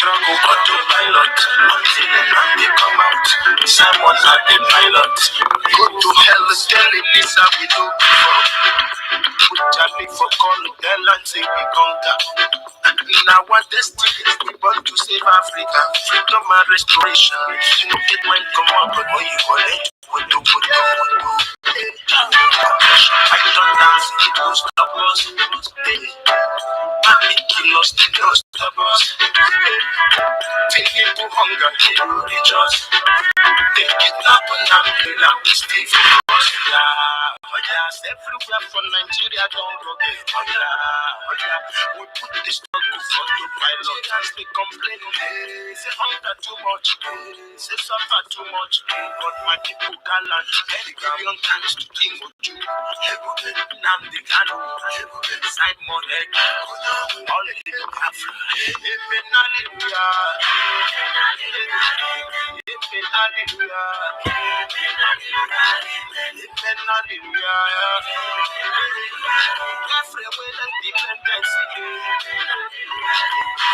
struggle autopilot until they come out. Simon at the pilot. Go to hell, tell him this how we do before. We Charlie for calling the land say we conquer. Now our destiny is we born to save Africa. Freedom and restoration. You know get mine come up, but when you call it, what do. I don't dance, it will stop us. I kill us, it will stop us. People hunger, they will reach us. They kidnap and kill up this thing for us. Everywhere from Nigeria don't go there. We put the struggle for the pilot as they complain. They say hunger too much, say suffer too much. But my people gallant, they carry on thanks to King Oju. Nam the Gano, side Modek, all of the Biafra.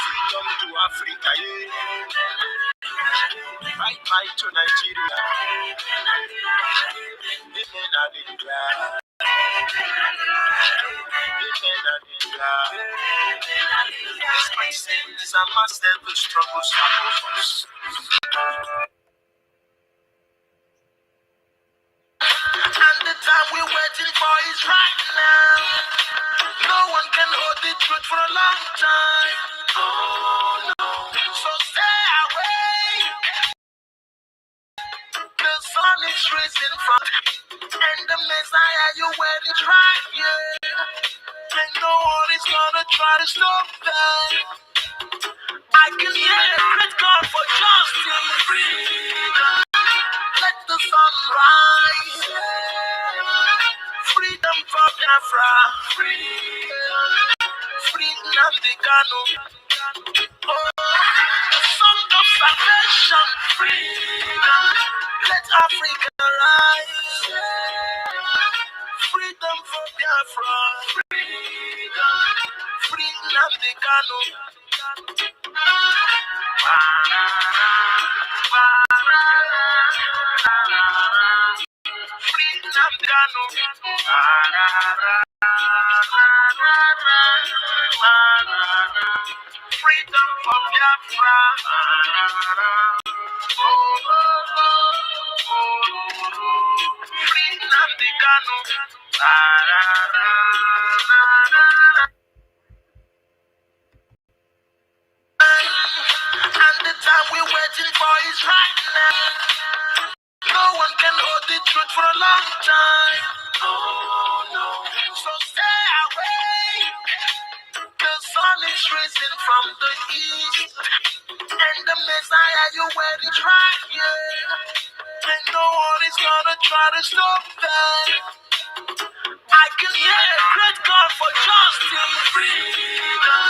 Freedom to Africa, bye to Nigeria. Despite sins and myself will struggle us. And the time we're waiting for is right now. No one can hold the truth for a long time. Oh no, so stay away. The sun is rising from, and the Messiah you waiting right here. And no one is gonna try to stop that. I can hear a great call for justice. Freedom, let the sun rise. Freedom for Biafra. Freedom, freedom the Gano. Oh, a song of salvation. Freedom, let Africa rise. Freedom for Biafra. Freedom, freedom the Gano. Freedom the Gano. Freedom for Biafra. Freedom the Gano. And the time we're waiting for is right now. No one can hold the truth for a long time. Oh no, so stay away. The sun is rising from the east, and the Messiah you waiting right here. And no one is gonna try to stop that. I can hear a great call for justice. Freedom,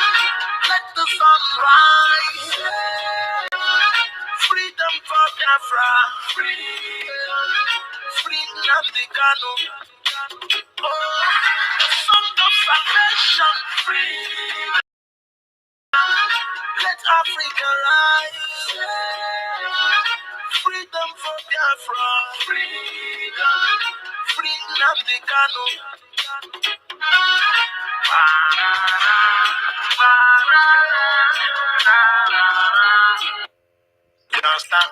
let the sun rise. Freedom for Biafra. Freedom, freedom the Gano. Oh, a song of salvation. Freedom, let Africa rise. Freedom for Biafra. Freedom, freedom the Gano. You understand?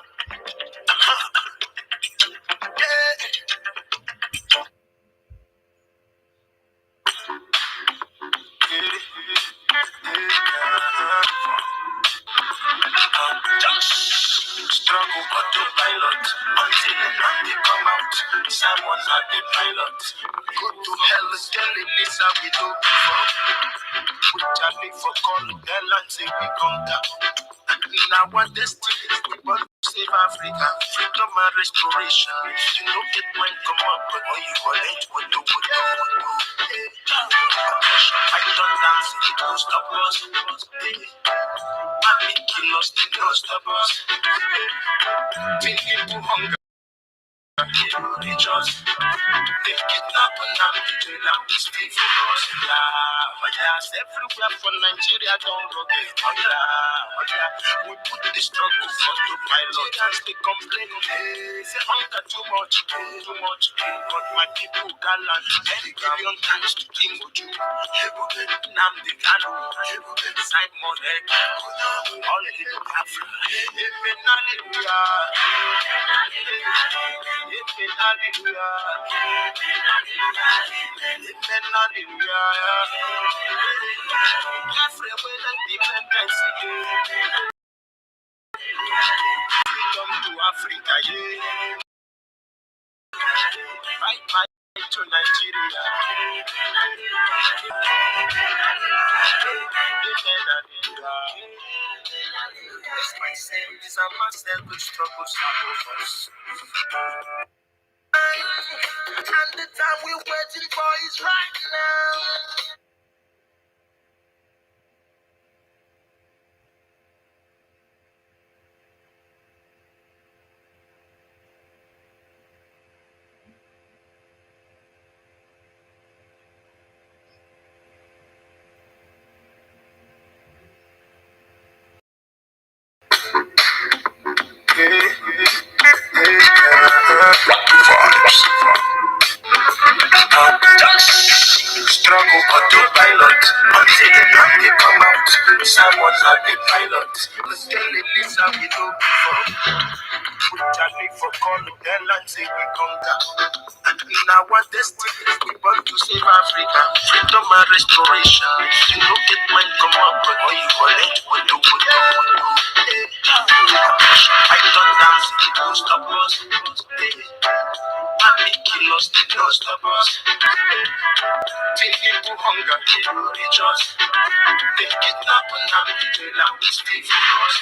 Struggle autopilot until they come out. Simon at the pilot. Go to hell, tell him this how we do before. We Charlie for calling the land say we conquer. Now our destiny is we born to save Africa. Freedom and restoration. You know get mine come up, but when you call it, what do. I don't dance, it will stop us. I kill us, it will stop us. People hunger. Rejoice. They kidnap and I'm the jail and we stay for us. Yes, everywhere from Nigeria don't rocket. We put the struggle for the pilot and they complain. Say hunger too much, too much. But my people gallant, very million thanks to King Oju. Namdi Kanu, Simon Ek, all of the Biafra. Freedom to Africa, yeah. Fight to Nigeria. These are myself with struggles of us. And the time we're waiting for is right now. Struggle autopilot until they come out. Someone's at the pilot. The daily visa we know before. We journey for calling their land say we conquer. In our destiny, we want to save Africa. Freedom and restoration. You know it might come up, but all you collect, we do. I don't dance, it won't stop us. I make it lost, it don't stop us. People hunger, people rejoice. They kidnap and I'm the jail and we stay for us.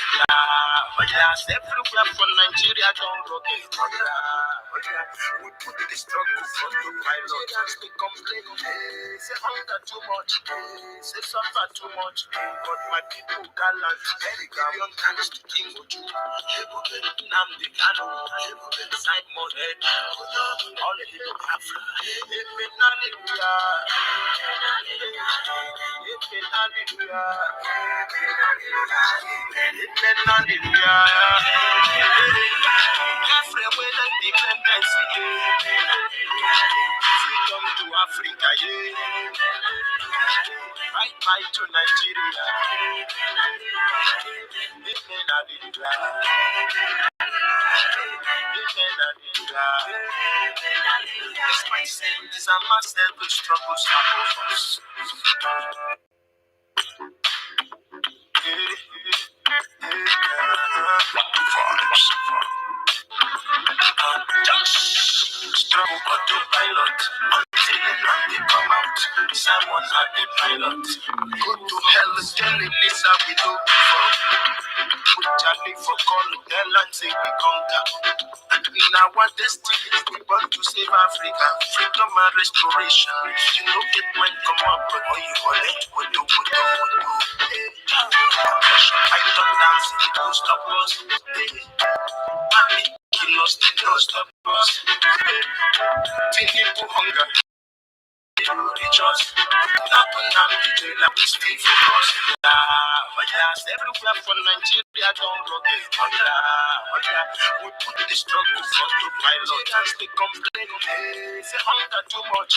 Yes, everywhere from Nigeria don't rocket. We put the struggle for the pilot. They complain, say hunger too much, say suffer too much. But my people gallant, very million thanks to King Oju. Namdi Kanu, Simon Ek, all of the Biafra. Freedom to Africa, yeah. Fight to Nigeria. Despite saying these are myself with struggles of us. Struggle autopilot until they come out. Someone's at the pilot. Go to hell is telling Lisa we do before. We journey for calling their land say we conquer. In our destiny, we want to save Africa. Freedom and restoration. You know it might come up, but all you collect, we do. I don't dance, it don't stop us. I make it lost, it don't stop us. People hunger. Rejoice. Not on the jail and we stay for us. Yes, everywhere from Nigeria don't rocket. We put the struggle for the pilot and they complain. Say hunger too much,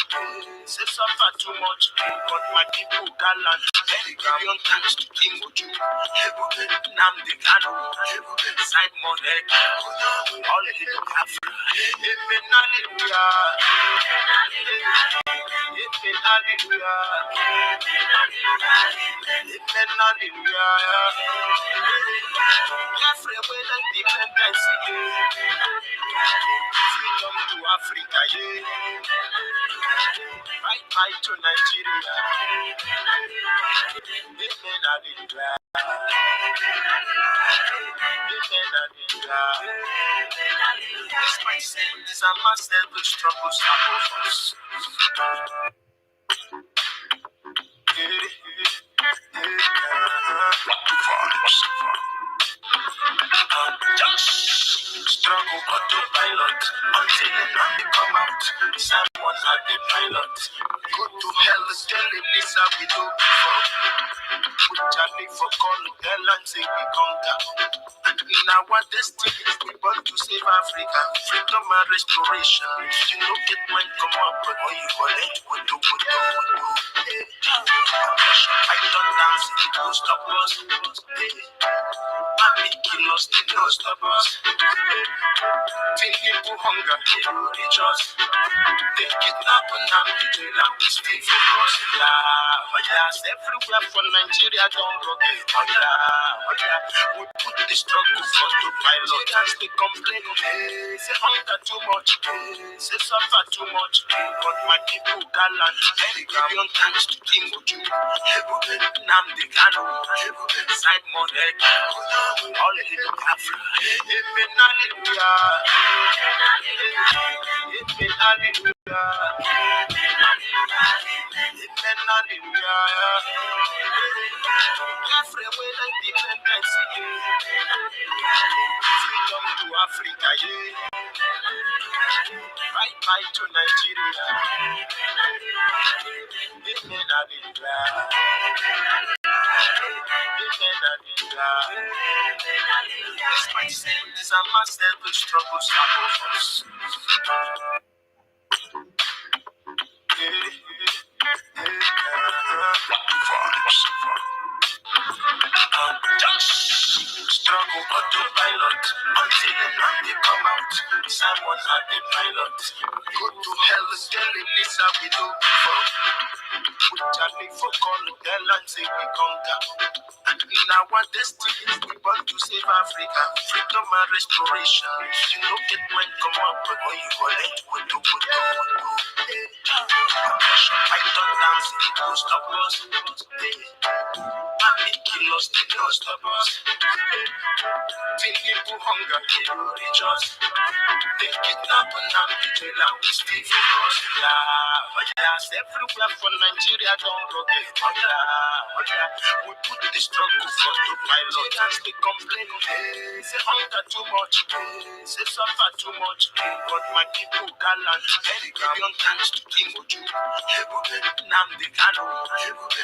say suffer too much. But my people gallant, very million thanks to King Oju. Namdi Kanu, Simon Ek, all of the Biafra. Freedom to Africa, yeah. Fight to Nigeria. Despite saying these are myself with struggles of us. Just struggle autopilot until they come out. Someone had the pilot. Go to hell, tell him this how we do before. Put Charlie for call, tell and say we conquer. And in our destiny, we want to save Africa. Freedom and restoration. You know it might come up, but when you collect, we do. I don't dance, it will stop us. I make kilos, it will stop us. Till people hunger, it will reach us. They kidnap and jail and we speak for us. Yes, everywhere for Nigeria, don't rocket. We put the struggle for the pilot. As they complain, say hunger too much, say suffer too much. But my people gallant, very billion thanks to Timoju. Namdi Kano, Simon Ek, all in Biafra. Amen, hallelujah. Amen, hallelujah. Amen, hallelujah. Biafra, when I independence, freedom to Africa, right back to Nigeria. Amen, hallelujah. Despite sins and myself with struggles above us. Just struggle autopilot until they come out. Someone had the pilot. Go to hell, tell him this how we do before. Put Charlie for call, tell and say we conquer. And in our destiny, we want to save Africa. Freedom and restoration. You know it might come up, but when you collect, we do. I don't dance, it will stop us. I make kilos, it will stop us. Till people hunger, it will reach us. They kidnap and jail and we speak for us. Yes, everywhere for Nigeria, don't rocket. We put the struggle for the pilot. As they complain, say hunger too much, say suffer too much. But my people gallant, very billion thanks to Timoju. Namdi Kano,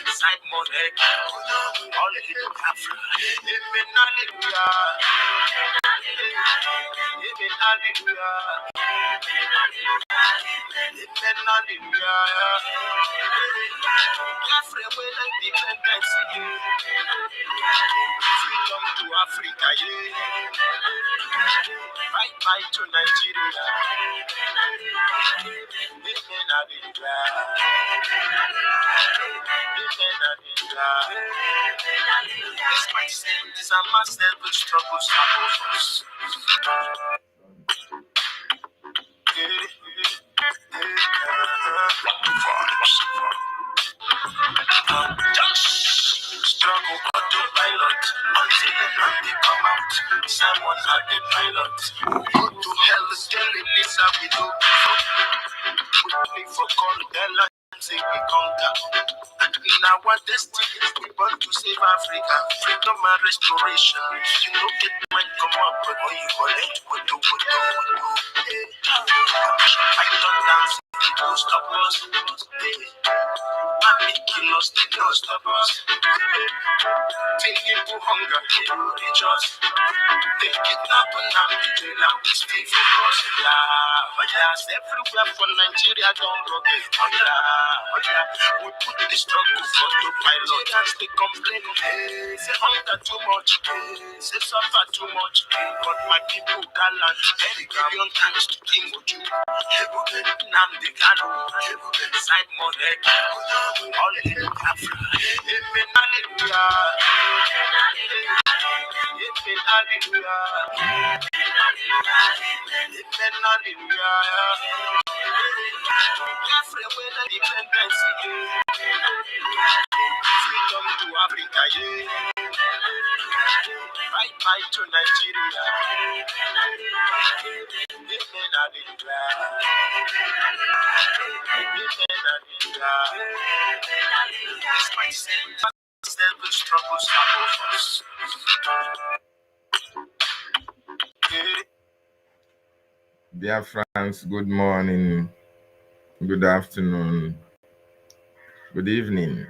Simon Ek, all in Biafra. Amen, hallelujah. Amen, hallelujah. Amen, hallelujah. Biafra, when I independence, freedom to Africa, right back to Nigeria. Amen, hallelujah. Amen, hallelujah. Despite sins and myself with struggles above us. Just struggle autopilot until they come out. Someone had the pilot. Go to hell, tell him this how we do before. We pay for call, tell and say we conquer. And in our destiny, we want to save Africa. Freedom and restoration. You know it might come up, but when you collect, we do. I don't dance, it will stop us. I make kilos, it will stop us. Till people hunger, it will reach us. They kidnap and jail and we speak for us. Yes, everywhere for Nigeria, don't rocket. We put the struggle for the pilot. As they complain, say hunger too much, say suffer too much. But my people gallant, very billion thanks to Timoju. Namdi Kano, Simon Ek, all in Biafra. Amen, hallelujah. Amen, hallelujah. Amen, hallelujah. Biafra, when I independence, freedom to Africa, right back to Nigeria. Amen, hallelujah. Amen, hallelujah. Despite sins, still the struggles above us. Biafrans, good morning, good afternoon, good evening,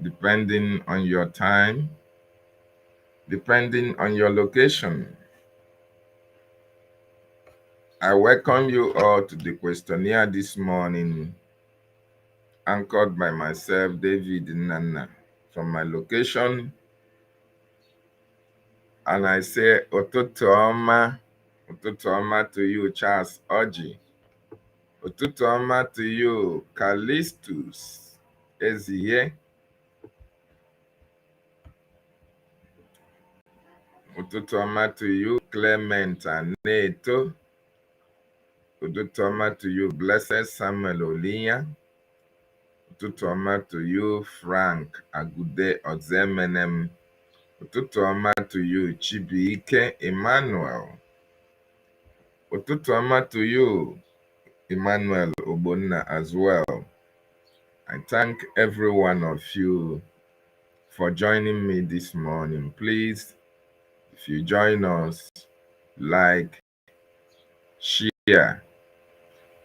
depending on your time, depending on your location. I welcome you all to the questionnaire this morning, anchored by myself, David Nana, from my location. And I say, Ụtụtụ ọma to you, Charles Oji. Ụtụtụ ọma to you, Callistus Ezie. Ụtụtụ ọma to you, Clement Aneto. Ụtụtụ ọma to you, Blessed Samuel Olinya. Ụtụtụ ọma to you, Frank Agude Ozemenem. Ụtụtụ ọma to you, Chibuike Emmanuel. Ụtụtụ ọma to you, Emmanuel Obonna as well. I thank every one of you for joining me this morning. Please, if you join us, like, share,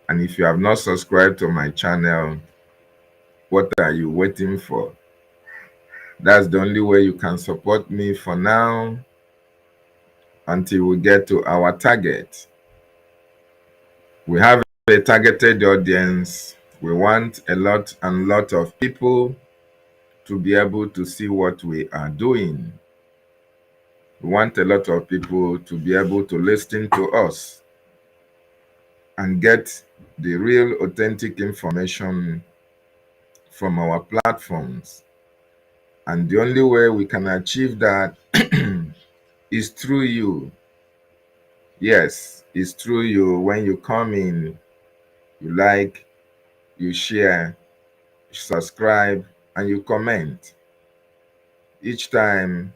and if you have not subscribed to my channel, what are you waiting for? That's the only way you can support me for now until we get to our target. We have a targeted audience. We want a lot of people to be able to see what we are doing. We want a lot of people to be able to listen to us and get the real authentic information from our platforms. And the only way we can achieve that is through you. Yes, it's through you. When you come in, you like, you share, you subscribe, and you comment. Each time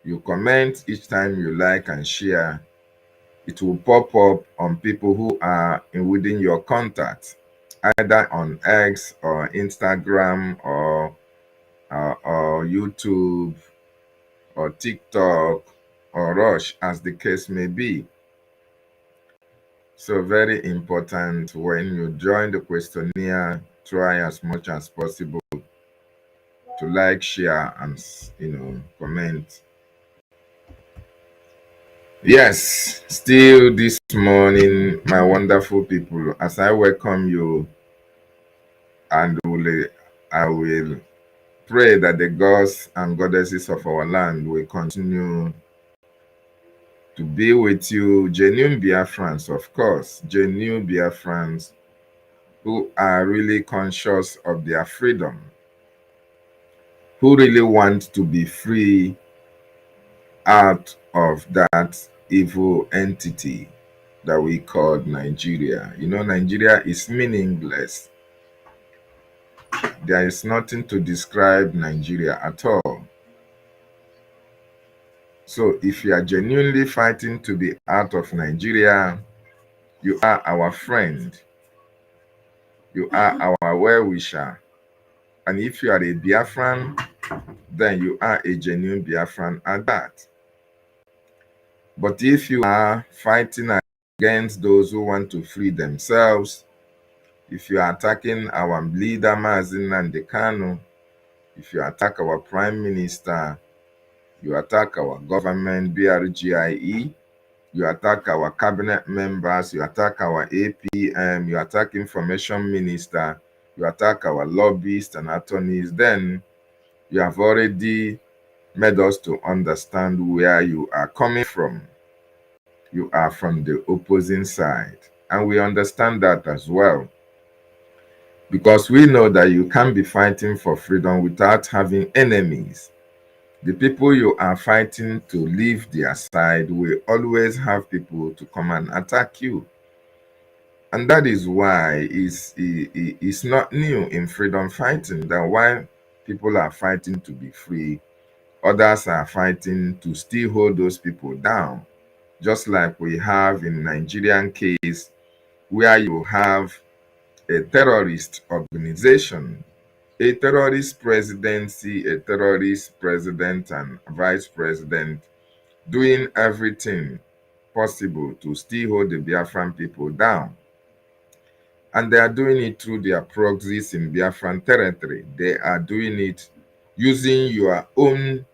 you comment, each time you like and share, it will pop up on people who are within your contact, either on X or Instagram or YouTube or TikTok or Rush, as the case may be. So very important, when you join the questionnaire, try as much as possible to like, share, and comment. Yes, still this morning, my wonderful people, as I welcome you, and I will pray that the gods and goddesses of our land will continue to be with you, genuine Biafrans, of course, genuine Biafrans who are really conscious of their freedom, who really want to be free out of that evil entity that we call Nigeria. You know, Nigeria is meaningless. There is nothing to describe Nigeria at all. So if you are genuinely fighting to be out of Nigeria, you are our friend. You are our well-wisher. And if you are a Biafran, then you are a genuine Biafran at that. But if you are fighting against those who want to free themselves, if you are attacking our leader, Nnamdi Kanu, if you attack our prime minister, you attack our government, BRGIE, you attack our cabinet members, you attack our APM, you attack information minister, you attack our lobbyists and attorneys, then you have already made us to understand where you are coming from. You are from the opposing side. And we understand that as well. Because we know that you can't be fighting for freedom without having enemies. The people you are fighting to leave their side will always have people to come and attack you. And that is why it's not new in freedom fighting, that while people are fighting to be free, others are fighting to still hold those people down. Just like we have in Nigerian case, where you have a terrorist organization, a terrorist presidency, a terrorist president and vice president doing everything possible to still hold the Biafran people down. And they are doing it through their proxies in Biafran territory. They are doing it using your own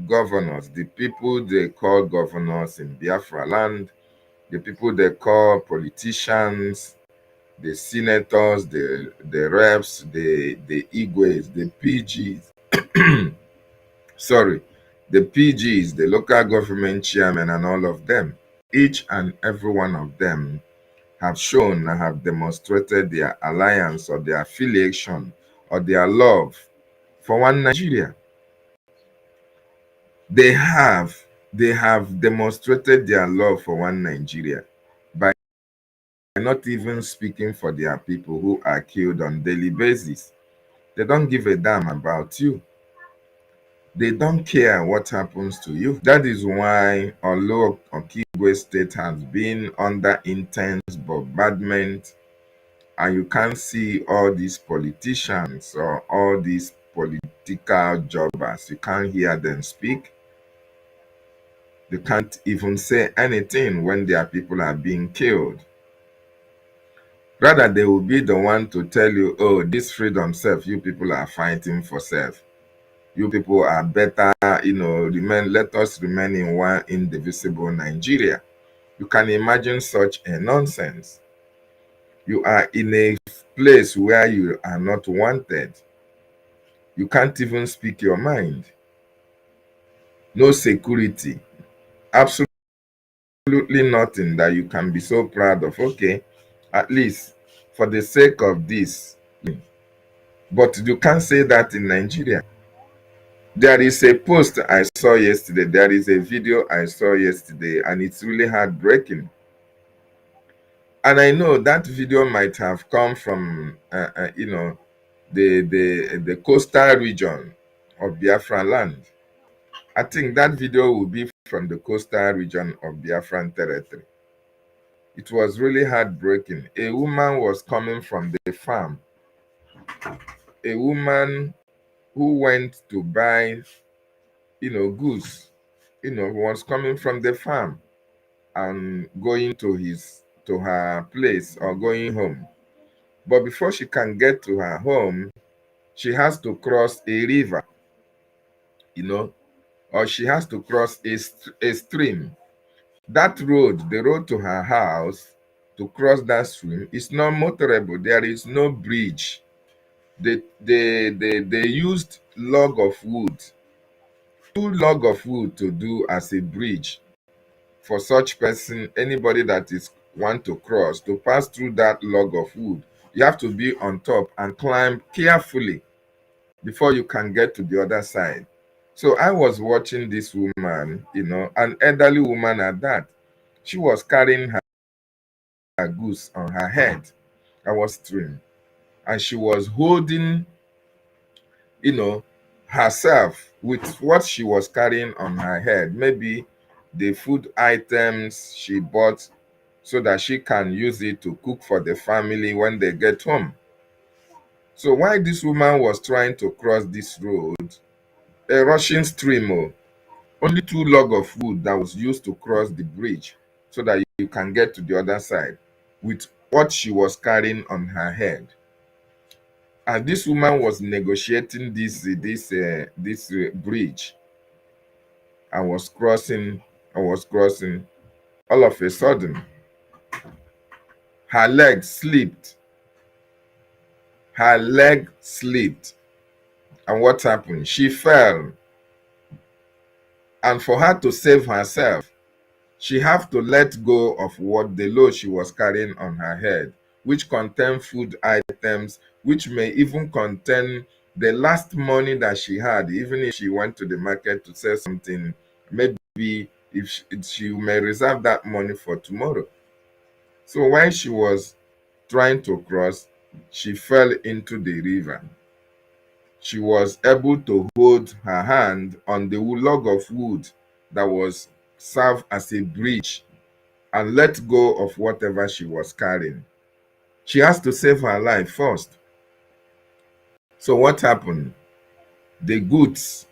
governors, the people they call governors in Biafra land, the people they call politicians, the senators, the reps, the Igwes, the PGs, sorry, the PGs, the local government chairmen, and all of them. Each and every one of them have shown and have demonstrated their alliance or their affiliation or their love for one Nigeria. They have demonstrated their love for one Nigeria by not even speaking for their people who are killed on daily basis. They don't give a damn about you. They don't care what happens to you. That is why, although Okigwe State has been under intense bombardment, and you can't see all these politicians or all these political jobbers, you can't hear them speak. They can't even say anything when their people are being killed. Rather, they will be the one to tell you, oh, this freedom self, you people are fighting for self. You people are better, let us remain in one indivisible Nigeria. You can imagine such a nonsense. You are in a place where you are not wanted. You can't even speak your mind. No security. Absolutely nothing that you can be so proud of. Okay, at least for the sake of this. But you can't say that in Nigeria. There is a post I saw yesterday. There is a video I saw yesterday, and it's really heartbreaking. And I know that video might have come from, the coastal region of Biafra land. I think that video will be from the coastal region of Biafran territory. It was really heartbreaking. A woman was coming from the farm. A woman who went to buy, goods, was coming from the farm and going to her place or going home. But before she can get to her home, she has to cross a river, or she has to cross a stream. That road, the road to her house, to cross that stream, is not motorable. There is no bridge. They used log of wood, 2 log of wood to do as a bridge for such person, anybody that is want to cross, to pass through that log of wood. You have to be on top and climb carefully before you can get to the other side. So I was watching this woman, an elderly woman at that. She was carrying her goose on her head. I was stream. And she was holding, herself with what she was carrying on her head. Maybe the food items she bought so that she can use it to cook for the family when they get home. So while this woman was trying to cross this road, a rushing stream, only 2 log of wood that was used to cross the bridge so that you can get to the other side with what she was carrying on her head. And this woman was negotiating this bridge. I was crossing. All of a sudden, her leg slipped. Her leg slipped. And what happened? She fell. And for her to save herself, she have to let go of what the load she was carrying on her head, which contain food items, which may even contain the last money that she had, even if she went to the market to sell something. Maybe if she may reserve that money for tomorrow. So while she was trying to cross, she fell into the river. She was able to hold her hand on the log of wood that was served as a bridge and let go of whatever she was carrying. She has to save her life first. So what happened? The goods,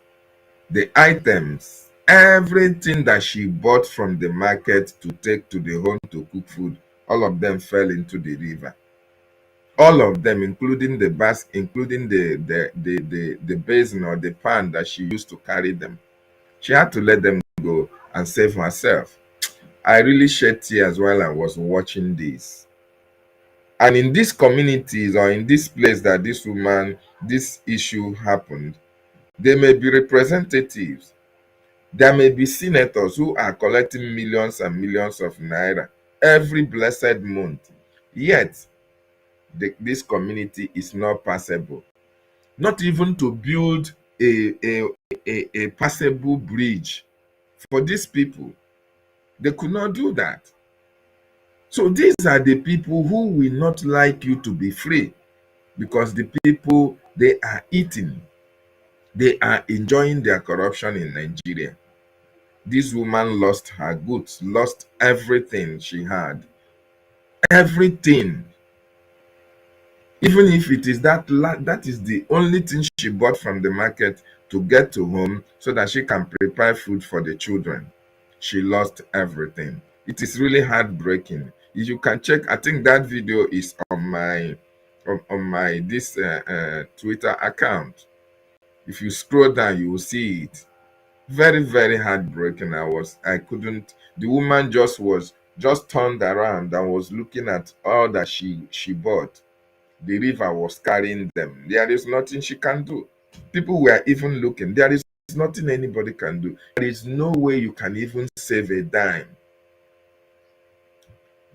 the items Everything that she bought from the market to take to the home to cook food, all of them fell into the river. All of them, including the including the basin or the pan that she used to carry them. She had to let them go and save herself. I really shed tears while I was watching this. And in these communities or in this place that this issue happened, there may be representatives. There may be senators who are collecting millions and millions of naira every blessed month. Yet, this community is not passable. Not even to build a passable bridge for these people. They could not do that. So these are the people who will not like you to be free, because the people, they are eating. They are enjoying their corruption in Nigeria. This woman lost her goods, lost everything she had. Everything. Even if it is that is the only thing she bought from the market to get to home so that she can prepare food for the children. She lost everything. It is really heartbreaking. If you can check, I think that video is on my this Twitter account. If you scroll down, you will see it. Very, very heartbreaking. I couldn't. The woman just turned around and was looking at all that she bought. The river was carrying them. There is nothing she can do. People were even looking. There is nothing anybody can do. There is no way you can even save a dime.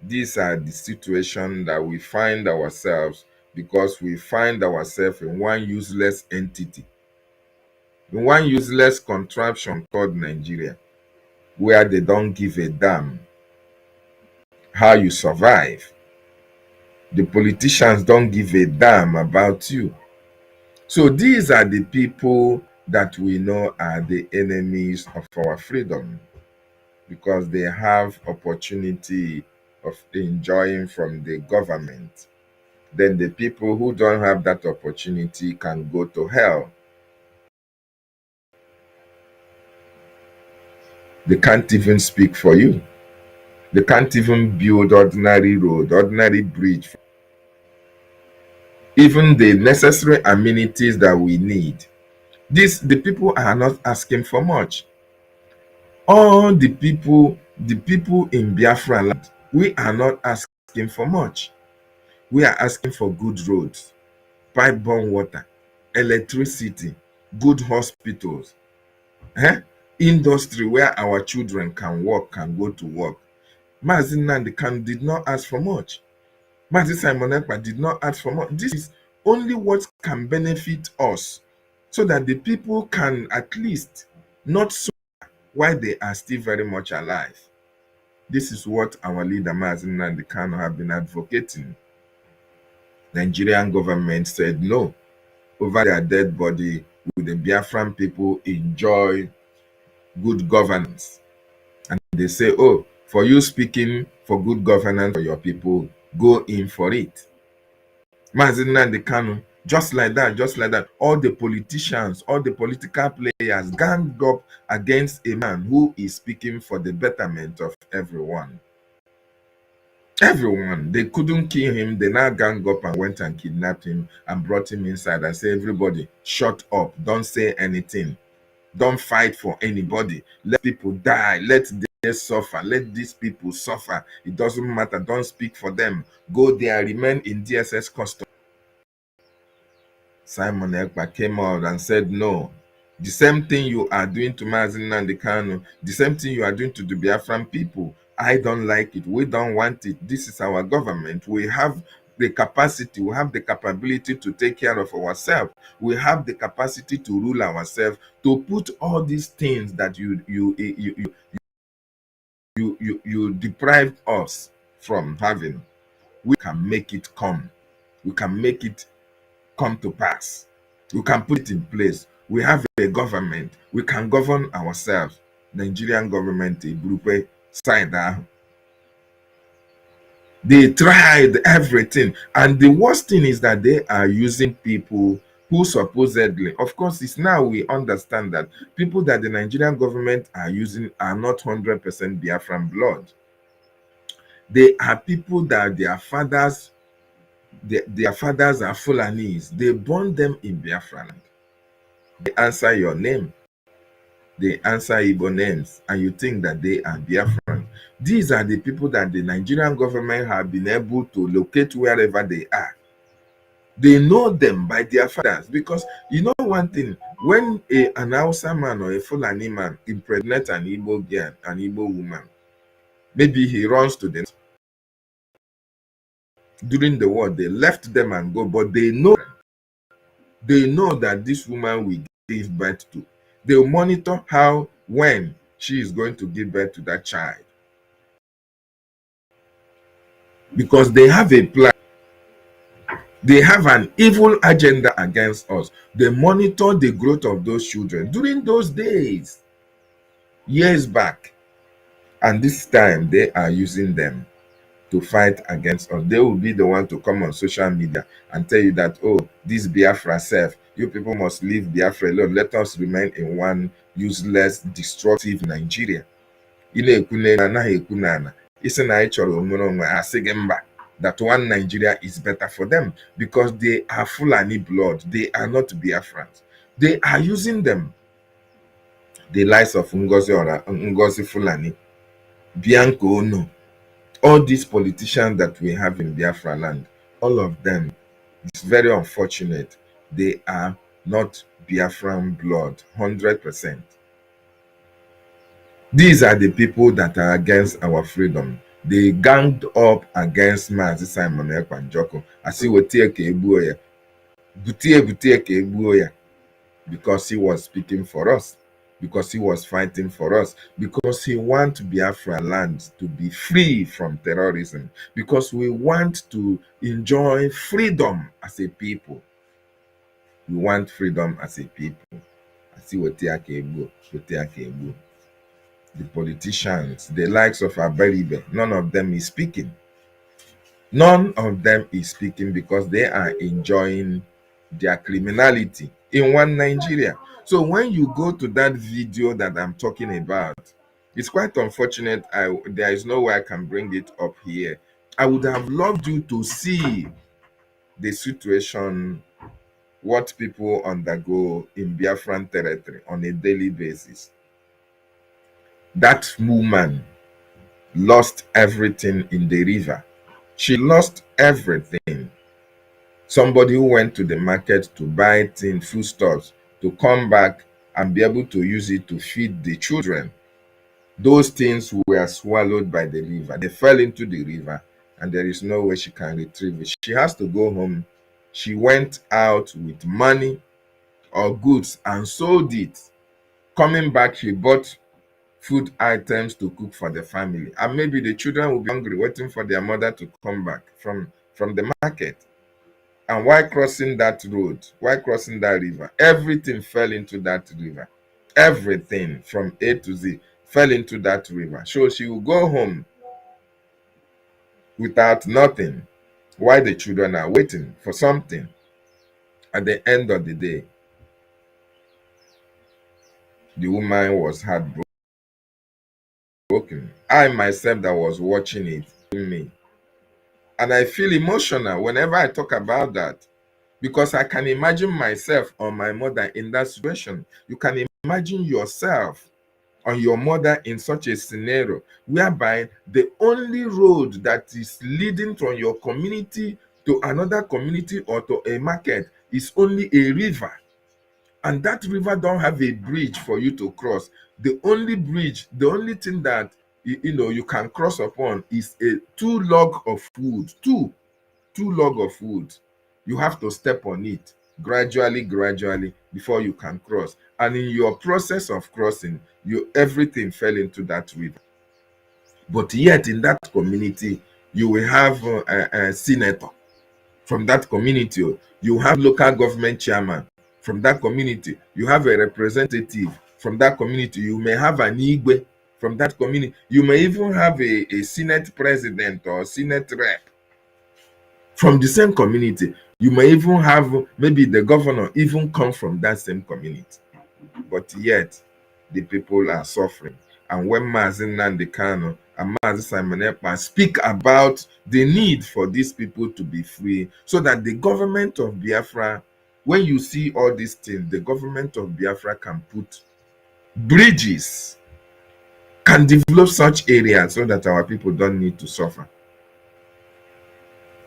These are the situations that we find ourselves, because we find ourselves in one useless entity, in one useless contraption called Nigeria, where they don't give a damn how you survive. The politicians don't give a damn about you. So these are the people that we know are the enemies of our freedom, because they have opportunity of enjoying from the government. Then the people who don't have that opportunity can go to hell. They can't even speak for you. They can't even build ordinary road, ordinary bridge. Even the necessary amenities that we need. The people are not asking for much. All the people in Biafra land, we are not asking for much. We are asking for good roads, pipe-borne water, electricity, good hospitals, industry where our children can work, can go to work. Mazi Nnamdi Kanu did not ask for much. Mazi Simon Ekpa did not ask for much. This is only what can benefit us, so that the people can at least not suffer while they are still very much alive. This is what our leader Mazi Nnamdi Kanu have been advocating. Nigerian government said no. Over their dead body, will the Biafran people enjoy good governance? And they say, oh, for you speaking for good governance for your people, go in for it. Mazi Nnamdi Kanu, just like that, all the politicians, all the political players ganged up against a man who is speaking for the betterment of everyone. Everyone. They couldn't kill him. They now gang up and went and kidnapped him and brought him inside and said, everybody, shut up. Don't say anything. Don't fight for anybody. Let people die. Let them suffer. Let these people suffer. It doesn't matter. Don't speak for them. Go there. Remain in DSS custody. Simon Ekpa came out and said, no. The same thing you are doing to Mazi Nnamdi Kanu, the same thing you are doing to the Biafran people. I don't like it. We don't want it. This is our government. We have the capacity, we have the capability to take care of ourselves. We have the capacity to rule ourselves, to put all these things that you deprived us from having. We can make it come. We can make it come to pass. We can put it in place. We have a government. We can govern ourselves. Nigerian government, a group side. They tried everything. And the worst thing is that they are using people who supposedly, of course, it's now we understand that people that the Nigerian government are using are not 100% Biafran blood. They are people that their fathers are Fulanese. They born them in Biafra land. They answer your name. They answer Igbo names, and you think that they are Biafran. These are the people that the Nigerian government have been able to locate wherever they are. They know them by their fathers, because you know one thing, when an Hausa man or a Fulani man impregnates an Igbo girl, an Igbo woman, maybe he runs to them. During the war, they left them and go, but they know that this woman will give birth to. They will monitor how, when she is going to give birth to that child, because they have a plan. They have an evil agenda against us. They monitor the growth of those children during those days, years back. And this time they are using them to fight against us. They will be the one to come on social media and tell you that, oh, this Biafra self, you people must leave Biafra alone. Let us remain in one useless, destructive Nigeria. That one Nigeria is better for them because they are Fulani blood. They are not Biafrans. They are using them. The likes of Ngozi Fulani, Bianco Ono, all these politicians that we have in Biafra land, all of them, it's very unfortunate. They are not Biafran blood, 100%. These are the people that are against our freedom. They ganged up against Mazi Simon Ekpa Njoko. Asi wetie ka egbuo ya. Butie ka egbuo ya. Because he was speaking for us. Because he was fighting for us. Because he wants Biafra land to be free from terrorism. Because we want to enjoy freedom as a people. We want freedom as a people. Asi wetie ka egbuo. Wetie ka egbuo. The politicians, the likes of Abaribe, none of them is speaking. None of them is speaking because they are enjoying their criminality in one Nigeria. So when you go to that video that I'm talking about, it's quite unfortunate. There is no way I can bring it up here. I would have loved you to see the situation, what people undergo in Biafran territory on a daily basis. That woman lost everything in the river. She lost everything. Somebody who went to the market to buy things, foodstuffs, to come back and be able to use it to feed the children. Those things were swallowed by the river. They fell into the river and there is no way she can retrieve it. She has to go home. She went out with money or goods and sold it. Coming back, she bought food items to cook for the family, and maybe the children will be hungry waiting for their mother to come back from the market. And while crossing that road, while crossing that river, everything fell into that river. Everything from A to Z fell into that river. So she will go home without nothing while the children are waiting for something. At the end of the day, the woman was heartbroken. I myself that was watching it, me. And I feel emotional whenever I talk about that, because I can imagine myself or my mother in that situation. You can imagine yourself or your mother in such a scenario whereby the only road that is leading from your community to another community or to a market is only a river. And that river don't have a bridge for you to cross. The only bridge, the only thing that you can cross upon is a two log of wood. Two log of wood. You have to step on it gradually before you can cross. And in your process of crossing, everything fell into that river. But yet in that community, you will have a senator from that community. You have local government chairman from that community. You have a representative from that community. You may have an Igwe from that community. You may even have a senate president or senate rep from the same community. You may even have maybe the governor even come from that same community, but yet the people are suffering. And when Mazi Nnamdi Kanu and Mazi Simon Ekpa speak about the need for these people to be free, so that the government of Biafra, when you see all these things, the government of Biafra can put bridges, can develop such areas so that our people don't need to suffer.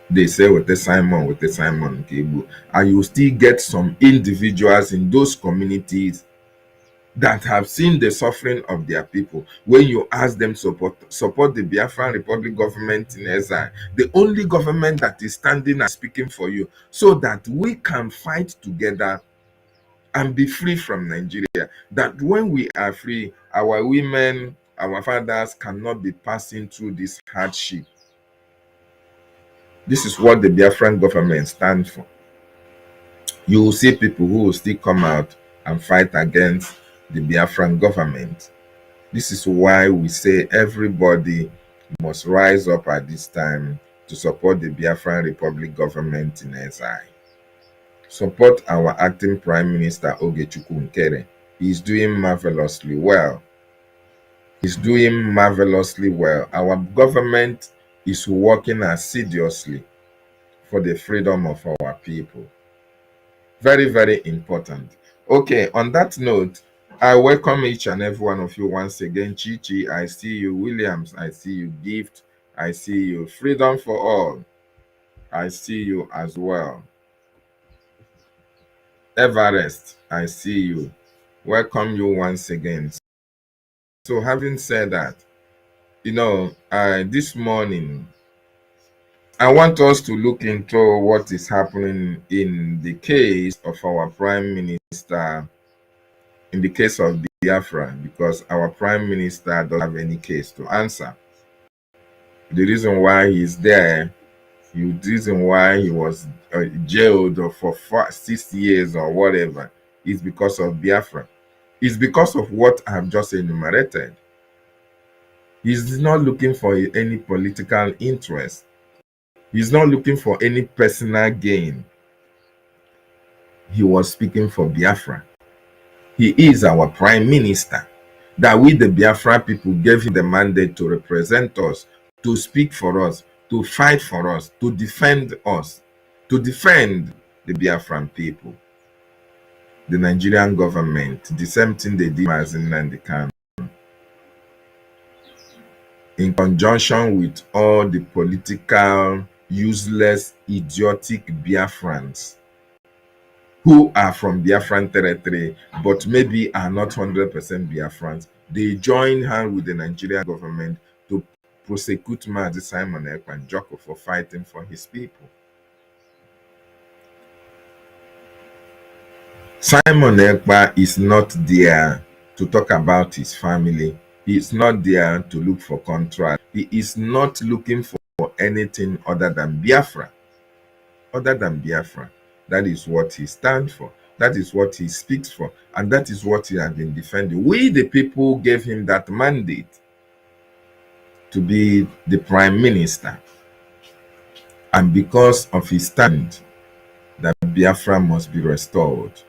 They say with the Simon Kebu, and you still get some individuals in those communities that have seen the suffering of their people. When you ask them support the Biafran Republic government in exile, the only government that is standing and speaking for you, so that we can fight together and be free from Nigeria. That when we are free, our women, our fathers cannot be passing through this hardship. This is what the Biafran government stands for. You will see people who will still come out and fight against the Biafran government. This is why we say everybody must rise up at this time to support the Biafran Republic government in exile. Support our acting Prime Minister Ogechukwu Nkere. He's doing marvelously well. He's doing marvelously well. Our government is working assiduously for the freedom of our people. Very, very important. Okay, on that note, I welcome each and every one of you once again. Chichi, I see you. Williams, I see you. Gift, I see you. Freedom for all, I see you as well. Everest, I see you. Welcome you once again. So having said that, this morning, I want us to look into what is happening in the case of our Prime Minister, in the case of Biafra, because our Prime Minister doesn't have any case to answer. The reason why he's there, the reason why he was jailed for 6 years or whatever, is because of Biafra. It's because of what I have just enumerated. He's not looking for any political interest. He's not looking for any personal gain. He was speaking for Biafra. He is our Prime Minister. That we, the Biafra people, gave him the mandate to represent us, to speak for us, to fight for us, to defend the Biafran people. The Nigerian government, the same thing they did as in Nnamdi Kanu, in conjunction with all the political, useless, idiotic Biafrans who are from Biafran territory, but maybe are not 100% Biafrans. They join hands with the Nigerian government to prosecute Mazi Simon Ekpa for fighting for his people. Simon Ekpa is not there to talk about his family. He is not there to look for contract. He is not looking for anything other than Biafra. That is what he stands for. That is what he speaks for. And that is what he has been defending. We, the people, gave him that mandate to be the Prime Minister. And because of his stand that Biafra must be restored,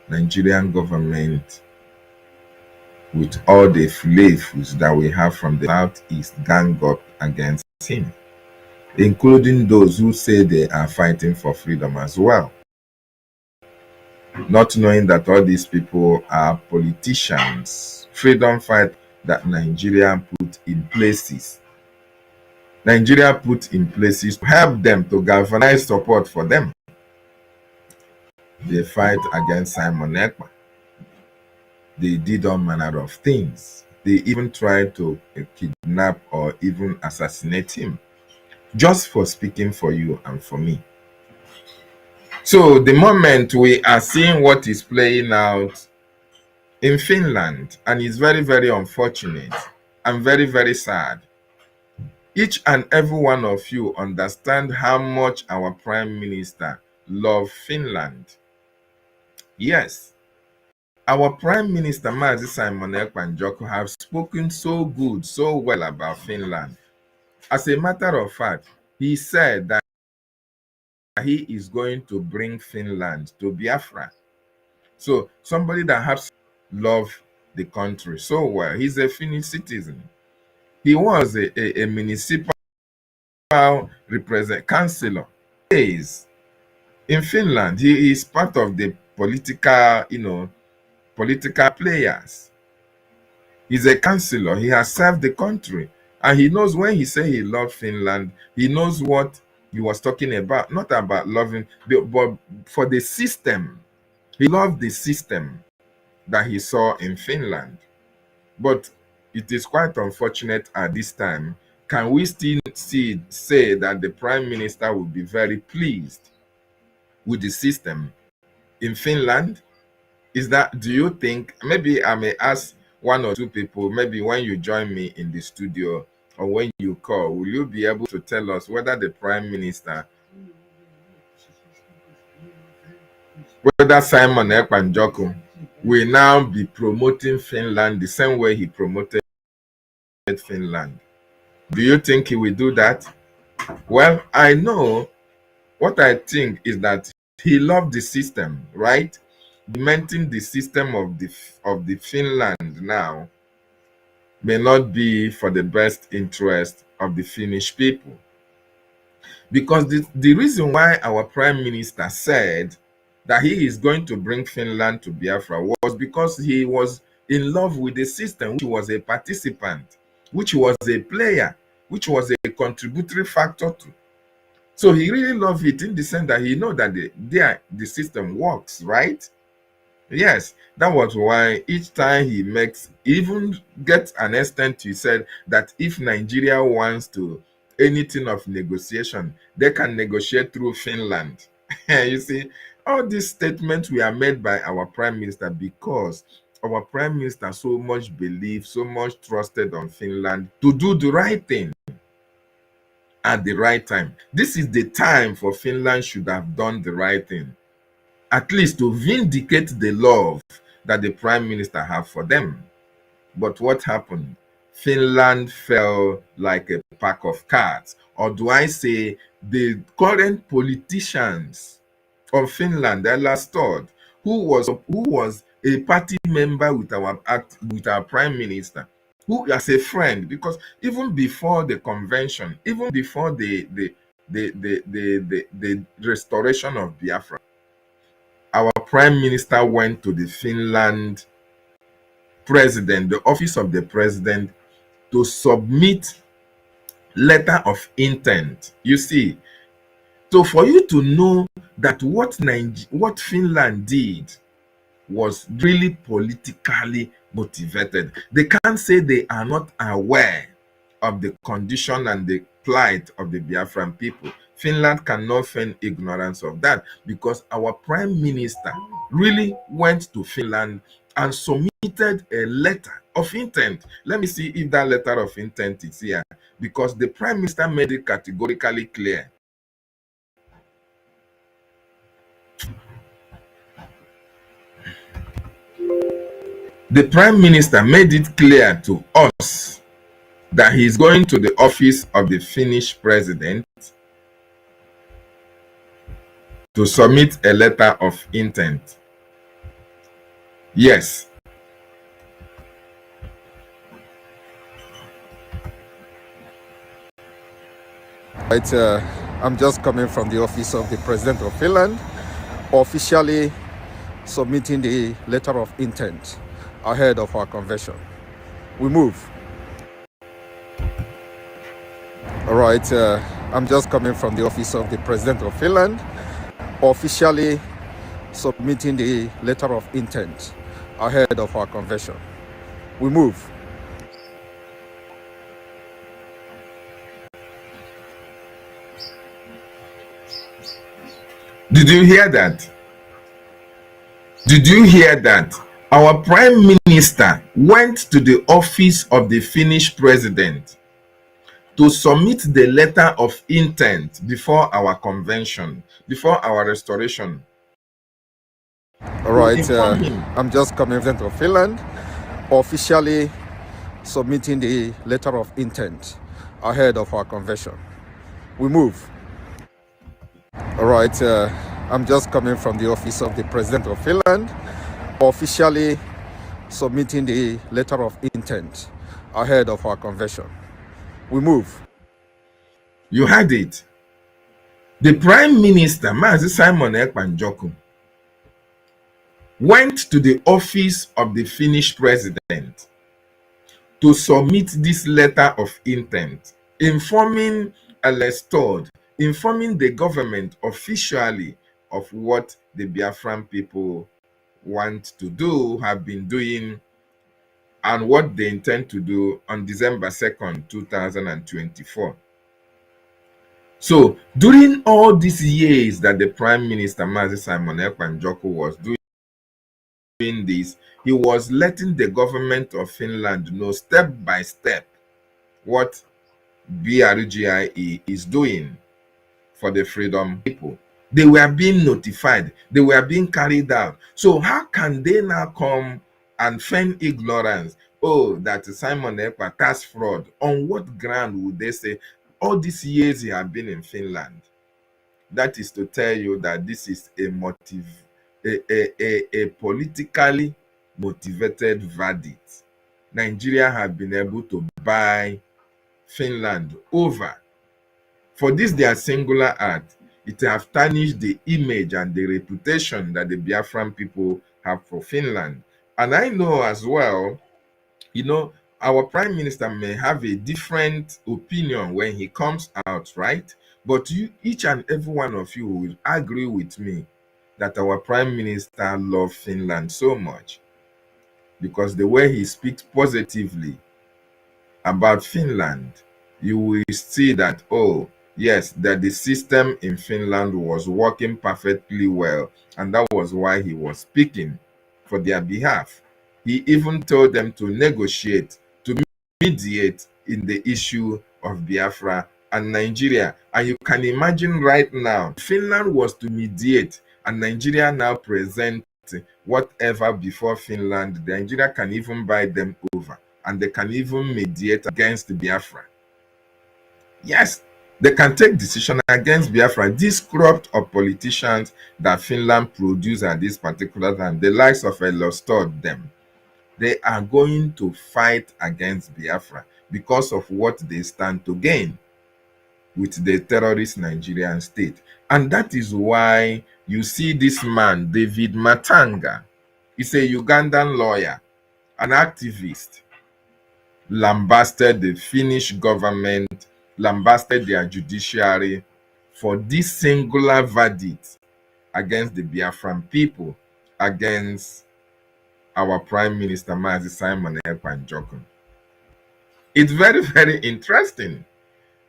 Nigerian government, with all the flavors that we have from the Southeast, gang up against him, including those who say they are fighting for freedom as well. Not knowing that all these people are politicians, freedom fight that Nigeria put in places. Nigeria put in places to help them, to galvanize support for them. They fight against Simon Ekpa. They did all manner of things. They even tried to kidnap or even assassinate him, just for speaking for you and for me. So the moment we are seeing what is playing out in Finland, and it's very, very unfortunate and very, very sad. Each and every one of you understand how much our Prime Minister loves Finland. Yes, our Prime Minister Mazi Simon Ekpa have spoken so good, so well about Finland. As a matter of fact, he said that he is going to bring Finland to Biafra. So somebody that has loved the country so well. He's a Finnish citizen. He was a municipal councillor. He is in Finland. He is part of the political players. He's a councillor. He has served the country. And he knows when he said he loved Finland, he knows what he was talking about. Not about loving, but for the system. He loved the system that he saw in Finland. But it is quite unfortunate at this time. Can we still say that the Prime Minister will be very pleased with the system in Finland? Do you think, maybe I may ask one or two people, maybe when you join me in the studio or when you call, will you be able to tell us whether the Prime Minister, whether Simon Ekpa will now be promoting Finland the same way he promoted Finland? Do you think he will do that? Well, I know what I think is that he loved the system, right? Implementing the system of the Finland now may not be for the best interest of the Finnish people. Because the reason why our Prime Minister said that he is going to bring Finland to Biafra was because he was in love with the system, which was a participant, which was a player, which was a contributory factor to. So he really loved it in the sense that he know that the system works, right? Yes, that was why each time he even gets an extent, he said that if Nigeria wants to anything of negotiation, they can negotiate through Finland. You see, all these statements were made by our Prime Minister because our Prime Minister so much believed, so much trusted on Finland to do the right thing at the right time. This is the time for Finland should have done the right thing, at least to vindicate the love that the Prime Minister have for them. But what happened? Finland fell like a pack of cards. Or do I say the current politicians of Finland, Lambasts, who was a party member with our Prime Minister, who as a friend, because even before the convention, even before the restoration of Biafra, our Prime Minister went to the Finland president, the office of the president, to submit letter of intent. You see, so for you to know that what Finland did was really politically motivated. They can't say they are not aware of the condition and the plight of the Biafran people. Finland cannot feign ignorance of that, because our Prime Minister really went to Finland and submitted a letter of intent. Let me see if that letter of intent is here, because the Prime Minister made it categorically clear. The Prime Minister made it clear to us that he is going to the office of the Finnish president to submit a letter of intent. Yes. Right, I'm just coming from the office of the President of Finland, officially submitting the letter of intent ahead of our convention. We move. All right, I'm just coming from the office of the President of Finland, officially submitting the letter of intent ahead of our convention. We move. Did you hear that? Did you hear that? Our Prime Minister went to the office of the Finnish president to submit the letter of intent before our convention, before our restoration. All right, I'm just coming from Finland, officially submitting the letter of intent ahead of our convention. We move. All right, I'm just coming from the office of the President of Finland, officially submitting the letter of intent ahead of our convention. We move. You had it. The Prime Minister, Mazi Simon Ekpa, went to the office of the Finnish president to submit this letter of intent, informing informing the government officially of what the Biafran people want to do, have been doing, and what they intend to do on December 2nd, 2024. So, during all these years that the Prime Minister, Mazi Simon Ekpa, was doing this, he was letting the government of Finland know step by step what BRGIE is doing for the freedom people. They were being notified. They were being carried out. So how can they now come and feign ignorance? Oh, that Simon Ekpa tax fraud. On what ground would they say all these years he had been in Finland? That is to tell you that this is a politically motivated verdict. Nigeria have been able to buy Finland over. For this their singular act, it have tarnished the image and the reputation that the Biafran people have for Finland. And I know as well, our Prime Minister may have a different opinion when he comes out, right? But each and every one of you will agree with me that our Prime Minister loves Finland so much, because the way he speaks positively about Finland, you will see that, oh, yes, that the system in Finland was working perfectly well, and that was why he was speaking for their behalf. He even told them to negotiate, to mediate in the issue of Biafra and Nigeria. And you can imagine right now, Finland was to mediate and Nigeria now present whatever before Finland, Nigeria can even buy them over, and they can even mediate against Biafra. Yes, they can take decision against Biafra. This crop of politicians that Finland produce at this particular time, the likes of Elostod, them, they are going to fight against Biafra because of what they stand to gain with the terrorist Nigerian state. And that is why you see this man, David Matsanga. He's a Ugandan lawyer, an activist, lambasted the Finnish government, lambasted their judiciary for this singular verdict against the Biafran people, against our Prime Minister, Mazi Simon Ekpa. It's very, very interesting.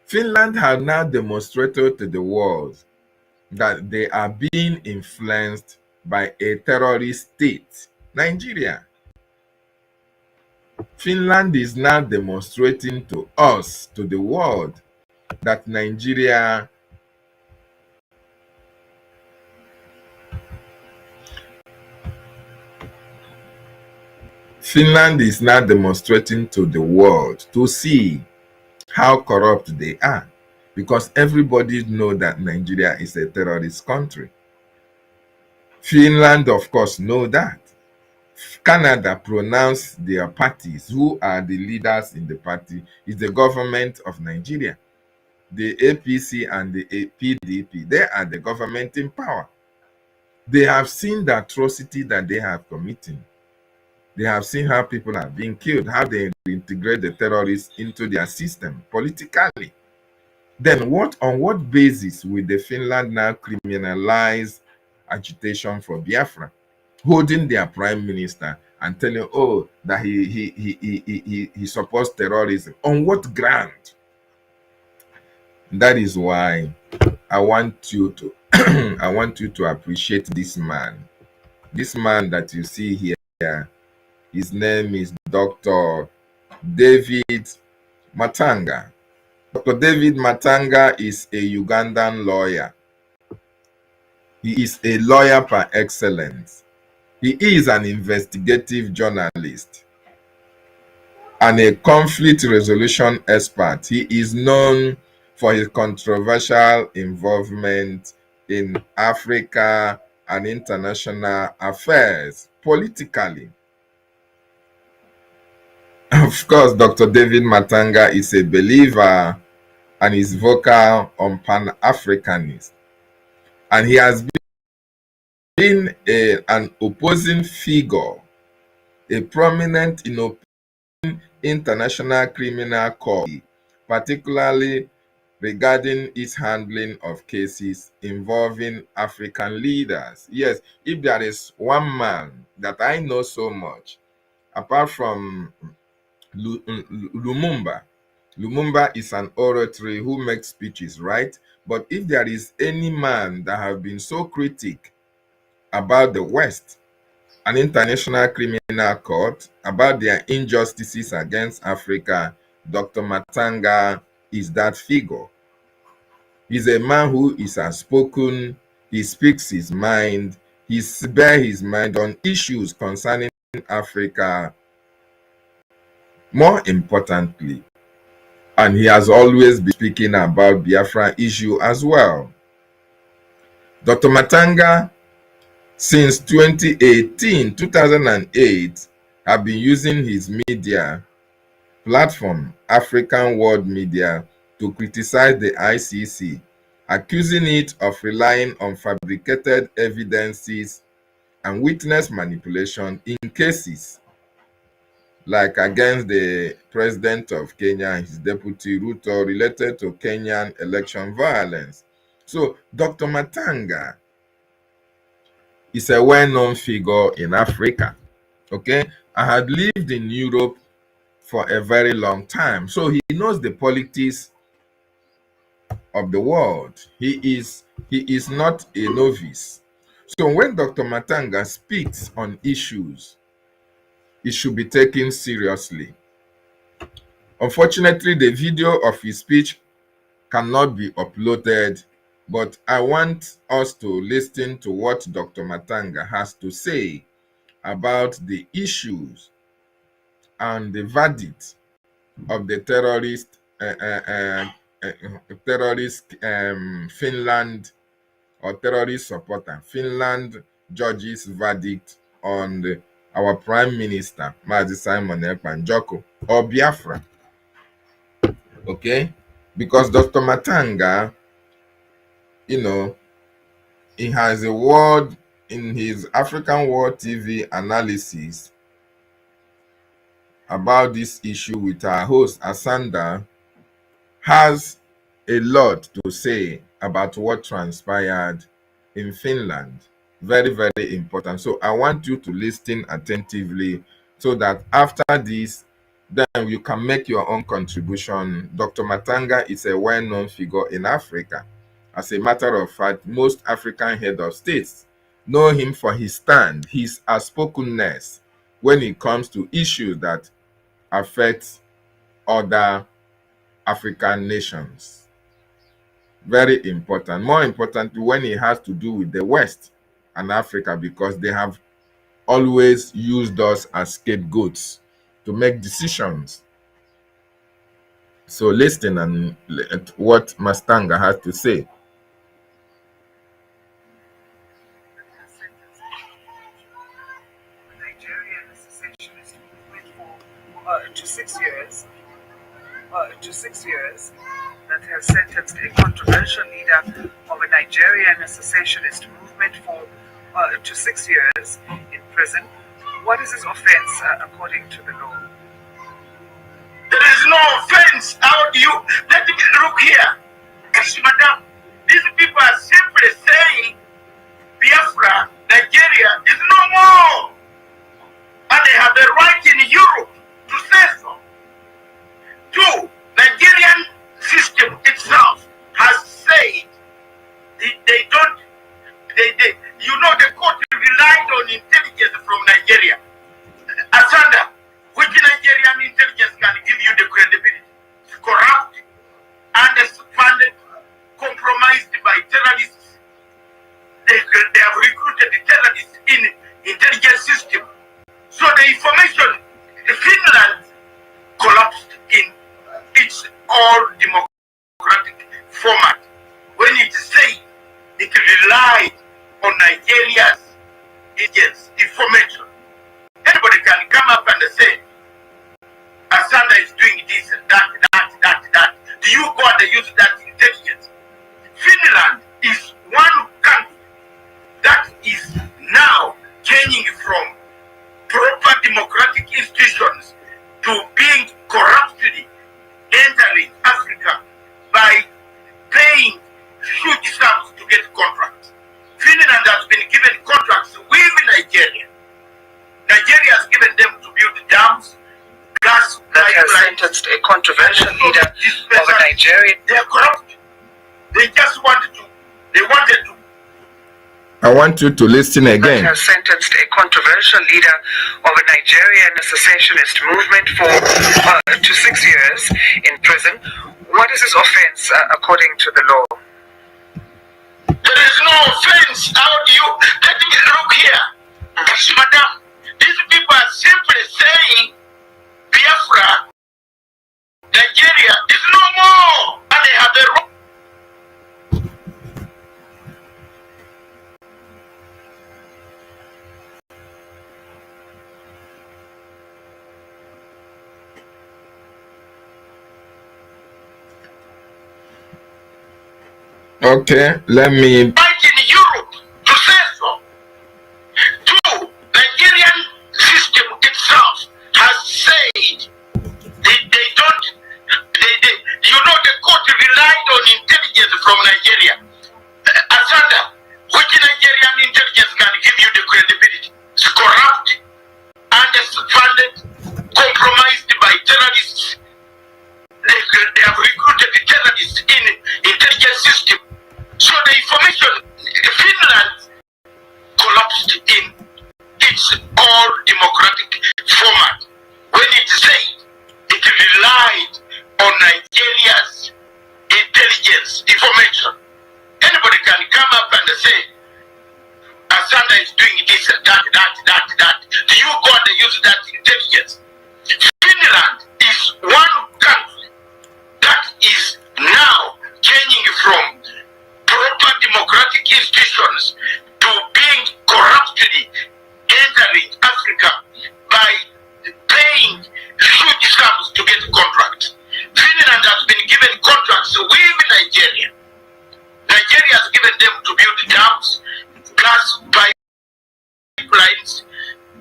Finland has now demonstrated to the world that they are being influenced by a terrorist state, Nigeria. Finland is now demonstrating to us, to the world, that Finland is now demonstrating to the world to see how corrupt they are, because everybody knows that Nigeria is a terrorist country. Finland, of course, know that. Canada pronounced their parties, who are the leaders in the party, is the government of Nigeria. The APC and the PDP, they are the government in power. They have seen the atrocity that they have committed. They have seen how people are being killed, how they integrate the terrorists into their system politically. Then on what basis will the Finland now criminalize agitation for Biafra, holding their prime minister and telling, oh, that he supports terrorism? On what ground? That is why I want you to I want you to appreciate this man. This man that you see here, his name is Dr. David Matsanga. Dr. David Matsanga is a Ugandan lawyer. He is a lawyer par excellence. He is an investigative journalist and a conflict resolution expert. He is known for his controversial involvement in Africa and international affairs politically. Of course, Dr. David Matsanga is a believer and is vocal on Pan-Africanism. And he has been an opposing figure, a prominent in International Criminal Court, particularly regarding its handling of cases involving African leaders. Yes, if there is one man that I know so much, apart from Lumumba. Lumumba is an orator who makes speeches, right? But if there is any man that have been so critic about the West, an international criminal court, about their injustices against Africa, Dr. Matsanga is that figure. He's a man who is outspoken, he speaks his mind, he bears his mind on issues concerning Africa, more importantly. And he has always been speaking about Biafra issue as well. Dr. Matsanga, since 2008, have been using his media platform, African World Media, to criticize the ICC, accusing it of relying on fabricated evidences and witness manipulation in cases like against the president of Kenya and his deputy Ruto related to Kenyan election violence. So Dr. Matsanga is a well-known figure in Africa. Okay, I had lived in Europe for a very long time, so he knows the politics of the world. He is not a novice. So when Dr. Matsanga speaks on issues, it should be taken seriously. Unfortunately, the video of his speech cannot be uploaded, but I want us to listen to what Dr. Matsanga has to say about the issues and the verdict of the terrorist Finland, or terrorist supporter Finland judge's verdict on our Prime Minister, Mazi Simon Ekpa or Biafra. Okay, because Dr. Matsanga, he has a word in his African World TV analysis about this issue with our host Asanda, has a lot to say about what transpired in Finland. Very, very important. So I want you to listen attentively so that after this, then you can make your own contribution. Dr. Matsanga is a well-known figure in Africa. As a matter of fact, most African head of states know him for his stand, his outspokenness when it comes to issues that affect other African nations. Very important. More importantly, when it has to do with the West and Africa, because they have always used us as scapegoats to make decisions. So listen and what Matsanga has to say. Nigerian secessionist movement to 6 years, that has sentenced a controversial leader of a Nigerian secessionist movement to 6 years in prison. What is his offense according to the law? There is no offense. How do you let me look here? Madam, these people are simply saying Biafra, Nigeria is no more. And they have the right in Europe to say so. Two, Nigerian system itself has said the court relied on intelligence from Nigeria. Asanda, which Nigerian intelligence can give you the credibility? It's corrupt, underfunded, compromised by terrorists. They have recruited the terrorists in intelligence system. So the information, Finland collapsed in its all democratic format when it said it relied on Nigeria's agents' information. Anybody can come up and say, Asanda is doing this and that. Do you go and use that intelligence? Finland is one country that is now changing from proper democratic institutions to being corruptly entering Africa by paying huge sums to get contracts. Finland has been given contracts with Nigeria. Nigeria has given them to build dams, gas that has sentenced a controversial leader of a Nigerian. They are corrupt. They just wanted to. I want you to listen again. That has sentenced a controversial leader of a Nigerian secessionist movement to 6 years in prison. What is his offense according to the law? There is no offense. How do you let me look here, madam? These people are simply saying Biafra, Nigeria is no more, and they have the right. Okay, let me. Right in Europe to say so. Two, Nigerian system itself has said they don't. The court relied on intelligence from Nigeria. Asanda, which Nigerian intelligence can give you the credibility? It's corrupt, underfunded, compromised by terrorists. They have recruited the terrorists in intelligence system. So the information, Finland collapsed in its all democratic format when it said it relied on Nigeria's intelligence information. Anybody can come up and say, Asanda is doing this and that. Do you go and use that intelligence? Finland is one country that is now changing from proper democratic institutions to being corruptly entering Africa by paying huge sums to get contracts. Finland has been given contracts with Nigeria. Nigeria has given them to build dams, gas pipelines,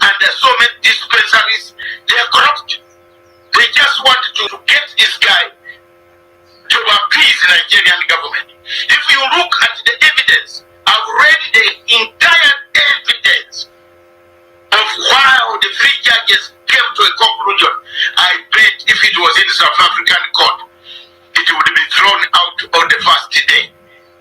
and so many dispensaries. They are corrupt. They just want to get this guy to appease the Nigerian government. If you look at the evidence, I've read the entire evidence of how the three judges came to a conclusion. I bet if it was in South African court, it would be thrown out on the first day.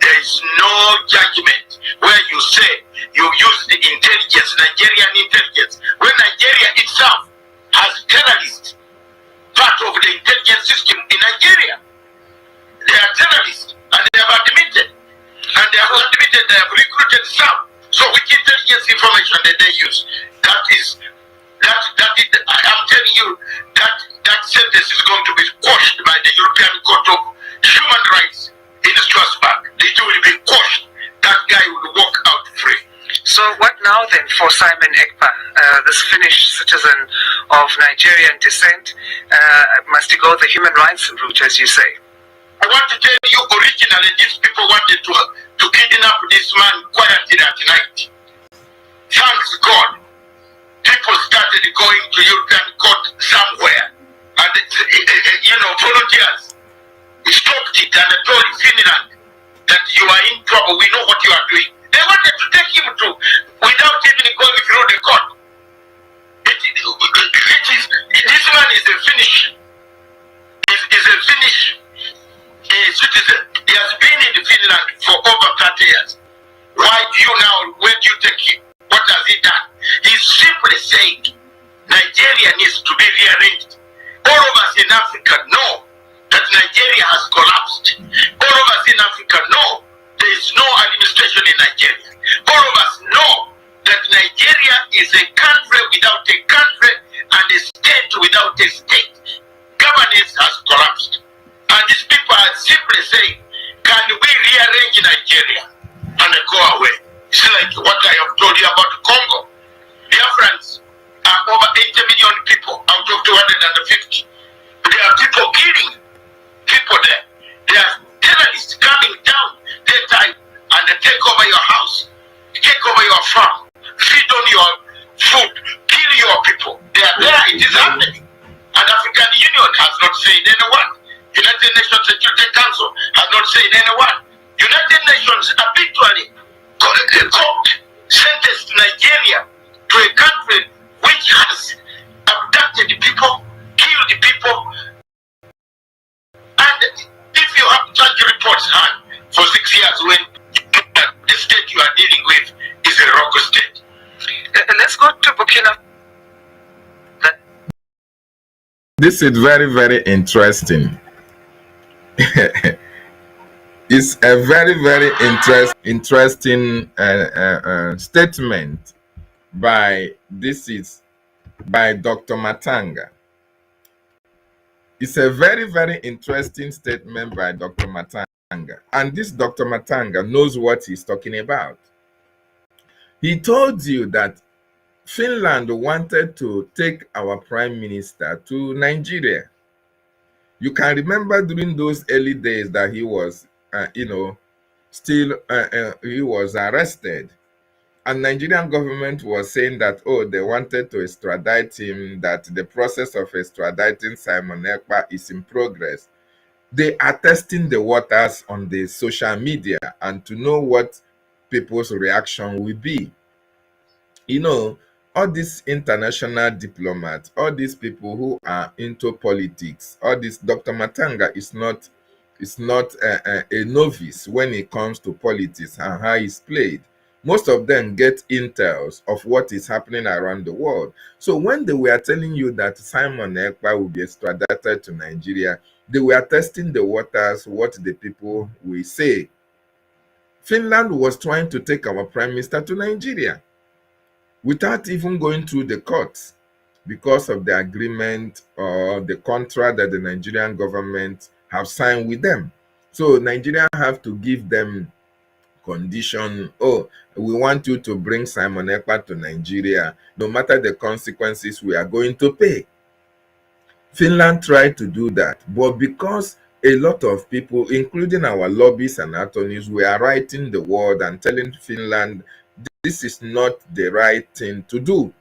There is no judgment where you say you use the intelligence, Nigerian intelligence, when Nigeria itself has terrorists, part of the intelligence system in Nigeria. They are terrorists, and they have admitted. And they have admitted they have recruited some. So which intelligence information did they use? I'm telling you, that sentence is going to be quashed by the European Court of Human Rights in Strasbourg. It will be quashed. That guy will walk out free. So what now then for Simon Ekpa, this Finnish citizen of Nigerian descent? Must he go the human rights route, as you say? I want to tell you, originally these people wanted to kidnap this man quietly at night. Thanks God, people started going to European court somewhere, and volunteers stopped it and told Finland that you are in trouble. We know what you are doing. They wanted to take him to without even going through the court. This man is a Finnish. Is a Finnish citizen. He has been in Finland for over 30 years. Why do you now, where do you take him? What has he done? He's simply saying Nigeria needs to be rearranged. All of us in Africa know that Nigeria has collapsed. All of us in Africa know there is no administration in Nigeria. All of us know that Nigeria is a country without a country and a state without a state. Governance has collapsed. And these people are simply saying, can we rearrange Nigeria and go away? you about Congo. Biafrans are over 80 million people out of 250. There are people killing people there. There are terrorists coming down daytime and they take over your house, take over your farm, feed on your food, kill your people. They are there, it is happening. And African Union has not said anyone. United Nations Security Council has not said anyone. United Nations habitually sentenced Nigeria to a country which has abducted the people, killed the people, and if you have such reports for 6 years when the state you are dealing with is a rogue state. Let's go to Burkina. This is very, very interesting. It's a very, very interesting statement by Dr. Matsanga. It's a very, very interesting statement by Dr. Matsanga. And this Dr. Matsanga knows what he's talking about. He told you that Finland wanted to take our prime minister to Nigeria. You can remember during those early days that he was, he was arrested. And Nigerian government was saying that, oh, they wanted to extradite him, that the process of extraditing Simon Ekpa is in progress. They are testing the waters on the social media and to know what people's reaction will be. You know, all these international diplomats, all these people who are into politics, all this, Dr. Matsanga is not a novice when it comes to politics and how it's played. Most of them get intels of what is happening around the world. So when they were telling you that Simon Ekpa will be extradited to Nigeria, they were testing the waters, what the people will say. Finland was trying to take our prime minister to Nigeria without even going through the courts because of the agreement or the contract that the Nigerian government have signed with them. So Nigeria have to give them condition, oh, we want you to bring Simon Ekpa to Nigeria. No matter the consequences, we are going to pay. Finland tried to do that, but because a lot of people, including our lobbyists and attorneys, were writing the word and telling Finland this is not the right thing to do.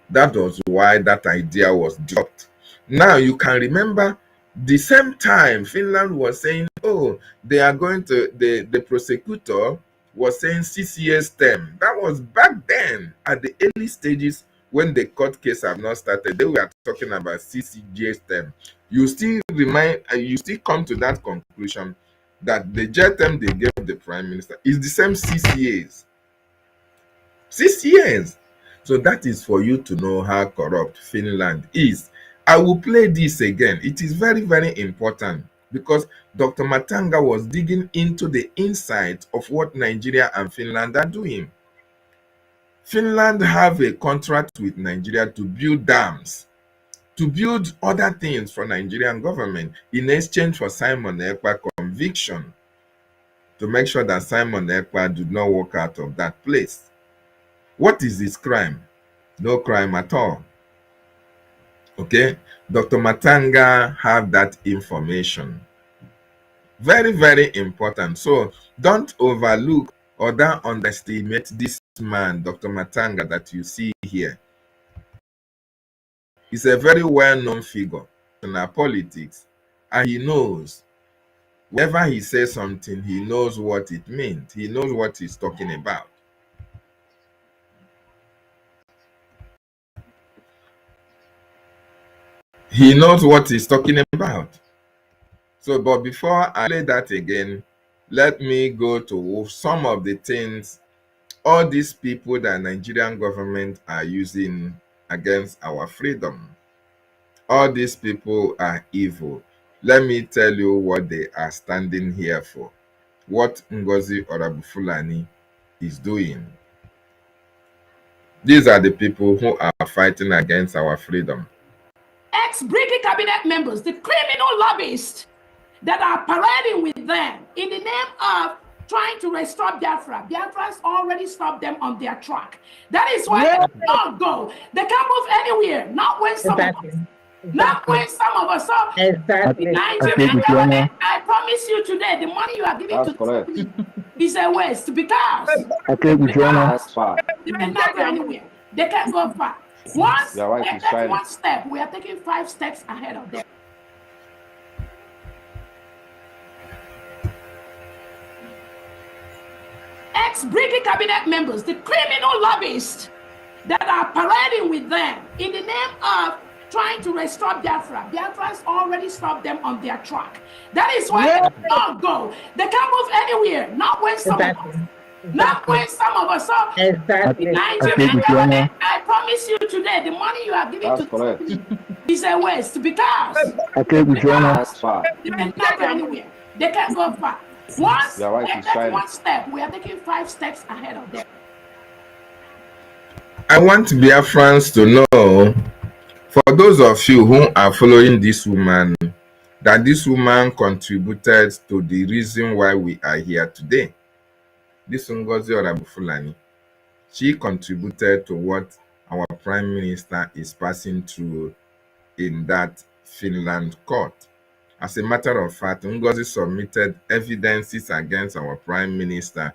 That was why that idea was dropped. Now you can remember the same time Finland was saying, oh, they are going to, the prosecutor was saying 6 years term. That was back then at the early stages when the court case have not started. They were talking about 6 years term. You still come to that conclusion that the jail term they gave the prime minister is the same 6 years. 6 years. So that is for you to know how corrupt Finland is. I will play this again. It is very, very important because Dr. Matsanga was digging into the inside of what Nigeria and Finland are doing. Finland have a contract with Nigeria to build dams, to build other things for Nigerian government in exchange for Simon Ekpa conviction, to make sure that Simon Ekpa did not walk out of that place. What is his crime? No crime at all. Okay, Dr. Matsanga have that information. Very, very important. So don't overlook or don't underestimate this man, Dr. Matsanga, that you see here. He's a very well-known figure in our politics, and he knows whenever he says something, he knows what it means. He knows what he's talking about. He knows what he's talking about. So, but before I play that again, let me go to some of the things all these people that Nigerian government are using against our freedom. All these people are evil. Let me tell you what they are standing here for. What Ngozi Orabufulani is doing. These are the people who are fighting against our freedom. Ex-British cabinet members, the criminal lobbyists that are parading with them in the name of trying to restore Biafra. Biafrans already stopped them on their track. That is why they cannot go. They can't move anywhere. Not when some of us. Not when some of us. So Exactly. Nigerian government, I promise you today, the money you are giving to the is a waste because they cannot go anywhere. They can't go far. Once they take one step, we are taking 5 steps ahead of them. Ex-Brigadier cabinet members, the criminal lobbyists that are parading with them in the name of trying to restore Biafra. Biafrans already stopped them on their track. That is why they cannot go. They can't move anywhere. Not when some of us. Not when some of us. So Nigerian government, I promise you today, the money you are giving to the is a waste because they cannot go anywhere. They can't go far. Once they take one step, we are taking 5 steps ahead of them. I want Biafrans to know, for those of you who are following this woman, that this woman contributed to the reason why we are here today. This Ngozi Orabufulani, she contributed to what our Prime Minister is passing through in that Finland court. As a matter of fact, Ngozi submitted evidences against our Prime Minister.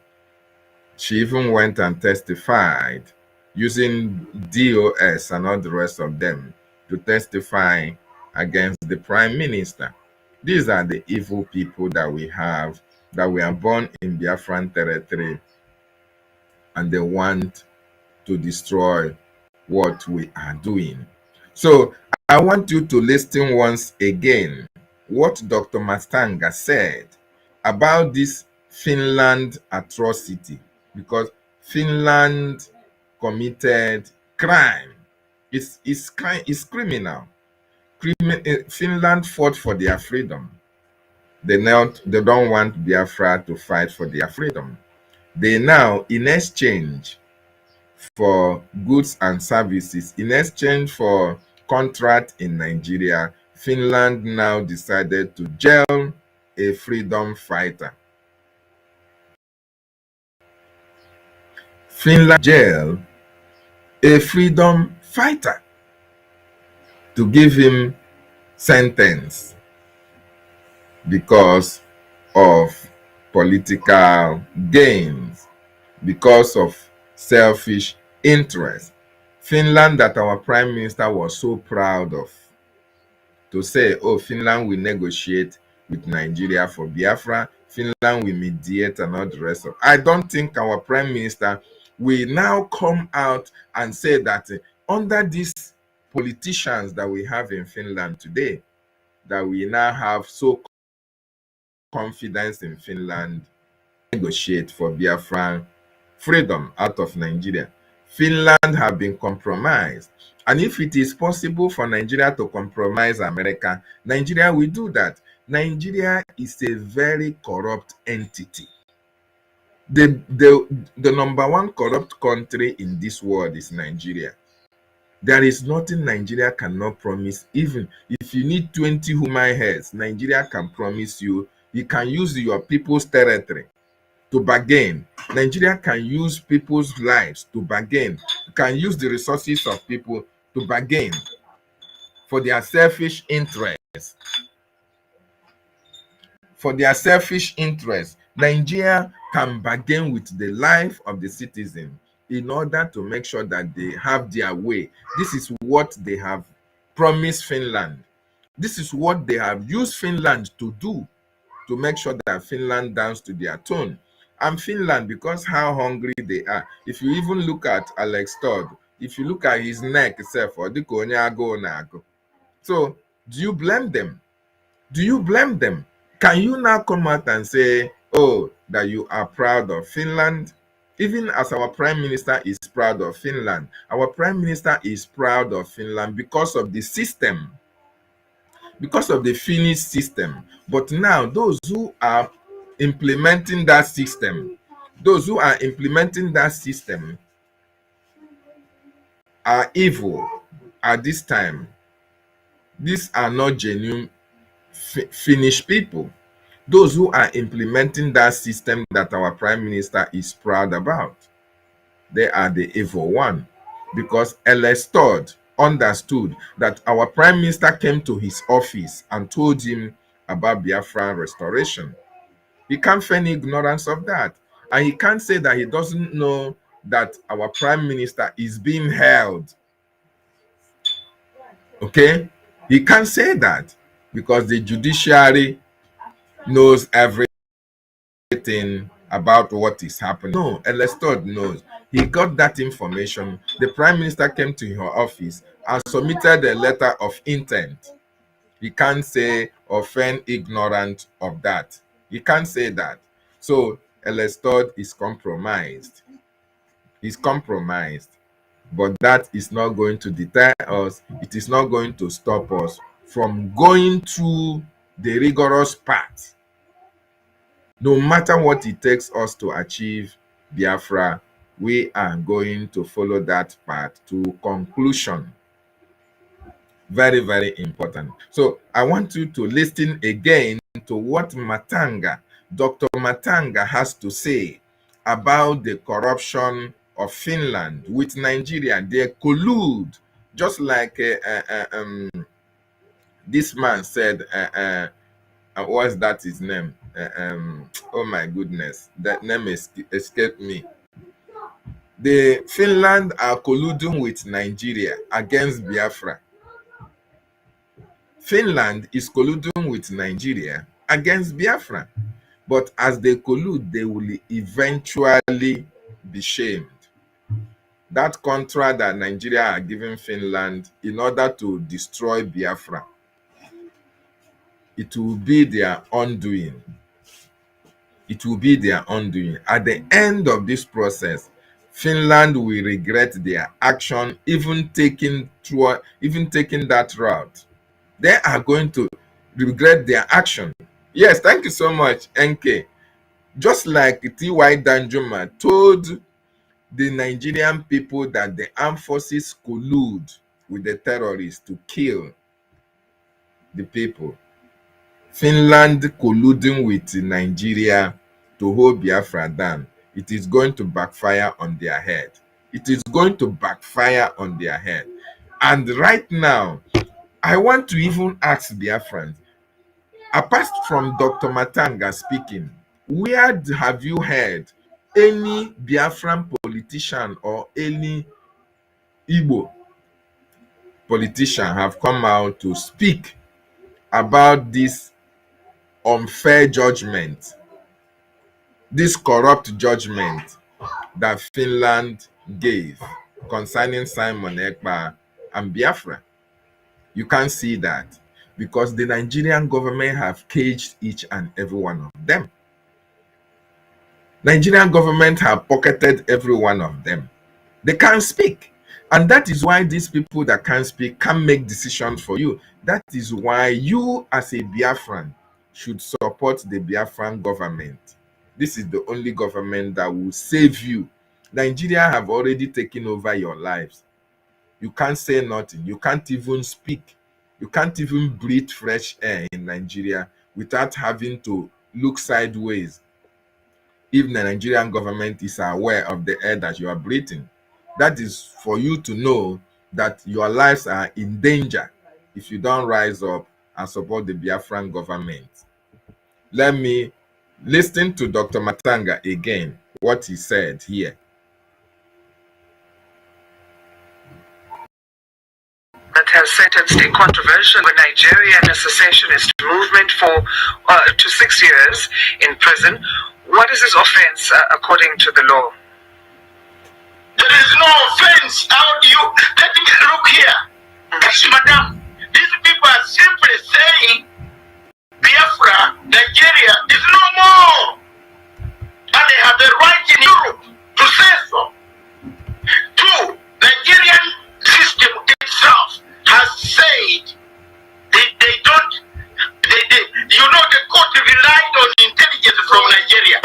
She even went and testified using DOS and all the rest of them to testify against the Prime Minister. These are the evil people that we have, that we are born in Biafran territory, and they want to destroy what we are doing. So I want you to listen once again what Dr. Matsanga said about this Finland atrocity, because Finland committed crime. It's criminal. Finland fought for their freedom. They don't want Biafra to fight for their freedom. They now, in exchange for goods and services, in exchange for contract in Nigeria, Finland now decided to jail a freedom fighter. Finland jailed a freedom fighter to give him sentence because of political gains, because of selfish interest. Finland, that our Prime Minister was so proud of, to say, oh, Finland will negotiate with Nigeria for Biafra, Finland will mediate and all the rest of it. I don't think our Prime Minister will now come out and say that under these politicians that we have in Finland today, that we now have so confidence in Finland, negotiate for Biafran freedom out of Nigeria. Finland have been compromised. And if it is possible for Nigeria to compromise America, Nigeria will do that. Nigeria is a very corrupt entity. The number one corrupt country in this world is Nigeria. There is nothing Nigeria cannot promise. Even if you need 20 human heads, Nigeria can promise you. You can use your people's territory to bargain. Nigeria can use people's lives to bargain. Can use the resources of people to bargain for their selfish interests. For their selfish interests, Nigeria can bargain with the life of the citizen in order to make sure that they have their way. This is what they have promised Finland. This is what they have used Finland to do, to make sure that Finland dance to their tune. And Finland, because how hungry they are. If you even look at Alex Todd, if you look at his neck itself, or the Konyago. So, do you blame them? Do you blame them? Can you now come out and say, oh, that you are proud of Finland? Even as our Prime Minister is proud of Finland, our Prime Minister is proud of Finland because of the system, because of the Finnish system. But now, those who are implementing that system, are evil at this time. These are not genuine Finnish people. those who are implementing that system that our prime minister is proud about. They are the evil one. Because L.S. Todd understood that our prime minister came to his office and told him about Biafran restoration. He can't feign ignorance of that. And he can't say that he doesn't know that our prime minister is being held. Okay? He can't say that because the judiciary knows everything about what is happening. No, L.S. Todd knows. He got that information. The prime minister came to her office and submitted a letter of intent. He can't say or feign ignorant of that. He can't say that. So L.S. Todd is compromised. He's compromised. But that is not going to deter us. It is not going to stop us from going through the rigorous path. No matter what it takes us to achieve Biafra, we are going to follow that path to conclusion. Very, very important. So I want you to listen again to what Dr. Matsanga has to say about the corruption of Finland with Nigeria. They collude, just like this man said, what's that his name? Oh my goodness, that name escaped me. The Finland are colluding with Nigeria against Biafra. Finland is colluding with Nigeria against Biafra. But as they collude, they will eventually be shamed. That contract that Nigeria are giving Finland in order to destroy Biafra, it will be their undoing. It will be their undoing. At the end of this process, Finland will regret their action, even taking that route. They are going to regret their action. Yes, thank you so much, NK. Just like T.Y. Danjuma told the Nigerian people that the armed forces collude with the terrorists to kill the people. Finland colluding with Nigeria to hold Biafra down. It is going to backfire on their head. It is going to backfire on their head. And right now, I want to even ask Biafrans, apart from Dr. Matsanga speaking, where have you heard any Biafran politician or any Igbo politician have come out to speak about this unfair judgment, this corrupt judgment that Finland gave concerning Simon Ekpa and Biafra? You can't see that because the Nigerian government have caged each and every one of them. Nigerian government have pocketed every one of them. They can't speak. And that is why these people that can't speak can't make decisions for you. That is why you as a Biafran should support the Biafran government. This is the only government that will save you. Nigeria have already taken over your lives. You can't say nothing. You can't even speak. You can't even breathe fresh air in Nigeria without having to look sideways if the Nigerian government is aware of the air that you are breathing. That is for you to know that your lives are in danger if you don't rise up and support the Biafran government. Let me listen to Dr. Matsanga again, what he said here. That has sentenced a controversial Nigerian secessionist movement to 6 years in prison. What is his offense according to the law? There is no offense. How do you let me look here? Madam, these people are simply saying Biafra, Nigeria is no more. And they have the right in Europe to say so. 2, Nigerian system itself has said they don't, the court relied on intelligence from Nigeria.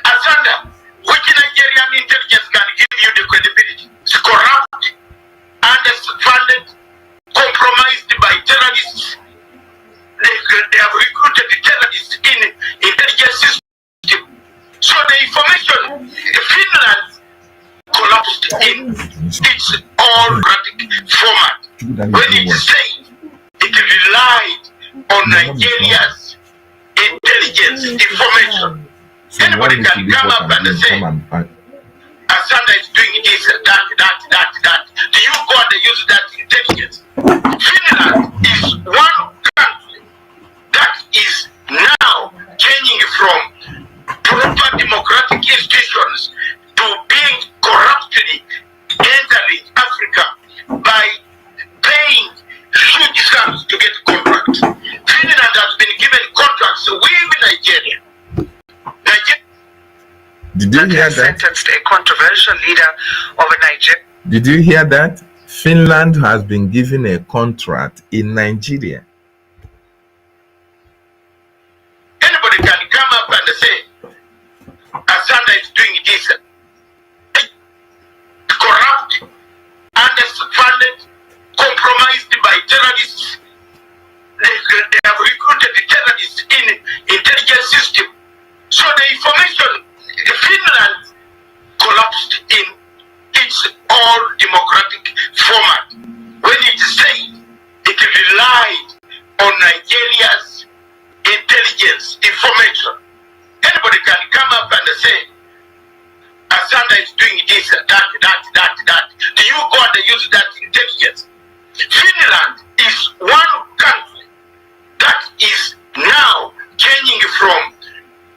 Asanda, which Nigerian intelligence can give you the credibility? It's corrupt, underfunded, compromised by terrorists. they have recruited the terrorists in intelligence system. So the information, Finland collapsed in its all-democratic format. When it said it relied on Nigeria's intelligence information, anybody can come up and say, Asanda is doing this, that. Do you go and use that intelligence? Finland is one country that is now changing from proper democratic institutions to being corruptly entering Africa by paying huge sums to get contracts. Finland has been given contracts with Nigeria. Did you hear that? Sentenced a controversial leader of a Nigeria. Did you hear that? Finland has been given a contract in Nigeria. Anybody can come up and say, Asanda is doing this. Corrupt, underfunded, compromised by terrorists. They have recruited the terrorists in intelligence system. So the information, Finland collapsed in its all-democratic format. When it said it relied on Nigeria's intelligence information, anybody can come up and say, Asanda is doing this, that. Do you go and use that intelligence? Finland is one country that is now changing from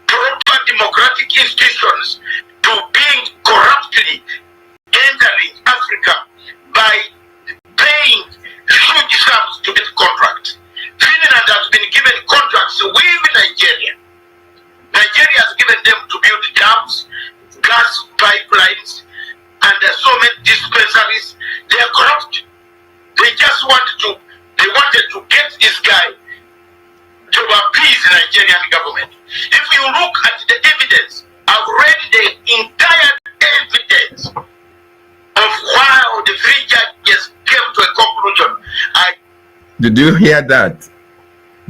proper democratic institutions to being corruptly entering Africa by paying huge sums to get contracts. Finland has been given contracts with Nigeria. Nigeria has given them to build dams, gas pipelines, and so many dispensaries. They are corrupt. They just wanted to get this guy to appease the Nigerian government. If you look at the evidence, I've read the entire evidence of how the three judges came to a conclusion. Did you hear that?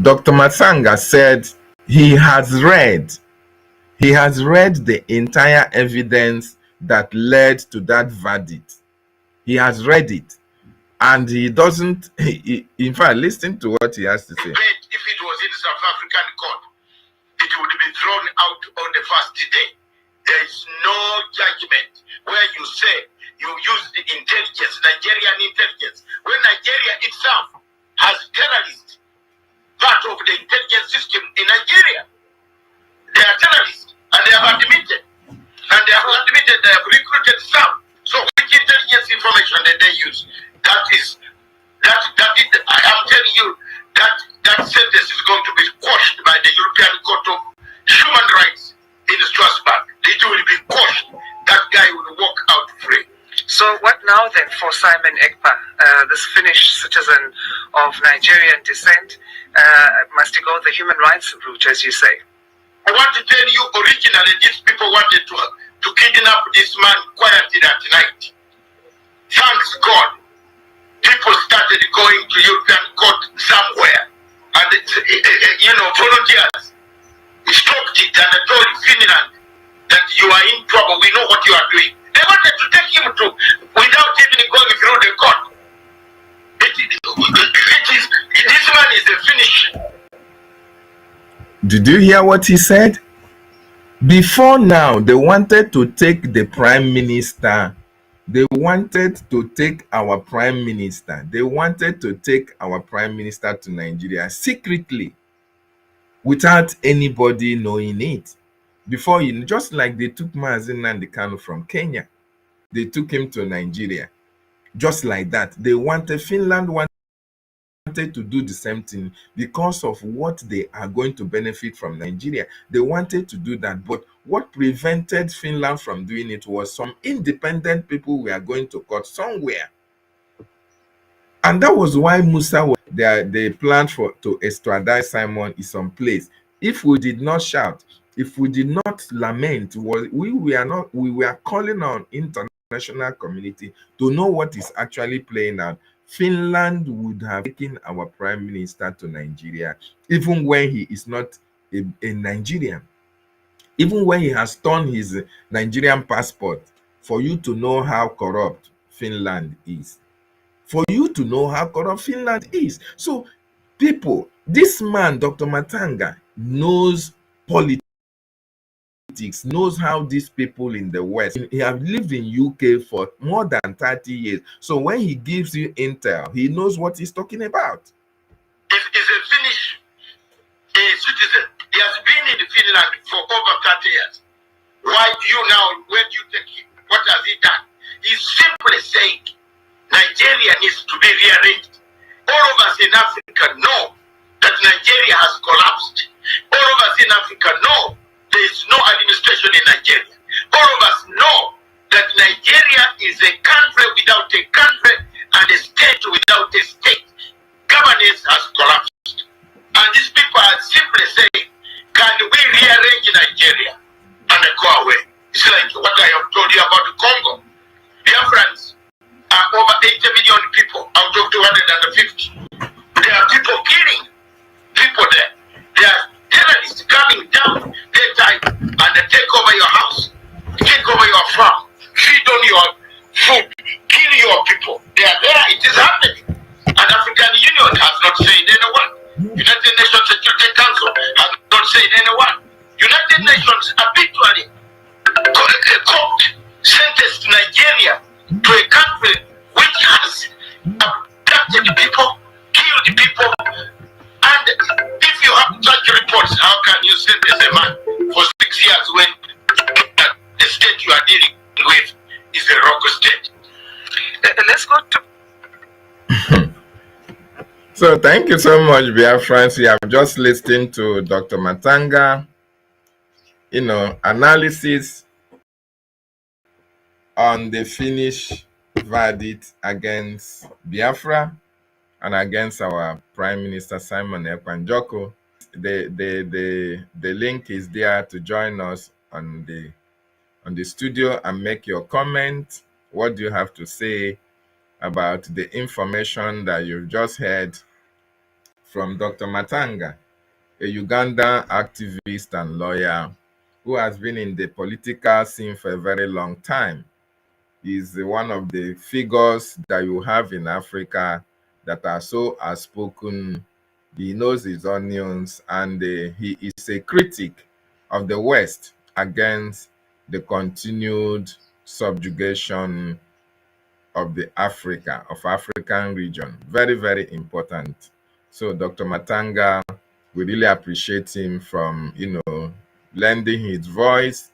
Dr. Matsanga said he has read the entire evidence that led to that verdict. He has read it, and he doesn't, in fact, listen to what he has to say. If it was in South African court, it would be thrown out on the first day. There is no judgment where you say you use the intelligence, Nigerian intelligence, when Nigeria itself has terrorists, part of the intelligence system in Nigeria. They are terrorists, and they have admitted. And they have admitted they have recruited some. So which intelligence information did they use? That is, I am telling you, that sentence is going to be quashed by the European Court of Human Rights in Strasbourg. It will be quashed. That guy will walk out free. So what now then for Simon Ekpa, this Finnish citizen of Nigerian descent? Must he go the human rights route, as you say? I want to tell you, originally these people wanted to kidnap this man quietly at night. Thanks God, people started going to European court somewhere, and volunteers stopped it and told Finland that you are in trouble. We know what you are doing. They wanted to take him to without even going through the court. This man is a Finnish. Did you hear what he said? Before now, they wanted to take the prime minister. They wanted to take our prime minister. They wanted to take our prime minister to Nigeria secretly, without anybody knowing it. Before, just like they took Mazi Nnamdi Kanu from Kenya, they took him to Nigeria. Just like that. Finland wanted to do the same thing because of what they are going to benefit from Nigeria. They wanted to do that, but what prevented Finland from doing it was some independent people were going to court somewhere. And that was why Musa, they planned to extradite Simon in some place. If we did not shout, if we did not lament, we were calling on international community to know what is actually playing out. Finland would have taken our prime minister to Nigeria, even when he is not a Nigerian, even when he has torn his Nigerian passport, for you to know how corrupt Finland is. For you to know how corrupt Finland is. So, people, this man, Dr. Matsanga, knows politics, knows how these people in the West, he have lived in UK for more than 30 years. So when he gives you intel, he knows what he's talking about. Is a Finnish citizen. He has been in Finland for over 30 years. Why do you now, where do you take him? What has he done? He's simply saying Nigeria needs to be rearranged. All of us in Africa know that Nigeria has collapsed. All of us in Africa know there is no administration in Nigeria. All of us know that Nigeria is a country without a country and a state without a state. Governance has collapsed. And these people are simply saying, can we rearrange Nigeria and go away? It's like what I have told you about the Congo. Biafrans are over 80 million people out of 250. There are people killing people there. There are terrorists coming down daytime and they take over your house, take over your farm, feed on your food, kill your people. They are there. It is happening. And African Union has not said anyone. United Nations Security Council has not said anyone. United Nations habitually sentenced Nigeria to a country which has abducted the people, killed the people, and if you have such reports, how can you sentence a man for 6 years when the state you are dealing with is a rogue state? Let's go to. So thank you so much, Biafrans. You have just listened to Dr. Matsanga, analysis on the Finnish verdict against Biafra and against our Prime Minister Simon Ekpa. The link is there to join us on the studio and make your comment. What do you have to say about the information that you've just heard from Dr. Matsanga, a Ugandan activist and lawyer who has been in the political scene for a very long time? He's one of the figures that you have in Africa that are so outspoken. He knows his onions, and he is a critic of the West against the continued subjugation of the African region. Very, very important. So Dr. Matsanga, we really appreciate him from, lending his voice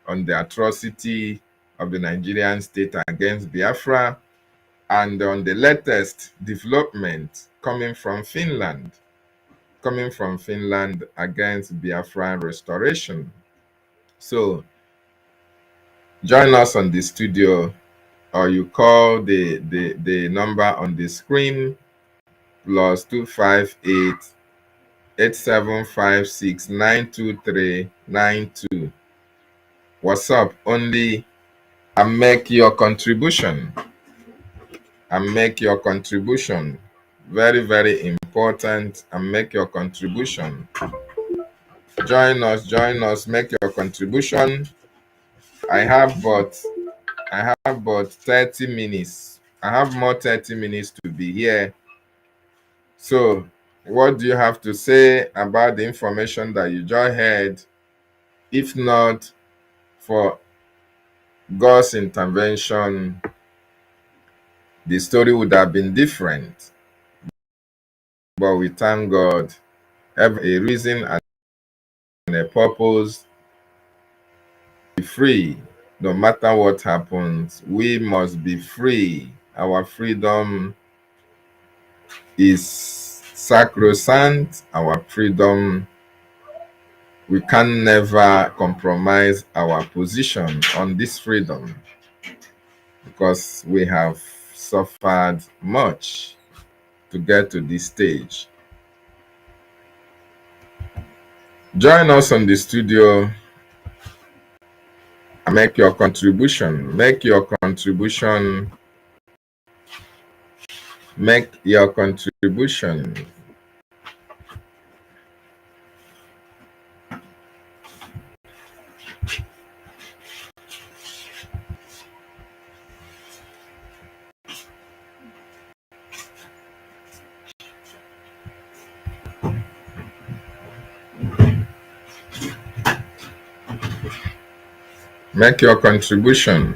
on the atrocity of the Nigerian state against Biafra, and on the latest development coming from Finland against Biafra restoration. So join us on the studio, or you call the number on the screen, +258 8756 92392. WhatsApp only, and make your contribution. Very, very important. And make your contribution. Join us, make your contribution. I have but 30 minutes. I have more 30 minutes to be here. So what do you have to say about the information that you just heard? If not for God's intervention, the story would have been different. But we thank God, have a reason and a purpose. Be free. No matter what happens, we must be free. Our freedom is sacrosanct. Our freedom, we can never compromise our position on this freedom, because we have suffered much to get to this stage. Join us on the studio and make your contribution. Make your contribution Make your contribution. Make your contribution.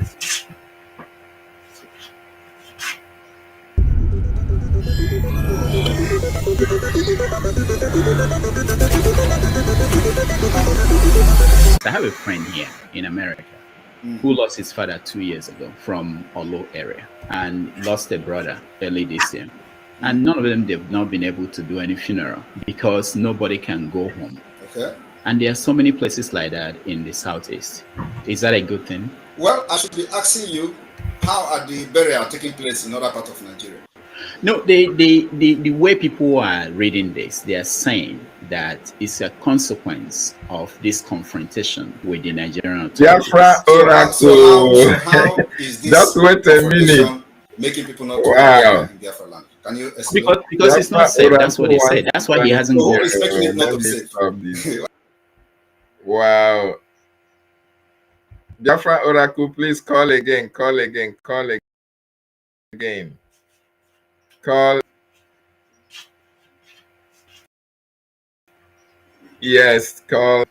I have a friend here in America who lost his father 2 years ago from Olo area and lost a brother early this year. And none of them, they've not been able to do any funeral because nobody can go home. Okay. And there are so many places like that in the Southeast. Is that a good thing? Well, I should be asking you, how are the burial taking place in other parts of Nigeria? No, the way people are reading this, they are saying that it's a consequence of this confrontation with the Nigerian authorities. Biafra Oracle. So how is this Just wait a minute. Making people not to Wow. in Biafra land? Can you explain? Because it's not safe. That's what they said. That's why he hasn't gone. Who is making it not to be safe? Wow. Biafra Oracle, please call again. Call again. Call again. Call. Yes, call.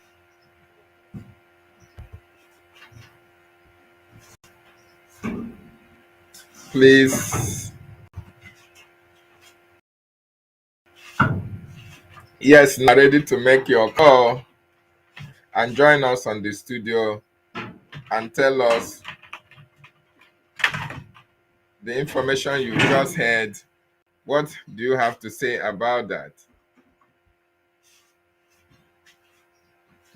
Please. Yes, now ready to make your call and join us on the studio and tell us the information you just heard. What do you have to say about that?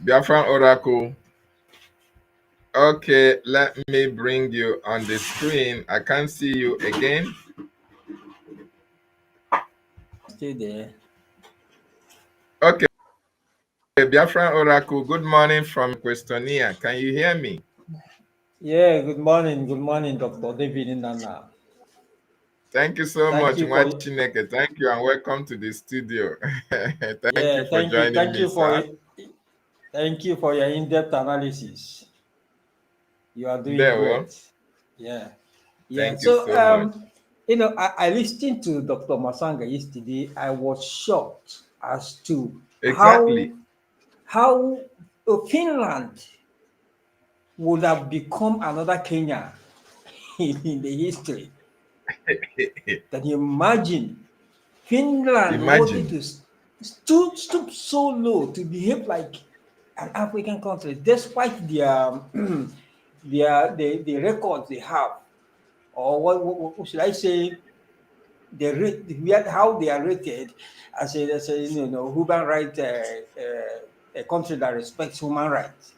Biafran Oracle. Okay, let me bring you on the screen. I can't see you again. Still there. Okay, Biafran Oracle, good morning from Questonia. Can you hear me? Yeah, good morning, Dr. David Nana. Thank you so much, you Mwachineke. Thank you and welcome to the studio. Thank you for joining me, sir. Thank you for your in-depth analysis. You are doing great. Yeah. Thank you so much. You know, I listened to Dr. Matsanga yesterday. I was shocked as to how Finland would have become another Kenya in the history. Can you imagine Finland wanted to stoop so low to behave like an African country, despite their the records they have, or what should I say? How they are rated as a human rights a country that respects human rights.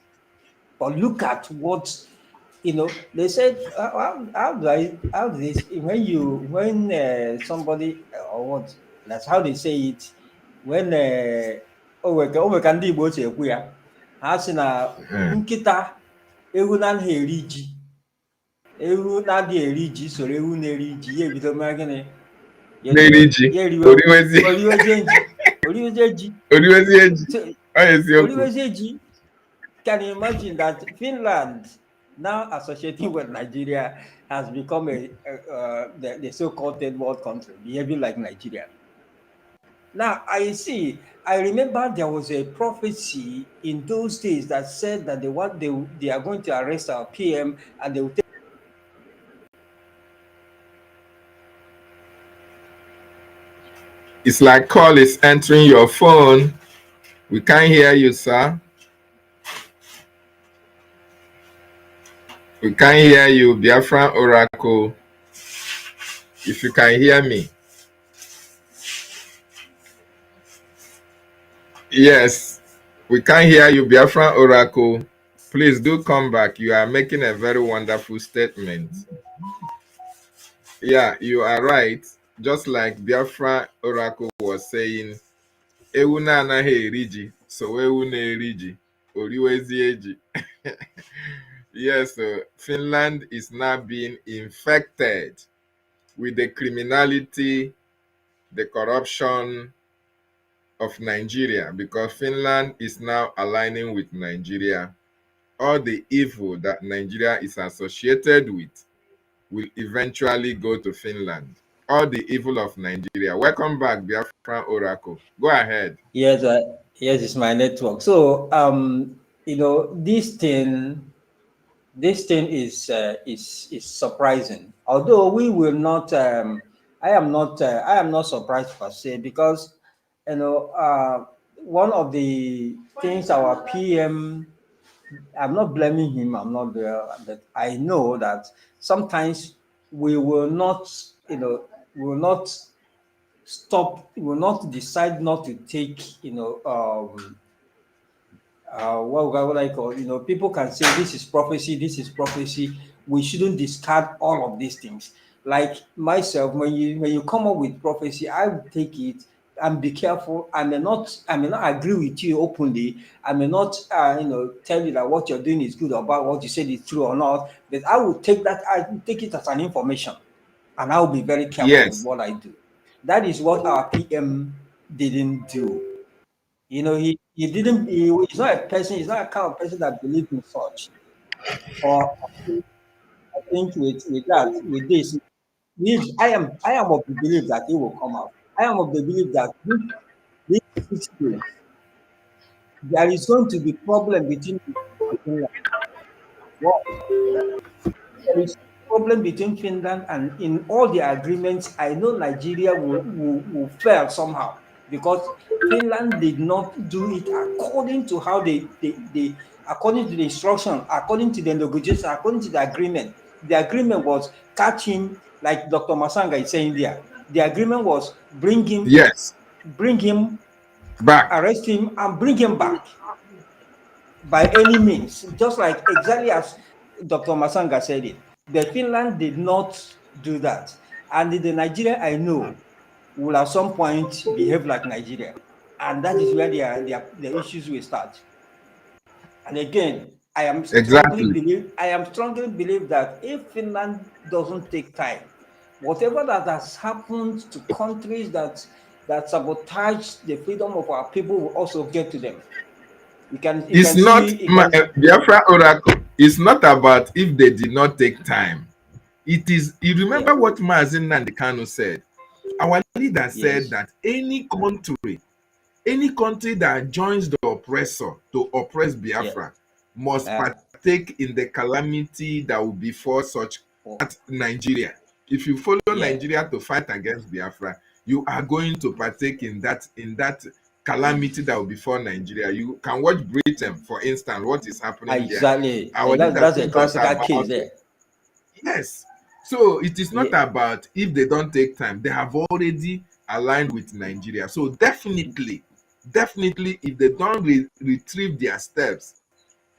But look at what they said. How do this when somebody or what? That's how they say it. When ndị Igbo si ekwu ya, ha sị na nkịta ewu na-anaghị eri ji, ewu na-adịghị eri ji soro ewu na-eri ji, ya ebido mara gịnị? Oriwezie ji. Can you imagine that Finland, now associating with Nigeria, has become the so-called third world country, behaving like Nigeria? Now, I remember there was a prophecy in those days that said that they are going to arrest our PM and they will take. It's like call is entering your phone. We can't hear you, sir. We can't hear you, Biafran Oracle. If you can hear me. Yes, we can't hear you, Biafran Oracle. Please do come back. You are making a very wonderful statement. Yeah, you are right. Just like Biafra Oracle was saying, Ewu na anaghị eri ji, so ewu na-eri ji, oriwezie ji. Yes, Finland is now being infected with the criminality, the corruption of Nigeria, because Finland is now aligning with Nigeria. All the evil that Nigeria is associated with will eventually go to Finland. All the evil of Nigeria. Welcome back, Biafra Oracle. Go ahead. Yes, yes, it's my network. So, you know, this thing is surprising. Although we will not, I am not surprised per se, because you know, one of the things our PM, I'm not blaming him. I'm not there, but I know that sometimes we will not, you know, we will not stop, we will not decide not to take, you know, what I call, you know, people can say this is prophecy, this is prophecy. We shouldn't discard all of these things. Like myself, when you come up with prophecy, I will take it and be careful. I may not agree with you openly. I may not, you know, tell you that what you're doing is good or bad, what you said is true or not. But I will take that. I will take it as an information, and I will be very careful with Yes, what I do. That is what our PM didn't do. You know, he didn't. He's not a person. He's not a kind of person that believes in such. Or I think with that, with this, I am of the belief that he will come out. I am of the belief that this 6 days there is going to be problem between Finland. Well, there is problem between Finland, and in all the agreements, I know Nigeria will fail somehow, because Finland did not do it according to how they according to the instruction, according to the negotiation, according to the agreement. The agreement was catch him, like Dr. Matsanga is saying there. The agreement was yes, bring him, back. arrest him, and bring him back by any means, just like exactly as Dr. Masanga said it. The Finland did not do that. And the Nigeria I know will at some point behave like Nigeria. And that is where the issues will start. And again, Exactly. I am strongly believe that if Finland doesn't take time, whatever that has happened to countries that sabotage the freedom of our people will also get to them. It's not Biafra Oracle. It's not about if they did not take time. It is. You Yeah. remember what Mazin Nandekano said? Our leader said Yes. that any country that joins the oppressor to oppress Yeah. Biafra must partake in the calamity that will befall such at Nigeria. If you follow Yeah. Nigeria to fight against Biafra, you are going to partake in that calamity that will befall Nigeria. You can watch Britain, for instance, what is happening there. Exactly. Our leader That's a told us classical case about there. yes. So it is not Yeah. about if they don't take time. They have already aligned with Nigeria. So definitely, if they don't retrieve their steps,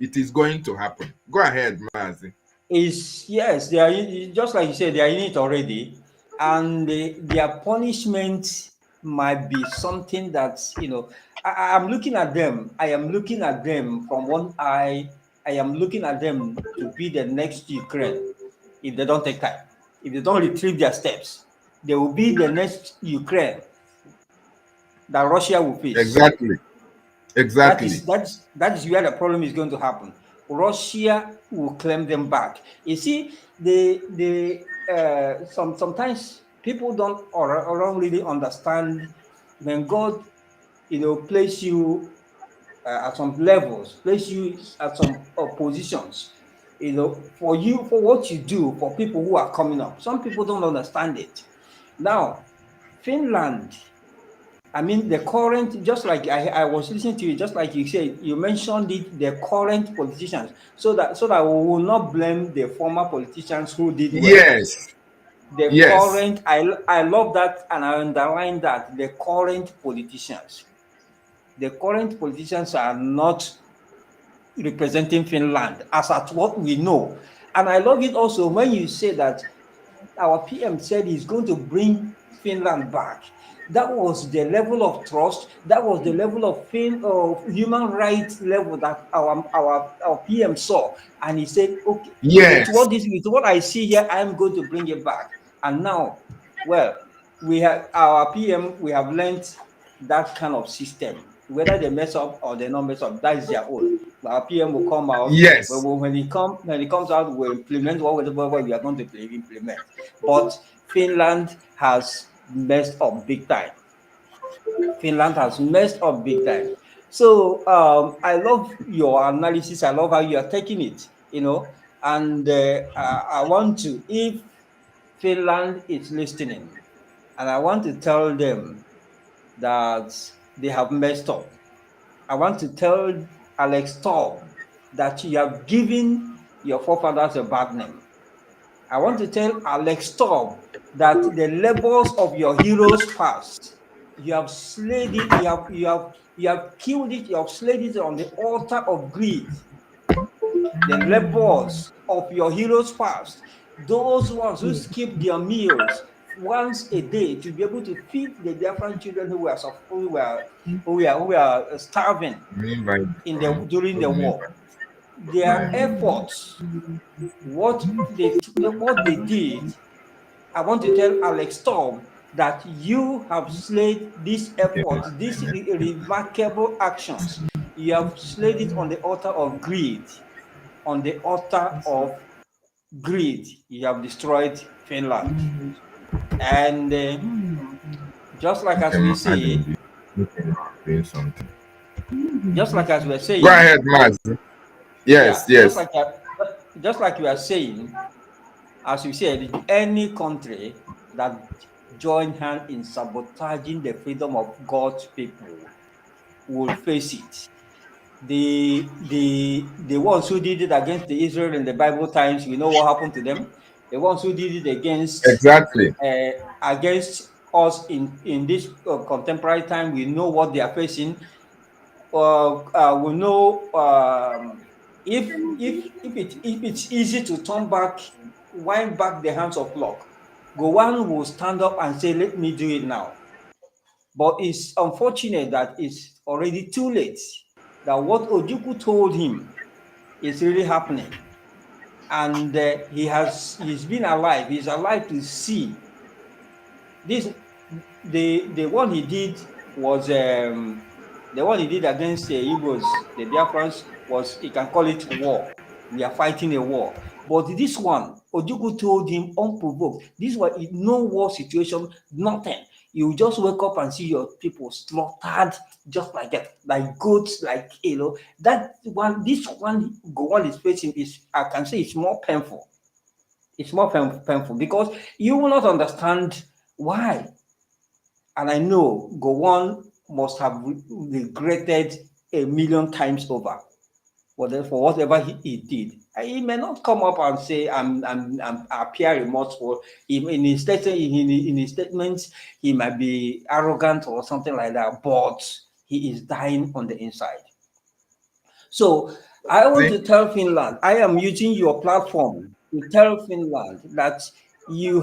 it is going to happen. Go ahead, Mazi. Yes, they are just like you said, they are in it already, and their punishment might be something that, you know, I'm looking at them. I am looking at them from one eye. I am looking at them to be the next Ukraine if they don't take time. If they don't retrieve their steps, they will be the next Ukraine that Russia will face. Exactly. Exactly. That is where the problem is going to happen. Russia will claim them back. You see, sometimes people don't or don't really understand when God, you know, place you at some levels, place you at some positions, you know, for what you do for people who are coming up. Some people don't understand it. Now, Finland, I mean, the current, just like I was listening to you, just like you said, you mentioned it, the current politicians, so that we will not blame the former politicians who did well. Yes. The Yes. current, I love that, and I underline that, the current politicians are not representing Finland as at what we know. And I love it also when you say that our PM said he's going to bring Finland back. That was the level of trust. That was the level of human rights level that our PM saw, and he said, "Okay, Yes. with what I see here, I'm going to bring it back." And now, well, we have our PM, we have learned that kind of system. Whether they mess up or they not mess up, that is their own. Our PM will come out. Yes. When he comes out, we'll implement whatever we are going to implement. But Finland has messed up big time. Finland has messed up big time. So I love your analysis. I love how you are taking it, and I want to, if Finland is listening, and I want to tell them that they have messed up. I want to tell Alex Torp that you have given your forefathers a bad name. I want to tell Alex Torp that the labors of your heroes past, you have slayed it, you have killed it, you have slayed it on the altar of greed. The labors of your heroes past, those ones who skip their meals once a day to be able to feed the Biafran children who were starving during the war. Their efforts, what they did, I want to tell Alex Torp that you have slayed this effort, these remarkable actions. You have slayed it on the altar of greed. On the altar of greed, you have destroyed Finland. And just like as we say, just like as we're saying, go ahead, Maz. Yes, yeah, yes. Just like you are saying, as you said, any country that join hand in sabotaging the freedom of God's people will face it. The ones who did it against the Israel in the Bible times, we know what happened to them. The ones who did it against us in this contemporary time, we know what they are facing. We know if it's easy to turn back, wind back the hands of clock, Gowon will stand up and say, "Let me do it now." But it's unfortunate that it's already too late. That what Ojukwu told him is really happening, and he's been alive. He's alive to see this. The one he did was the one he did against the Igbos, the Biafrans, was, you can call it war. We are fighting a war. But this one, Ojukwu told him unprovoked. This was no war situation, nothing. You just wake up and see your people slaughtered just like that, like goats, like, that one, this one Gowon is facing is, I can say, it's more painful. It's more painful because you will not understand why. And I know Gowon must have regretted a million times over for whatever he did. He may not come up and say, I'm appear remorseful. In his statements, he might be arrogant or something like that, but he is dying on the inside. So I want to tell Finland, I am using your platform to tell Finland that you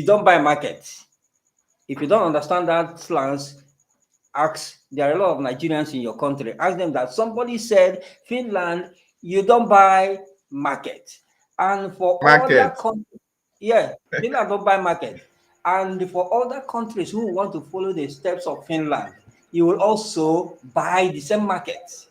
don't buy markets. If you don't understand that slangs, there are a lot of Nigerians in your country. Ask them that somebody said, Finland, you don't buy market. And for other countries, Finland don't buy market. And for other countries who want to follow the steps of Finland, you will also buy the same market.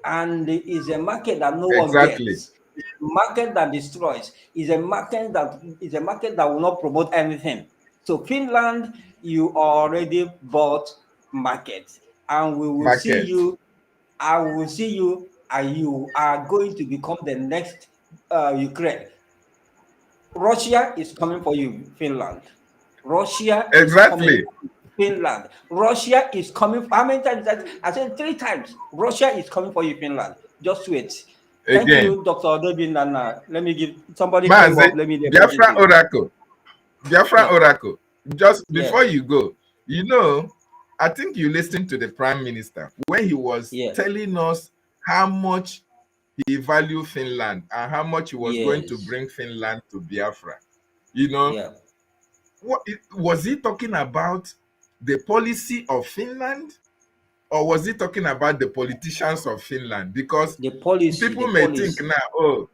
And it is a market that no one gets. It's a market that destroys. It's a market that will not promote anything. So Finland, you already bought market, and we will see you. I will see you, and you are going to become the next Ukraine. Russia is coming for you, Finland. Russia is coming for you, Finland. Russia is coming. How many times? I said 3 times. Russia is coming for you, Finland. Just wait. Thank you, Dr. Odobin. And let me give somebody came up. Let me Biafra Oracle. Biafra Oracle. Just before you go, I think you listened to the Prime Minister when he was telling us how much he valued Finland and how much he was going to bring Finland to Biafra. What was he talking about? The policy of Finland, or was he talking about the politicians of Finland? Because people may think now,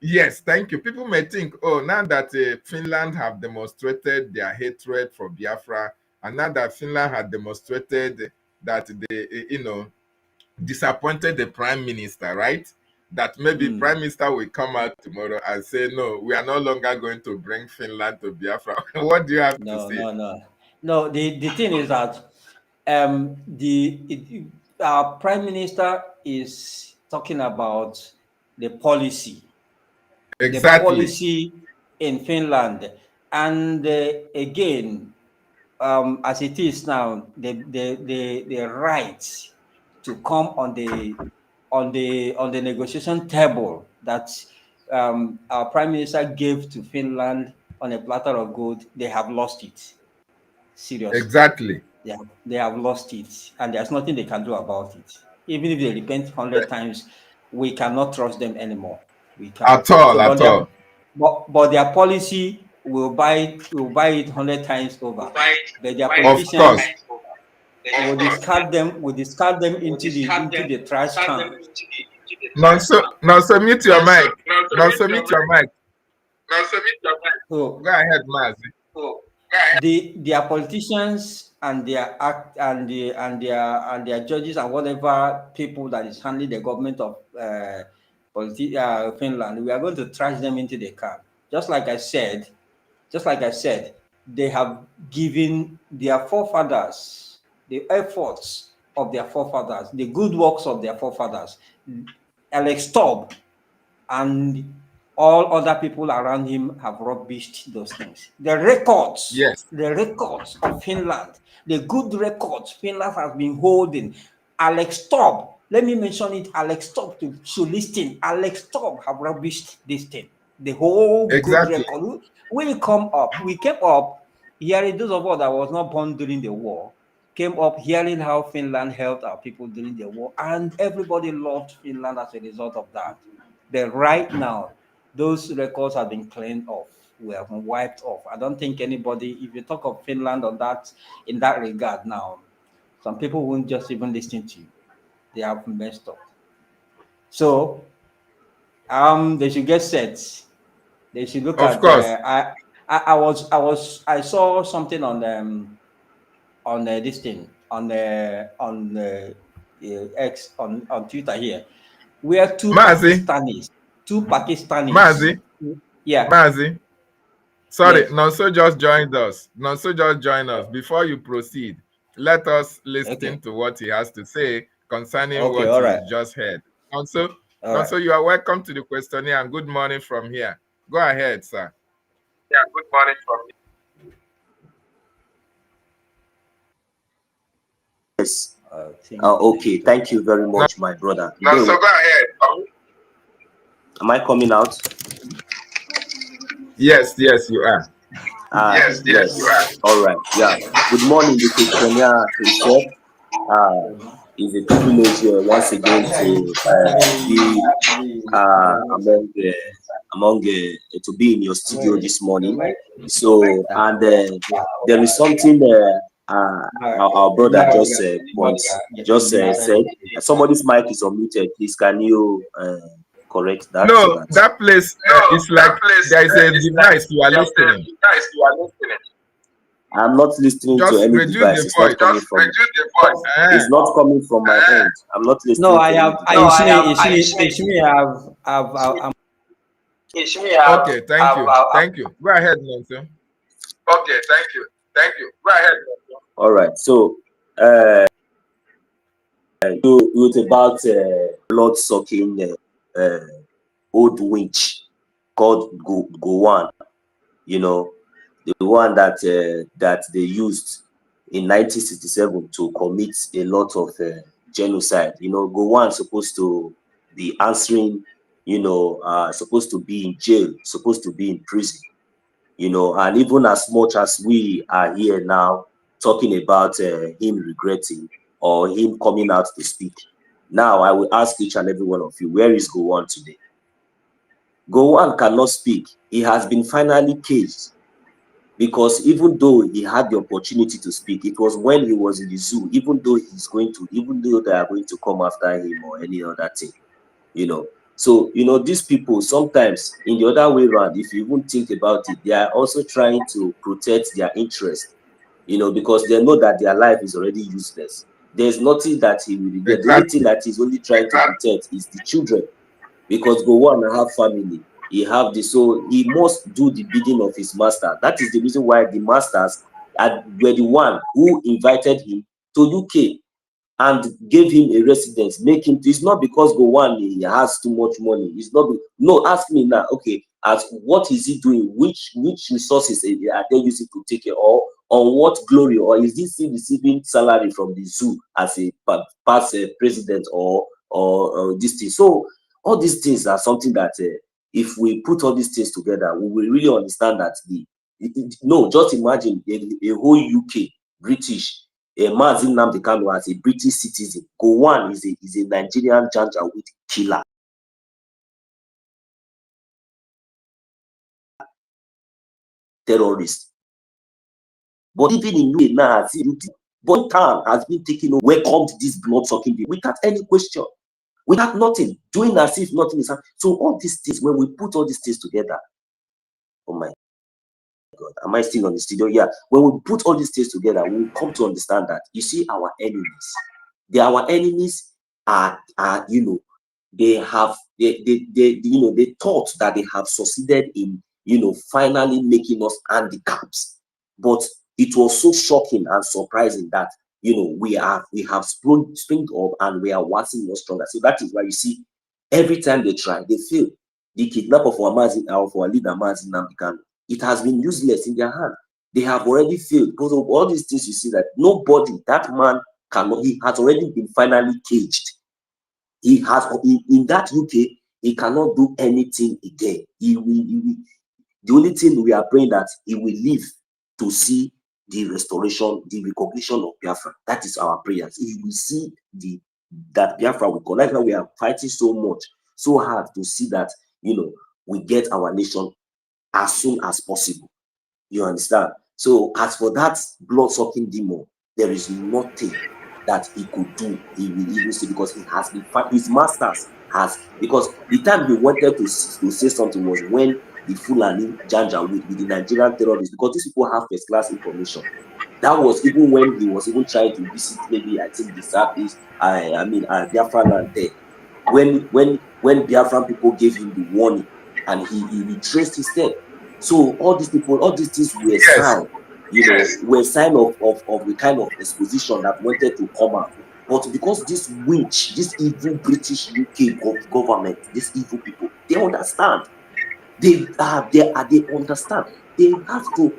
Yes, thank you. People may think, oh, now that Finland have demonstrated their hatred for Biafra, and now that Finland had demonstrated that they, disappointed the prime minister, right? That maybe prime minister will come out tomorrow and say, no, we are no longer going to bring Finland to Biafra. What do you have to say? No. The thing is that our prime minister is talking about the policy. Exactly. The policy in Finland, and again, as it is now, the right to come on the negotiation table that our prime minister gave to Finland on a platter of gold, they have lost it. Seriously. Exactly. They have lost it, and there's nothing they can do about it. Even if they repent 100 times, we cannot trust them anymore. We can't. At all. But their policy will buy it 100 times over. But their Of course. will discard them into the trash can. Now, so mute your mic. Now, so mute your mic. So go ahead, Mazi. Their politicians and their their judges and whatever people that is handling the government of Finland, we are going to trash them into the can. Just like I said, they have given their forefathers the efforts of their forefathers, the good works of their forefathers. Alex Stubb and all other people around him have rubbished those things. The records of Finland, the good records Finland has been holding. Alex Stubb, let me mention it, Alex Stubb to listen. Alex Stubb have rubbished this thing. The whole good record. We came up hearing, those of us that was not born during the war, came up hearing how Finland helped our people during the war, and everybody loved Finland as a result of that. But right now, those records have been cleaned off. We have been wiped off. I don't think anybody, if you talk of Finland on that, in that regard now, some people won't just even listen to you. They have messed up. So, they should get set. They should look at. Of course. I saw something on this thing on X on Twitter here, where two Pakistanis. Mazi. Yeah. Mazi. Sorry, yes. Nonso just joined us. Before you proceed, let us listen to what he has to say concerning what you just heard. Nonso, you are welcome to the questionnaire, and good morning from here. Go ahead, sir. Yeah, good morning from here. Yes. Okay, thank you very much, my brother. Nonso, go ahead. Am I coming out? Yes, you are. Yes, you are. All right. Yeah. Good morning, the questionnaire himself. It's a privilege once again to be in your studio this morning. So, and there is something our brother just said. Somebody's mic is unmuted. Please, can you correct that? No, that place is like there is a device you are listening. I'm not listening to any device. It's not coming from. It's not coming from my end. I'm not listening. No, I have. Okay, thank you. Go ahead, Nonso. Okay, thank you. Go ahead. All right. So, it's about blood-sucking old witch called Gowan. You know, the one that they used in 1967 to commit a lot of genocide. You know, Gowan supposed to be answering. You know, supposed to be in jail, supposed to be in prison. You know, and even as much as we are here now talking about him regretting or him coming out to speak, now I will ask each and every one of you, where is Gowan today? Gowan cannot speak. He has been finally caged, because even though he had the opportunity to speak, it was when he was in the zoo, even though they are going to come after him or any other thing, you know. So, these people sometimes in the other way around, if you even think about it, they are also trying to protect their interest, because they know that their life is already useless. There's nothing that he will regret. The only thing that he's only trying to protect is the children, because Gowon have family. He have this, so he must do the bidding of his master. That is the reason why the masters were the one who invited him to UK and gave him a residence, make him. It's not because Gowon he has too much money. It's not. No, ask me now. Okay, as what is he doing? Which resources are they using to take care, or on what glory, or is he still receiving salary from the zoo as a past president or this thing? So all these things are something that if we put all these things together, we will really understand that no, just imagine a whole UK British. Mazi Nnamdi Kanu as a British citizen. Gowon is a Nigerian Janjaweed killer. Terrorist. But even in UK now, but town has been taken over, welcomed this blood-sucking without any question, without nothing, doing as if nothing is happening. So all these things, when we put all these things together, oh my God, am I still on the studio? Yeah. When we put all these things together, we will come to understand that, you see, our enemies, our enemies are they have they thought that they have succeeded in finally making us handicaps, but it was so shocking and surprising that we have spring up and we are waxing more stronger. So that is why you see every time they try, they fail. The kidnap of our leader Mazi Nnamdi Kanu, it has been useless in their hand. They have already failed because of all these things. You see that nobody, that man cannot. He has already been finally caged. He has in that UK. He cannot do anything again. He will. The only thing we are praying that he will live to see the restoration, the recognition of Biafra. That is our prayers. He will see that Biafra will connect. Now we are fighting so much, so hard to see that we get our nation as soon as possible. You understand? So as for that blood-sucking demon, there is nothing that he could do. He will even say, because he has been his masters has, because the time he wanted to say something was when the Fulani Janjaweed with the Nigerian terrorists, because these people have first-class information. That was even when he was even trying to visit, maybe I think the Southeast, Biafra land there. When Biafran people gave him the warning and he retraced his step. So all these people, all these things were sign, were sign of the kind of exposition that wanted to come out. But because this witch, this evil British UK government, these evil people, they understand. They understand. They have to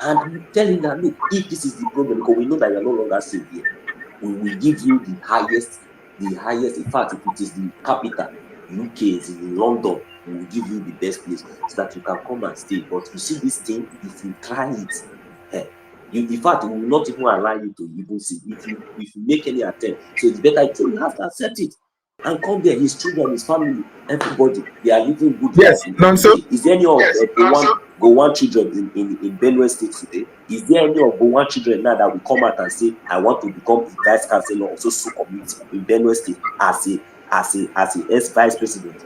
and tell him that, look, if this is the problem, because we know that you're no longer safe here, we will give you the highest. In fact, if it is the capital, UK is in London, we will give you the best place so that you can come and stay. But you see this thing, if you try it, in fact, we will not even allow you to even see if you make any attempt. So it's better you have to accept it and come there. His children, his family, everybody, they are living good life in the UK. Is there any of Gowon children in Benue State today? Is there any of Gowon children now that will come out and say, I want to become the vice chancellor of social community in Benue State as a ex-vice president?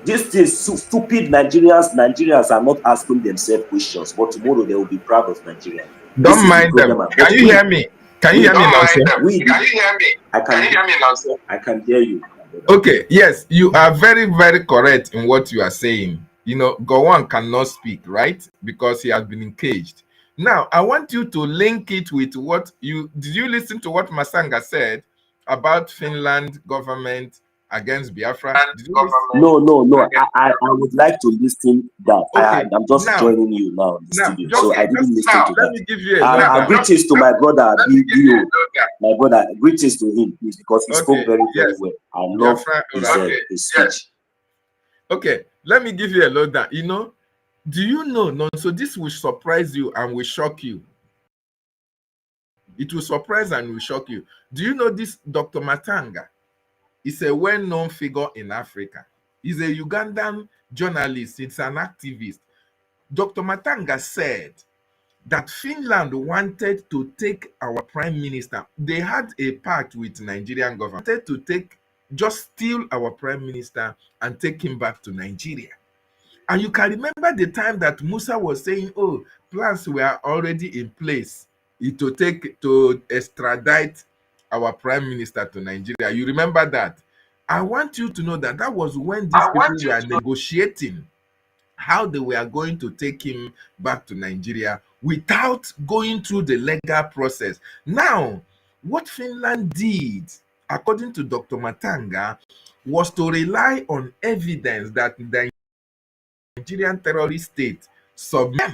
These things, stupid Nigerians are not asking themselves questions, but tomorrow they will be proud of Nigeria. Don't mind them. Can you hear me? Can you hear me now, sir? Can you hear me? Can you hear me now, sir? I can hear you. Okay, yes, you are very, very correct in what you are saying. Gowon cannot speak, right? Because he has been caged. Now, I want you to link it with did you listen to what Matsanga said about Finland government against Biafra? No. I would like to listen that. Okay, I'm just joining you now in the studio, so I didn't listen to that. Let me give you a greetings to my brother, my brother. Greetings to him, please, because he spoke very, very well. I love his speech. Okay, let me give you a lowdown. Do you know? No, so this will surprise you and will shock you. It will surprise and will shock you. Do you know this Dr. Matsanga? He's a well-known figure in Africa. He's a Ugandan journalist. He's an activist. Dr. Matsanga said that Finland wanted to take our prime minister. They had a pact with Nigerian government. Wanted to take just steal our prime minister and take him back to Nigeria. And you can remember the time that Musa was saying, oh, plans were already in place to extradite our prime minister to Nigeria. You remember that? I want you to know that that was when these people were negotiating how they were going to take him back to Nigeria without going through the legal process. Now, what Finland did, according to Dr. Matsanga, was to rely on evidence that the Nigerian terrorist state submit.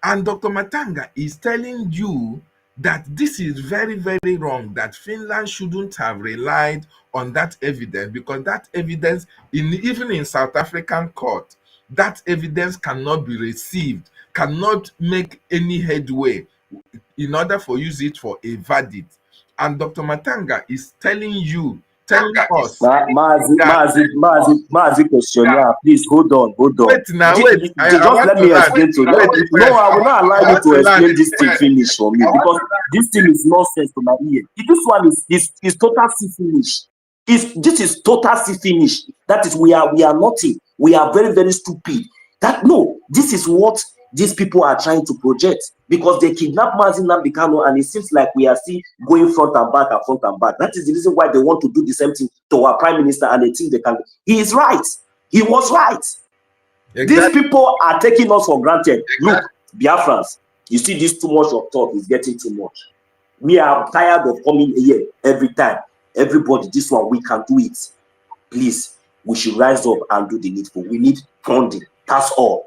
And Dr. Matsanga is telling you that this is very, very wrong, that Finland shouldn't have relied on that evidence, because that evidence, even in South African court, that evidence cannot be received, cannot make any headway in order for use it for a verdict. And Dr. Matsanga is telling us. Mazi questionnaire, please hold on. Wait now, wait. Just let me explain to you. No, I will not allow you to explain this thing finish for me, because this thing is nonsense to my ear. This one is total finish. This is total finish. That is, we are nothing. We are very, very stupid. This is what these people are trying to project, because they kidnapped Mazi Nnamdi Kanu, and it seems like we are still going front and back and front and back. That is the reason why they want to do the same thing to our prime minister, and they think they can. He is right. He was right. Exactly. These people are taking us for granted. Exactly. Look, Biafrans, you see, this too much of talk is getting too much. Me, I'm tired of coming here every time. Everybody, this one, we can do it. Please, we should rise up and do the needful. We need funding. That's all.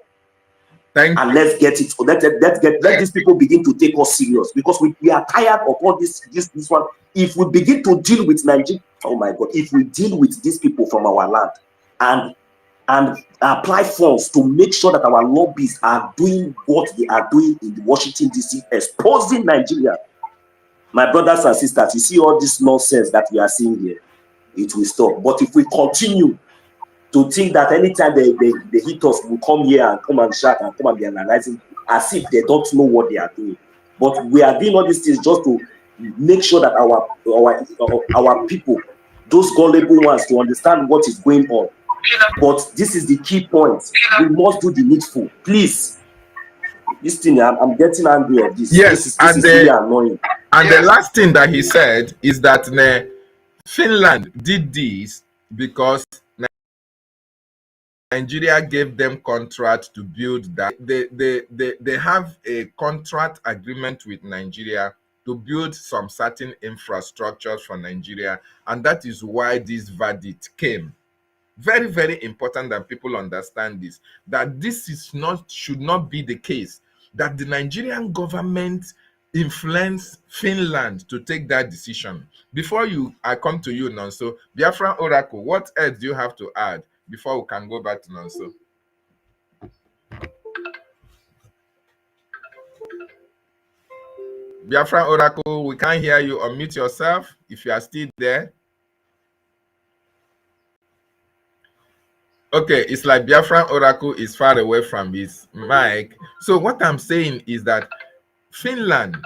And let's get it. Let these people begin to take us serious, because we are tired of all this one. If we begin to deal with Nigeria, oh my God, if we deal with these people from our land and apply funds to make sure that our lobbyists are doing what they are doing in Washington, D.C., exposing Nigeria, my brothers and sisters, you see all this nonsense that we are seeing here, it will stop. But if we continue to think that anytime they hit us, will come here and come and shout and come and be analyzing as if they don't know what they are doing. But we are doing all these things just to make sure that our people, those gullible ones, to understand what is going on. But this is the key point. We must do the needful. Please. This thing, I'm getting angry at this. Yes, this is really annoying. And the last thing that he said is that Finland did this because Nigeria gave them contract to build that. They have a contract agreement with Nigeria to build some certain infrastructures for Nigeria, and that is why this verdict came. Very, very important that people understand this, that this should not be the case, that the Nigerian government influenced Finland to take that decision. Before I come to you, Nonso, Biafran Oracle, what else do you have to add before we can go back to Nonso? Biafran Oracle, we can't hear you. Unmute yourself if you are still there. Okay, it's like Biafran Oracle is far away from his mic. So what I'm saying is that Finland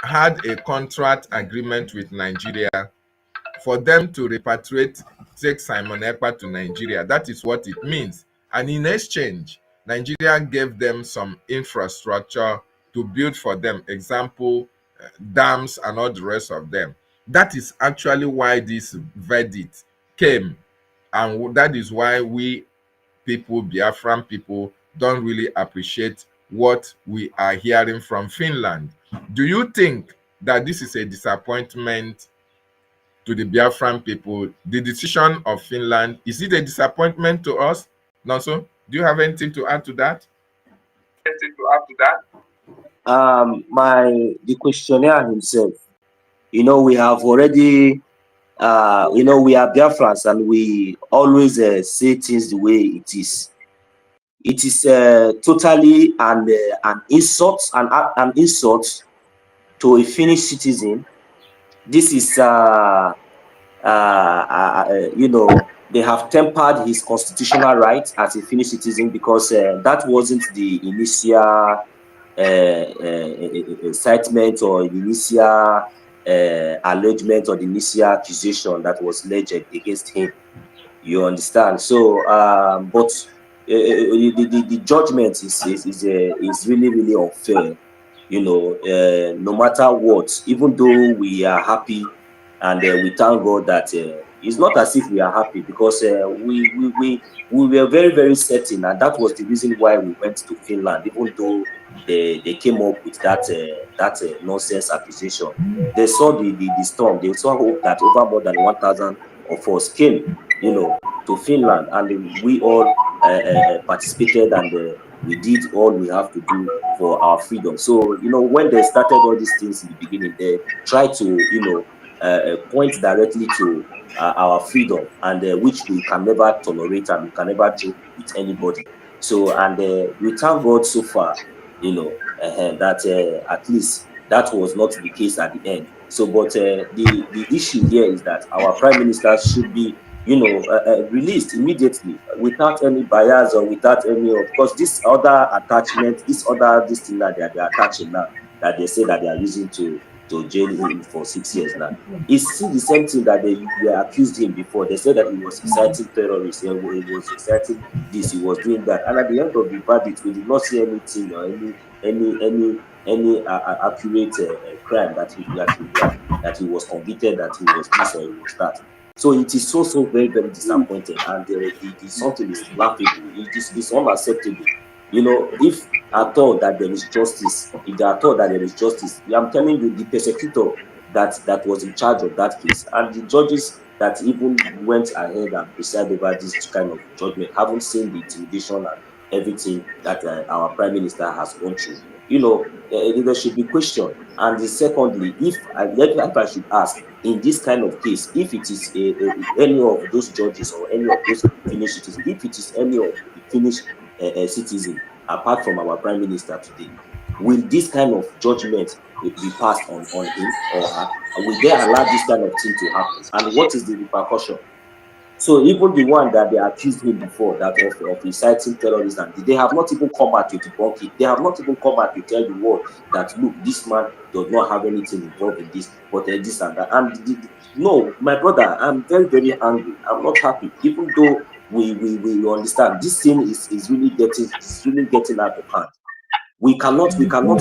had a contract agreement with Nigeria for them to repatriate, take Simon Ekpa to Nigeria. That is what it means. And in exchange, Nigeria gave them some infrastructure to build for them, example, dams and all the rest of them. That is actually why this verdict came. And that is why we people, Biafran people, don't really appreciate what we are hearing from Finland. Do you think that this is a disappointment to the Biafran people? The decision of Finland, is it a disappointment to us? Nonso, do you have anything to add to that? The questionnaire himself, we have already we are Biafrans, and we always say things the way it is. It is totally an insult, an insult to a Finnish citizen. This is, they have tempered his constitutional rights as a Finnish citizen, because that wasn't the initial incitement or the initial allegement or the initial accusation that was alleged against him. You understand? So, but the judgment is really, really unfair. You know, no matter what, even though we are happy and we thank God that it's not as if we are happy, because we were very, very certain, and that was the reason why we went to Finland, even though they came up with that nonsense accusation. They saw the storm. They saw hope that over more than 1,000 of us came, you know, to Finland, and we all participated, and we did all we have to do for our freedom. So, you know, when they started all these things in the beginning, they tried to, you know, point directly to our freedom, and which we can never tolerate, and we can never joke with anybody. So, and we thank God so far, you know, that at least that was not the case at the end. So, but the issue here is that our prime minister should be, you know, released immediately without any bias or without any of, because this other attachment, this thing that they are attaching now, that they say that they are using to jail him for 6 years now, it's still the same thing that they were accused him before. They said that he was inciting terrorists, he was inciting this, he was doing that, and at the end of the verdict, we did not see anything or any accurate crime that he was convicted, that he was this or he was that. So it is so very, very disappointing, and the something is laughable. It is unacceptable. You know, if I thought that there is justice, I'm telling you, the prosecutor that was in charge of that case, and the judges that even went ahead and presided over this kind of judgment, haven't seen the intimidation and everything that our prime minister has gone through. You know, there should be question. And secondly, if I should ask, in this kind of case, if it is any of those judges or any of those Finnish citizens, if it is any of the Finnish citizens, apart from our prime minister today, will this kind of judgment be passed on him or her? Will they allow this kind of thing to happen? And what is the repercussion? So even the one that they accused him before, that of inciting terrorism, they have not even come out to debunk it. They have not even come out to tell the world that, look, this man does not have anything involved in this, but this and that. And no, my brother, I'm very, very angry. I'm not happy, even though we understand this thing is really getting out of hand. We cannot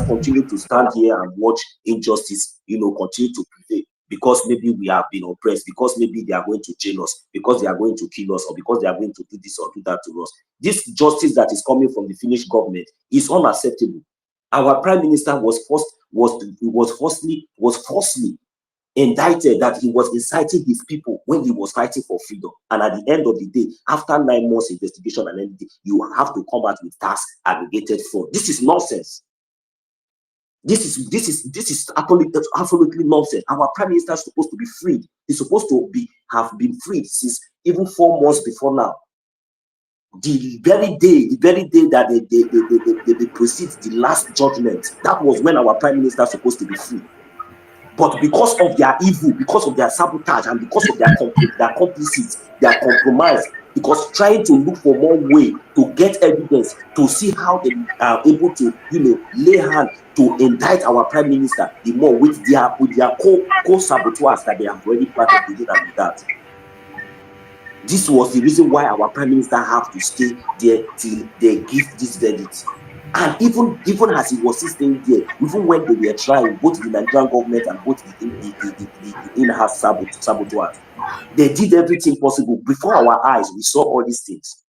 continue to stand here and watch injustice, you know, continue to prevail, because maybe we have been oppressed, because maybe they are going to jail us, because they are going to kill us, or because they are going to do this or do that to us. This justice that is coming from the Finnish government is unacceptable. Our prime minister was falsely indicted that he was inciting his people when he was fighting for freedom. And at the end of the day, after 9 months investigation and everything, you have to come out with tax aggregated fraud. This is nonsense. This is absolutely nonsense. Our prime minister is supposed to be freed. He's supposed to have been freed since even 4 months before now. The very day that they proceed the last judgment, that was when our prime minister is supposed to be free. But because of their evil, because of their sabotage, and because of their complicity, their compromise, because trying to look for more way to get evidence to see how they are able to, you know, lay hand to indict our prime minister, the more with their co-saboteurs that they have already planted within and with that. This was the reason why our prime minister have to stay there till they give this verdict. And even as he was staying there, even when they were trying, both the Nigerian government and both the in-house saboteurs, they did everything possible. Before our eyes, we saw all these things.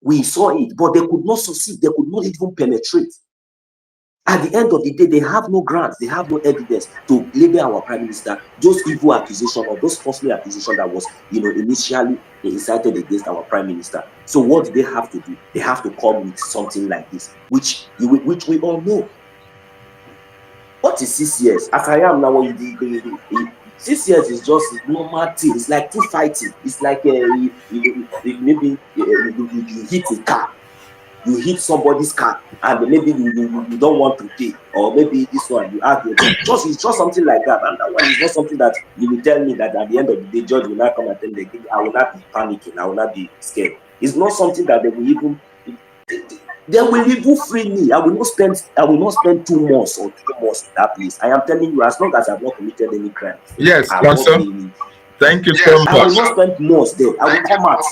We saw it, but they could not succeed. They could not even penetrate. At the end of the day, they have no grounds, they have no evidence to label our prime minister those evil accusations or those falsely accusations that was, you know, initially incited against our prime minister. So what do they have to do? They have to come with something like this, which we all know. What is 6 years? As I am now, 6 years is just normal thing. It's like two fighting. It's like maybe you hit a car. You hit somebody's car, and maybe you don't want to pay, or maybe this one you argue. It's just something like that. And that one is not something that you will tell me that at the end of the day, judge will not come and tell me, I will not be panicking, I will not be scared. It's not something that they will even. They will even free me. I will not spend 2 months or 3 months in that place. I am telling you, as long as I've not committed any crime, Yes, I've not Council. been. Thank you so I will much. not spend months there. I will come out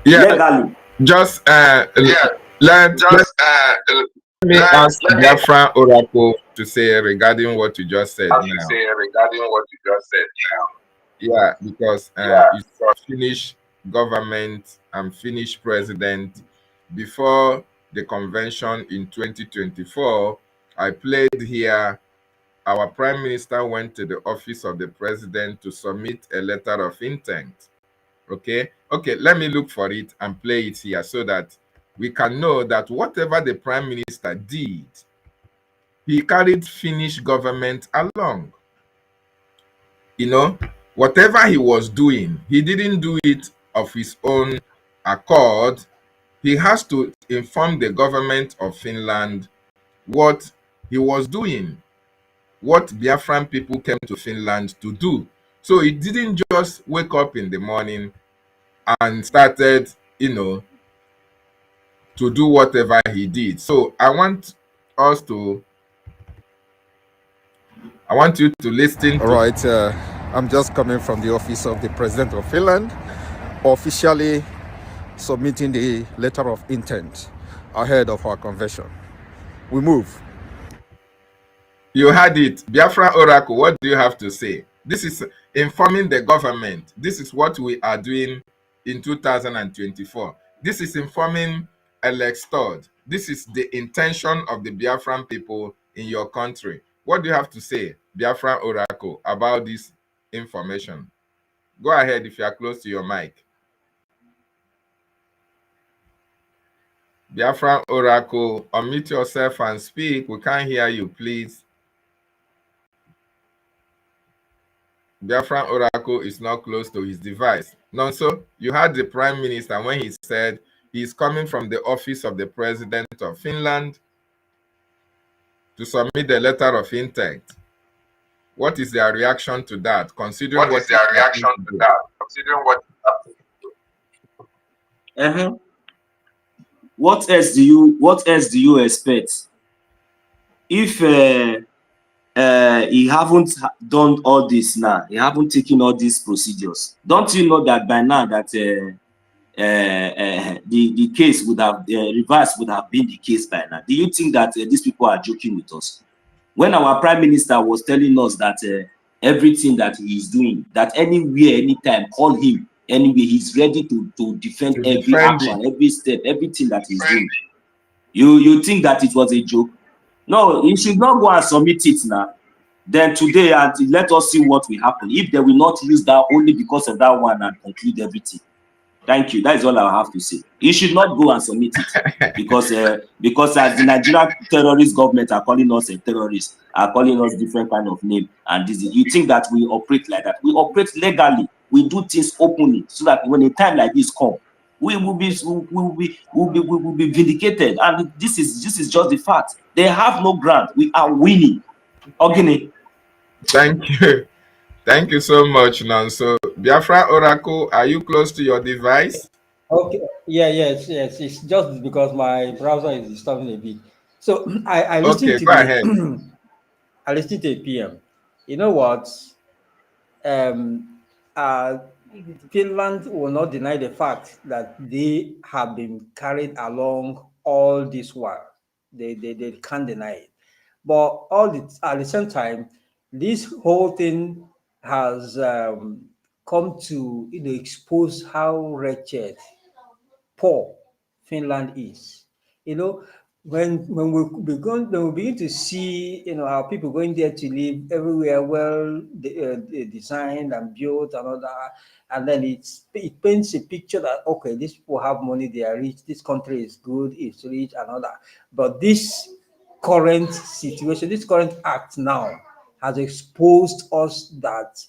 legally. Just let me ask Biafra Oracle to say regarding what you just said now. Yeah, because it's Finnish government and Finnish president. Before the convention in 2024, I played here. Our prime minister went to the office of the president to submit a letter of intent. Okay, let me look for it and play it here so that we can know that whatever the prime minister did, he carried Finnish government along. You know, whatever he was doing, he didn't do it of his own accord. He has to inform the government of Finland what he was doing, what Biafran people came to Finland to do. So he didn't just wake up in the morning and started, to do whatever he did. So I want you to listen to. All right, I'm just coming from the office of the President of Finland, officially submitting the letter of intent ahead of our convention. We move. You heard it. Biafra Oracle, what do you have to say? This is informing the government. This is what we are doing in 2024. This is informing Alex Todd. This is the intention of the Biafran people in your country. What do you have to say, Biafra Oracle, about this information? Go ahead if you are close to your mic. Biafra Oracle, unmute yourself and speak. We can't hear you, please. Biafran Oracle is not close to his device. Nonso, you heard the Prime Minister when he said he's coming from the office of the President of Finland to submit the letter of intent. What is their reaction to that, considering what is What else do you expect? If he haven't done all this now, he haven't taken all these procedures, don't you know that by now that the case would have reversed, would have been the case by now? Do you think that these people are joking with us? When our prime minister was telling us that everything that he is doing, that anywhere, anytime, call him, anyway, he's ready to defend every action, every step, everything that he's doing. You think that it was a joke? No, he should not go and submit it now. Then today, and let us see what will happen. If they will not use that only because of that one and conclude everything. Thank you. That is all I have to say. He should not go and submit it because as the Nigerian terrorist government are calling us a terrorist, are calling us different kind of name, and this, you think that we operate like that? We operate legally. We do things openly, so that when a time like this comes, we will be vindicated. And this is just the fact. They have no ground. We are winning. Okay. Thank you. Thank you so much, Nonso. Biafra Oracle, are you close to your device? Okay. Yes. It's just because my browser is disturbing a bit. So I listened to go ahead. I listened to a PM. You know what? Finland will not deny the fact that they have been carried along all this while. They can't deny it. But at the same time, this whole thing has come to expose how wretched, poor Finland is. When we begin to see our people going there to live everywhere well designed and built and all that, and then it paints a picture that okay, these people have money, they are rich, this country is good, it's rich and all that. But this current situation, this current act now has exposed us that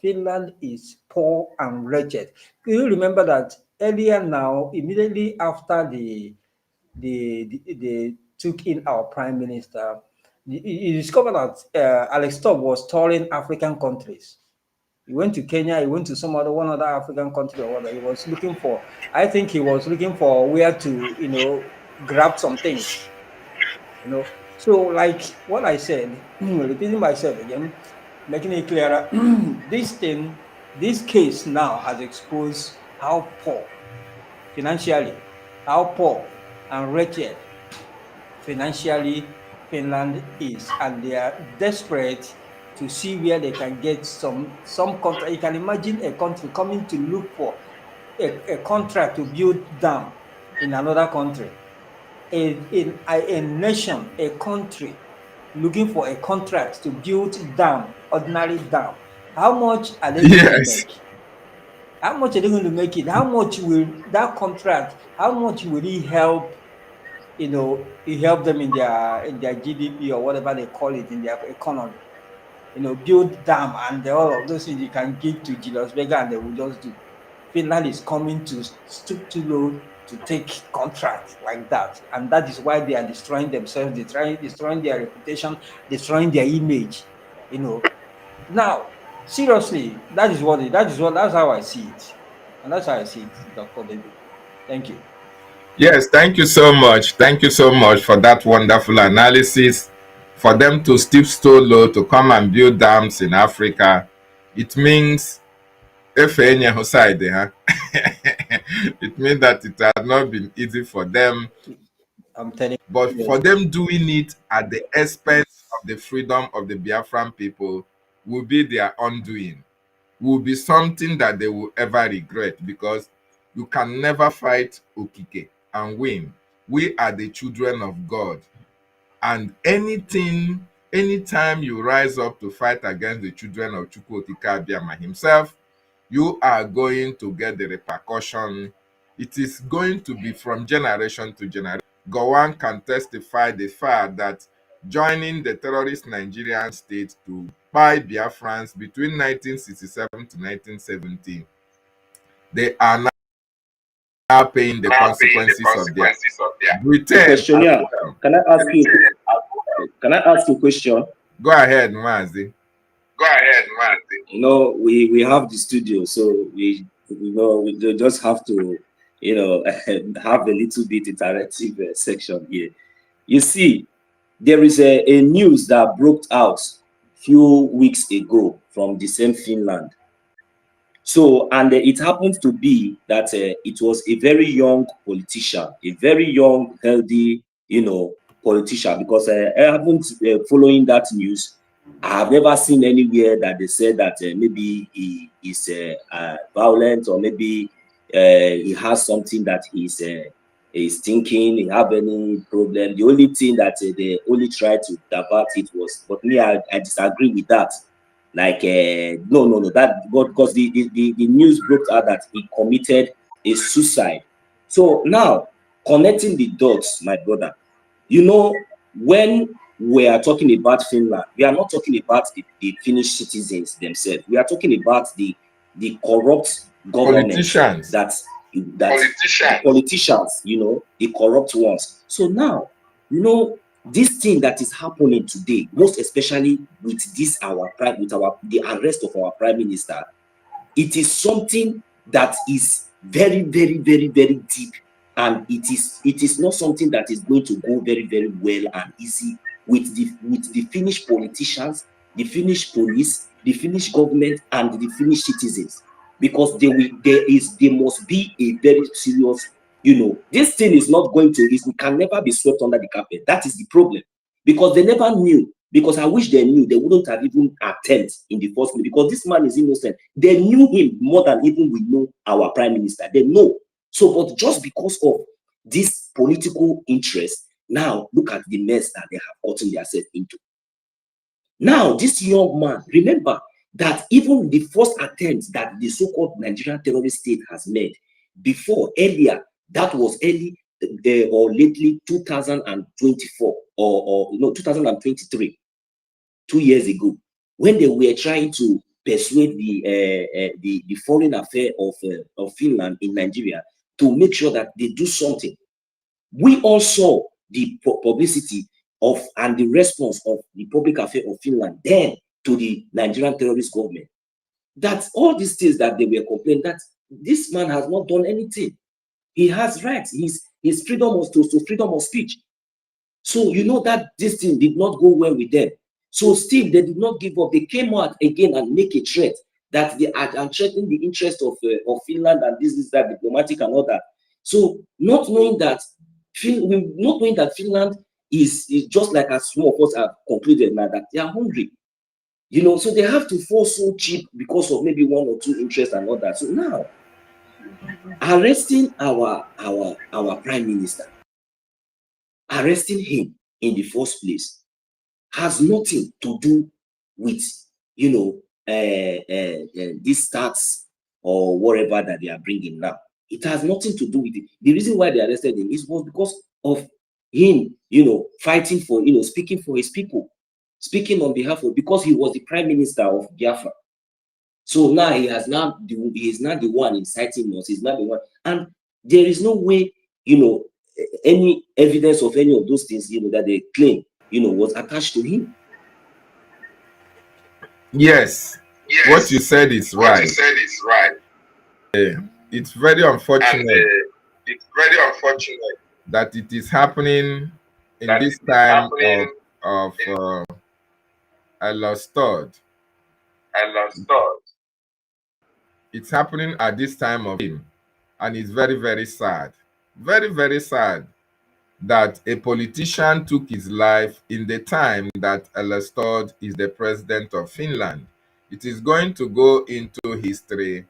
Finland is poor and wretched. Do you remember that earlier now, immediately after they took in our prime minister, you discovered that Alex Todd was touring African countries. He went to Kenya, he went to one other African country or whatever. He was looking for, I think he was looking for where to, grab some things, So like what I said, repeating myself again, making it clearer, this case now has exposed how poor financially, how poor and wretched financially Finland is, and they are desperate to see where they can get some contract. You can imagine a country coming to look for a contract to build dam in another country. A nation, a country looking for a contract to build dam, ordinary dam. How much are they going to Yes. make? How much are they going to make it? How much will that contract, how much will it help, it help them in their GDP or whatever they call it, in their economy? Build dam and all of those things you can give to Julius Berger and they will just do. Finland is coming to stoop too low to take contracts like that, and that is why they are destroying themselves, destroying their reputation, destroying their image. Now, seriously, that's how I see it, and that's how I see it, Dr. David. Thank you. Yes, thank you so much. Thank you so much for that wonderful analysis. For them to stoop so low to come and build dams in Africa, it means if any side, it means that it has not been easy for them. I'm telling you. But Yes. for them doing it at the expense of the freedom of the Biafran people will be their undoing, will be something that they will ever regret, because you can never fight Okike and win. We are the children of God. And anytime you rise up to fight against the children of Chukwu Okike Abiyama himself, you are going to get the repercussion. It is going to be from generation to generation. Gowon can testify the fact that joining the terrorist Nigerian state to buy Biafrans between 1967 to 1970, they are now paying the consequences of their return. Questionnaire, can I ask you a question? Go ahead, Mazi. We have the studio, so we just have to have a little bit interactive section here. You see, there is a news that broke out few weeks ago from the same Finland. So, and it happened to be that it was a very young politician, a very young, healthy, politician, because I haven't following that news. I have never seen anywhere that they said that maybe he is violent, or maybe he has something that he's thinking, he have any problem. The only thing that they only tried to divert it was, but me, I disagree with that. Like no, that because the news broke out that he committed a suicide. So now, connecting the dots, my brother, when we are talking about Finland, we are not talking about the Finnish citizens themselves. We are talking about the corrupt government, Politicians. The politicians, the corrupt ones. So now, this thing that is happening today, most especially with the arrest of our prime minister, it is something that is very, very, very, very deep, and it is not something that is going to go very, very well and easy with the Finnish politicians, the Finnish police, the Finnish government, and the Finnish citizens, because there must be a very serious. This thing is not going to, it can never be swept under the carpet. That is the problem, because they never knew. Because I wish they knew, they wouldn't have even attempted in the first place, because this man is innocent. They knew him more than even we know our prime minister. They know. So, but just because of this political interest, now look at the mess that they have gotten themselves into. Now, this young man, remember that even the first attempt that the so-called Nigerian terrorist state has made earlier, that was early or lately 2024 or 2023, 2 years ago, when they were trying to persuade the foreign affairs of Finland in Nigeria to make sure that they do something. We all saw the publicity of and the response of the public affairs of Finland then to the Nigerian terrorist government. that all these things that they were complaining, that this man has not done anything. He has rights. His freedom was to freedom of speech. So you know that this thing did not go well with them. So still they did not give up. They came out again and make a threat that they are threatening the interest of Finland and this, that, diplomatic and all that. So not knowing that Finland is just like as some of us have concluded now, that they are hungry. You know, so they have to fall so cheap because of maybe one or two interests and all that. So now, arresting our prime minister, arresting him in the first place has nothing to do with, you know, these stats or whatever that they are bringing now. It has nothing to do with it. The reason why they arrested him was because of him, you know, fighting for, you know, speaking for his people, speaking on behalf of, because he was the prime minister of Biafra. So now he is not the one inciting us. He's not the one, and there is no way, you know, any evidence of any of those things, you know, that they claim, you know, was attached to him. Yes. What you said is right. It's very unfortunate. That it is happening in this time of Lambasts. It's happening at this time of him, and it's very, very sad. Very, very sad that a politician took his life in the time that Lambasts is the president of Finland. It is going to go into history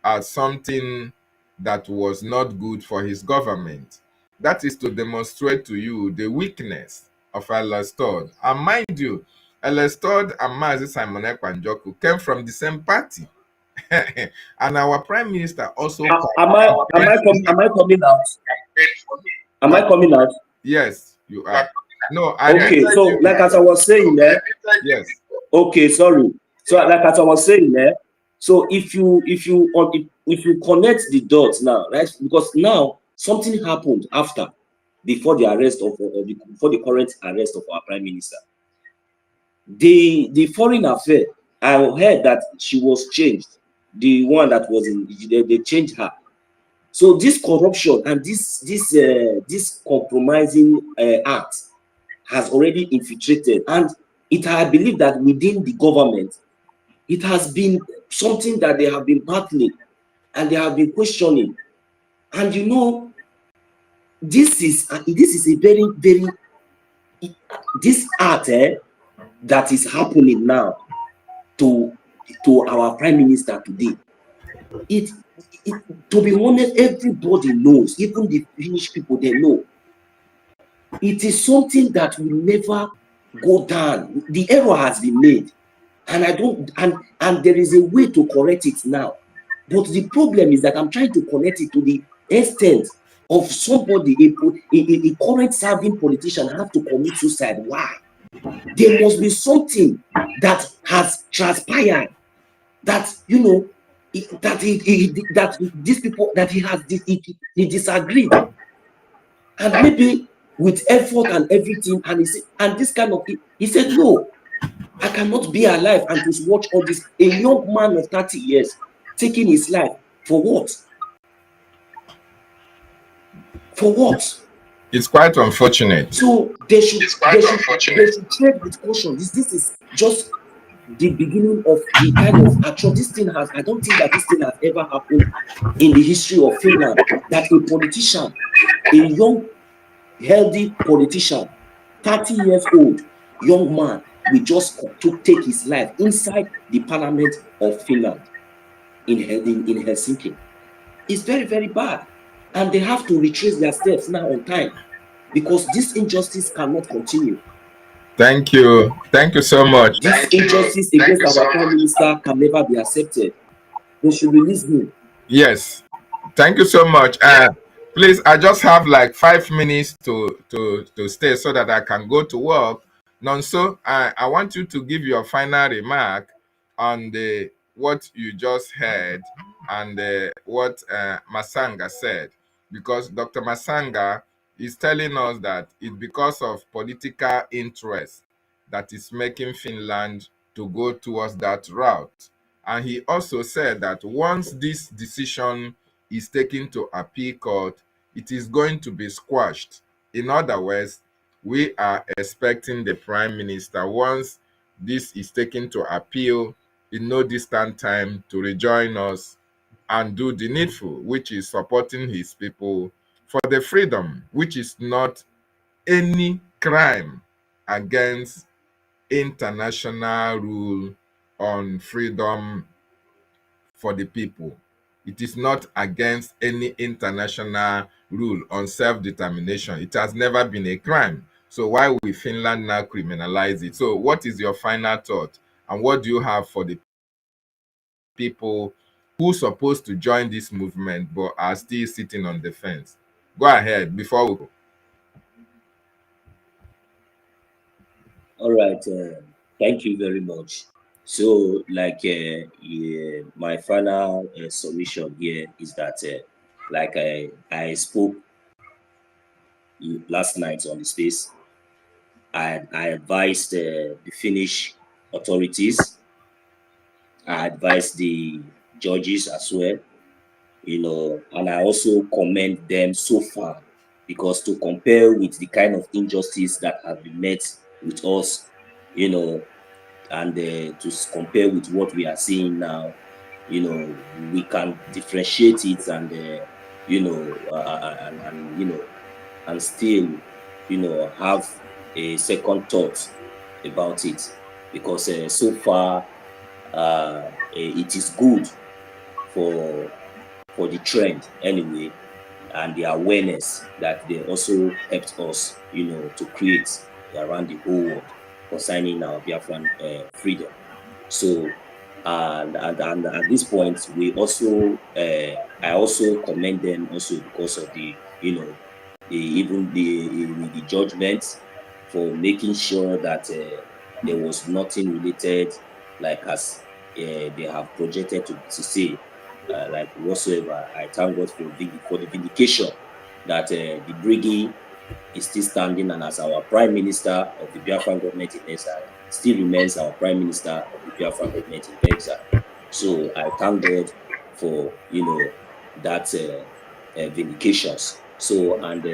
as something that was not good for his government. That is to demonstrate to you the weakness of Lambasts. And mind you, Lambasts and Mazi Simon Ekpa came from the same party. And our prime minister also. Am I coming out? Am I coming out? Yes, you are. No, okay. So, like as I was saying there. Yes. Okay, sorry. So, like as I was saying there. So, if you connect the dots now, right? Because now something happened before the arrest before the current arrest of our prime minister. The foreign affair, I heard that she was changed. The one that was they changed her. So this corruption and this compromising act has already infiltrated, and I believe that within the government, it has been something that they have been battling and they have been questioning. And you know, this is a very, very this art that is happening now to our prime minister today. To be honest, everybody knows, even the Finnish people, they know. It is something that will never go down. The error has been made, and and there is a way to correct it now. But the problem is that I'm trying to connect it to the extent of somebody, a current serving politician, have to commit suicide. Why? There must be something that has transpired that, you know, that these people, that he disagreed, and maybe with effort and everything, and this kind of thing, he said, no, I cannot be alive and to watch all this. A young man of 30 years taking his life for what? For what? It's quite unfortunate. So they should tread with caution. This is just the beginning of the kind of action. This thing I don't think that this thing has ever happened in the history of Finland, that a politician, a young, healthy politician, 30 years old, young man, will just take his life inside the parliament of Finland in Helsinki. It's very, very bad. And they have to retrace their steps now on time, because this injustice cannot continue. Thank you. Thank you so much. This injustice against our prime minister can never be accepted. They should release him. Yes. Thank you so much. Please, I just have like 5 minutes to stay so that I can go to work. Nonso, I want you to give your final remark on what you just heard and what Matsanga said, because Dr. Matsanga is telling us that it's because of political interest that is making Finland to go towards that route. And he also said that once this decision is taken to appeal court, it is going to be squashed. In other words, we are expecting the Prime Minister, once this is taken to appeal in no distant time, to rejoin us and do the needful, which is supporting his people for the freedom, which is not any crime against international rule on freedom for the people. It is not against any international rule on self-determination. It has never been a crime. So why will Finland now criminalize it? So what is your final thought? And what do you have for the people who are supposed to join this movement but are still sitting on the fence? Go ahead before we go. All right. Thank you very much. So, yeah, my final submission here is that, like I spoke last night on the space, I advised the Finnish authorities, I advised the judges as well, and I also commend them so far, because to compare with the kind of injustice that have been met with us, and to compare with what we are seeing now, we can differentiate it and and still have a second thought about it, because so far it is good for the trend anyway, and the awareness that they also helped us to create around the whole world concerning our Biafran freedom. So and at this point, we also I also commend them also because of the even the judgment, for making sure that there was nothing related, like as they have projected to say, like whatsoever. I thank God for the vindication that the Brigade is still standing, and as our Prime Minister of the Biafran government in exile, still remains our Prime Minister of the Biafran government in exile. So I thank God for that vindications. So, and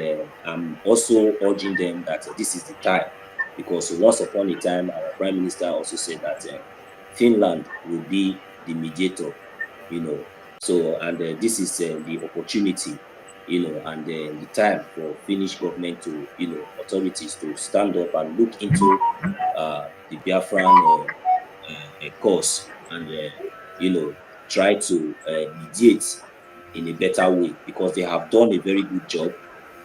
I'm also urging them that this is the time, because once upon a time our Prime Minister also said that Finland will be the mediator, So, and this is the opportunity, and the time for Finnish government to, authorities to stand up and look into the Biafran cause, and try to mediate in a better way, because they have done a very good job,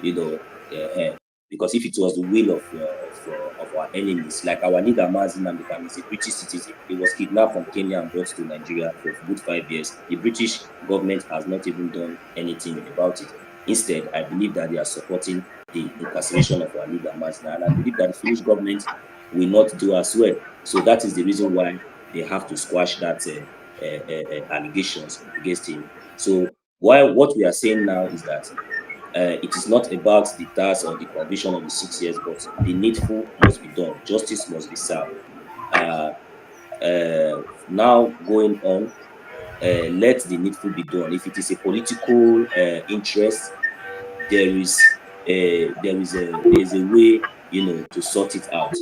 because if it was the will of our enemies, like our leader Matsanga is a British citizen. He was kidnapped from Kenya and brought to Nigeria for good 5 years. The British government has not even done anything about it. Instead, I believe that they are supporting the incarceration of our leader Matsanga, and I believe that the Finnish government will not do as well. So that is the reason why they have to squash that allegations against him. So what we are saying now is that it is not about the task or the conviction of the 6 years, but the needful must be done. Justice must be served. Now going on, let the needful be done. If it is a political interest, there is a way to sort it out.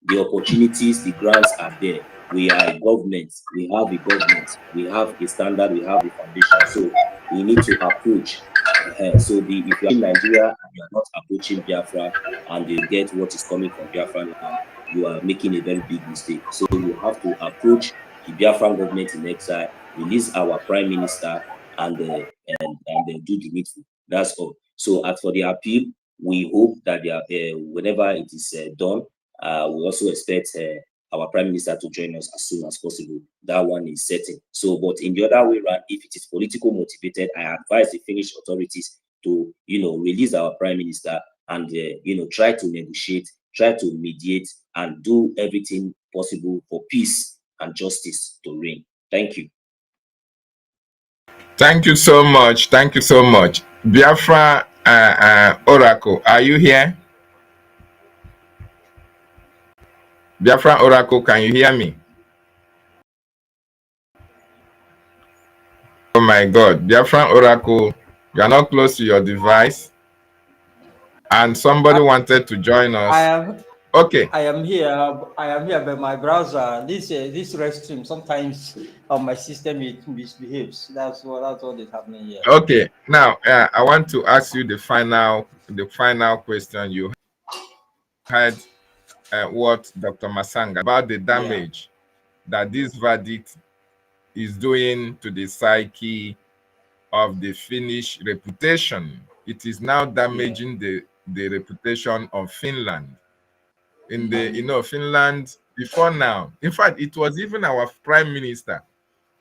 The opportunities, the grants are there. We are a government. We have a government. We have a standard. We have a foundation. So we need to approach. So if you are in Nigeria and you are not approaching Biafra and you get what is coming from Biafra land, you are making a very big mistake. So you have to approach the Biafran government in exile, release our Prime Minister, and do the needful. That's all. So as for the appeal, we hope that whenever it is done, we also expect our Prime Minister to join us as soon as possible. That one is certain. So, but in the other way around, if it is political motivated, I advise the Finnish authorities to, release our Prime Minister and, try to negotiate, try to mediate, and do everything possible for peace and justice to reign. Thank you. Thank you so much. Thank you so much. Biafra Oracle, are you here? Biafra Oracle, can you hear me? Oh my God, Biafran Oracle, you are not close to your device, and somebody wanted to join us. Okay. I am here, but my browser, this restroom, sometimes on my system it misbehaves. That's what is happening here. Okay, now I want to ask you the final question. You heard what Dr. Matsanga about the damage that this verdict is doing to the psyche of the Finnish reputation. It is now damaging the reputation of Finland. In the Finland before now, in fact, it was even our prime minister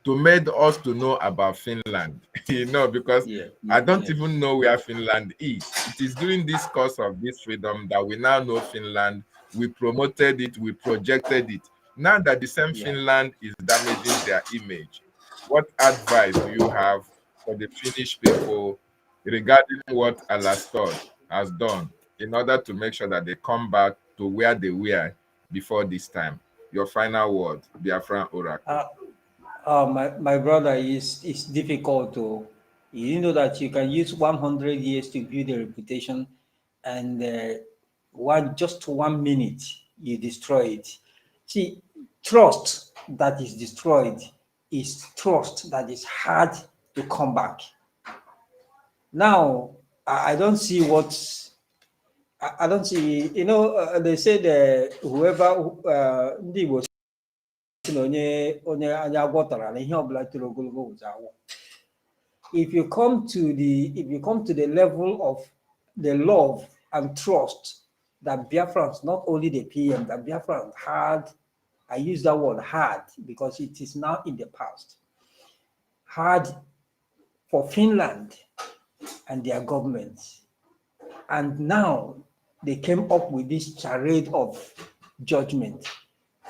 to made us to know about Finland, because I don't even know where Finland is. It is during this course of this freedom that we now know Finland. We promoted it, we projected it. Now that the same Finland is damaging their image, what advice do you have for the Finnish people regarding what Lambasts has done in order to make sure that they come back to where they were before this time? Your final word, Biafran Oracle. My brother, it's difficult to, you know, that you can use 100 years to build a reputation, and just 1 minute you destroy it. See, trust that is destroyed is trust that is hard to come back. Now, I don't see I don't see, they said whoever was if you come to the level of the love and trust that Biafrans, not only the PM, that Biafrans had, I use that word hard because it is now in the past, hard for Finland and their governments. And now they came up with this charade of judgment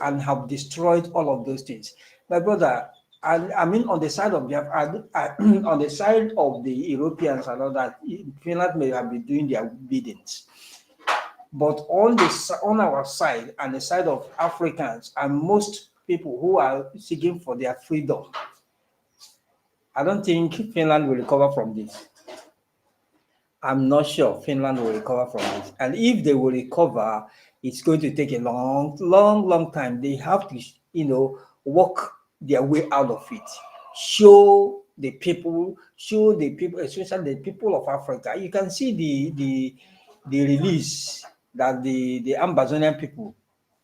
and have destroyed all of those things. My brother, I mean, on the side of on the side of the Europeans and all that, Finland may have been doing their biddings. But on our side and the side of Africans and most people who are seeking for their freedom, I don't think Finland will recover from this. I'm not sure Finland will recover from it. And if they will recover, it's going to take a long, long, long time. They have to, work their way out of it. Show the people, especially the people of Africa. You can see the release that the Amazonian people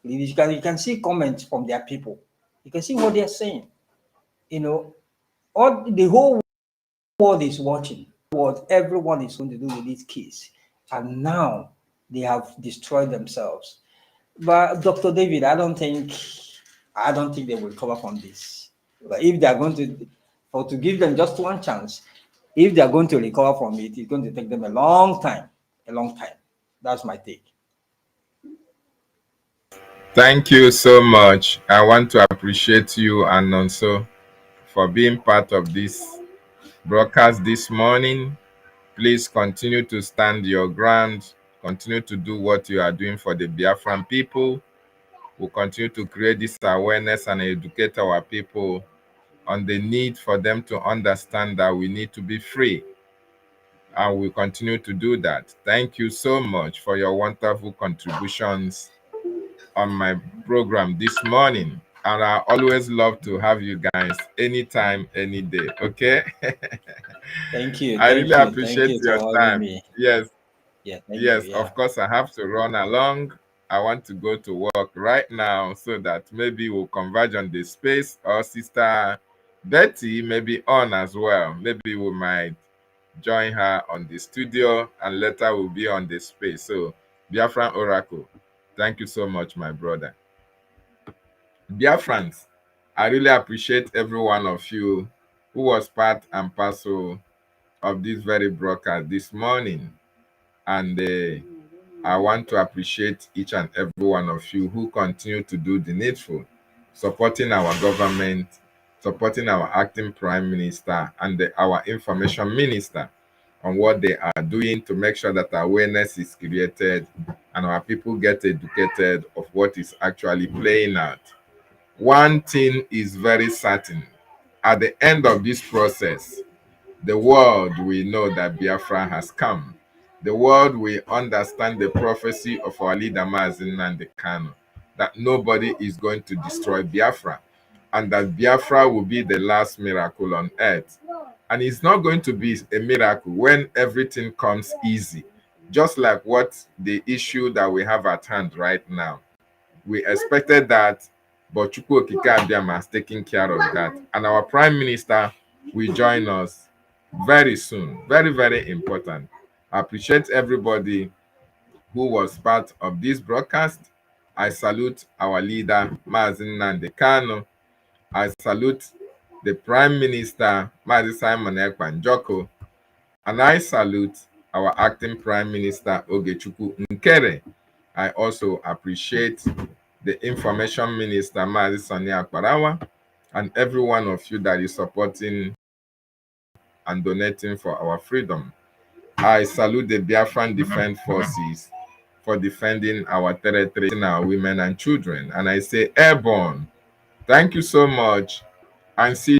release. You can see comments from their people. You can see what they're saying. All the whole world is watching what everyone is going to do with this case, and now they have destroyed themselves. But Dr. David, I don't think they will recover from this. But if they are going to give them just one chance, if they are going to recover from it, it's going to take them a long time. That's my take. Thank you so much. I want to appreciate you and also for being part of this broadcast this morning. Please continue to stand your ground. Continue to do what you are doing for the Biafran people. We'll continue to create this awareness and educate our people on the need for them to understand that we need to be free. And we'll continue to do that. Thank you so much for your wonderful contributions on my program this morning. And I always love to have you guys anytime, any day. Okay? Thank you. I really appreciate Thank you your for time. me. Yes. Yes, Of course, I have to run along. I want to go to work right now so that maybe we'll converge on the space, or Sister Betty may be on as well. Maybe we might join her on the studio and later we'll be on the space. So, Biafran Oracle, thank you so much, my brother. Biafrans, I really appreciate every one of you who was part and parcel of this very broadcast this morning. And I want to appreciate each and every one of you who continue to do the needful, supporting our government, supporting our acting prime minister and our information minister on what they are doing to make sure that awareness is created and our people get educated of what is actually playing out. One thing is very certain, at the end of this process, the world will know that Biafra has come. The world will understand the prophecy of our leader Matsanga, that nobody is going to destroy Biafra, and that Biafra will be the last miracle on earth. And it's not going to be a miracle when everything comes easy, just like what the issue that we have at hand right now. We expected that, but Chukwu Okike Abiama has taken care of that. And our Prime Minister will join us very soon. Very, very important. I appreciate everybody who was part of this broadcast. I salute our leader, Matsanga. I salute the Prime Minister, Simon Ekpa. And I salute our acting Prime Minister, Ogechukwu Nkere. I also appreciate the Information Minister, Sonia Akparawa, and every one of you that is supporting and donating for our freedom. I salute the Biafran Defense Forces for defending our territory, our women and children. And I say, airborne, thank you so much, and see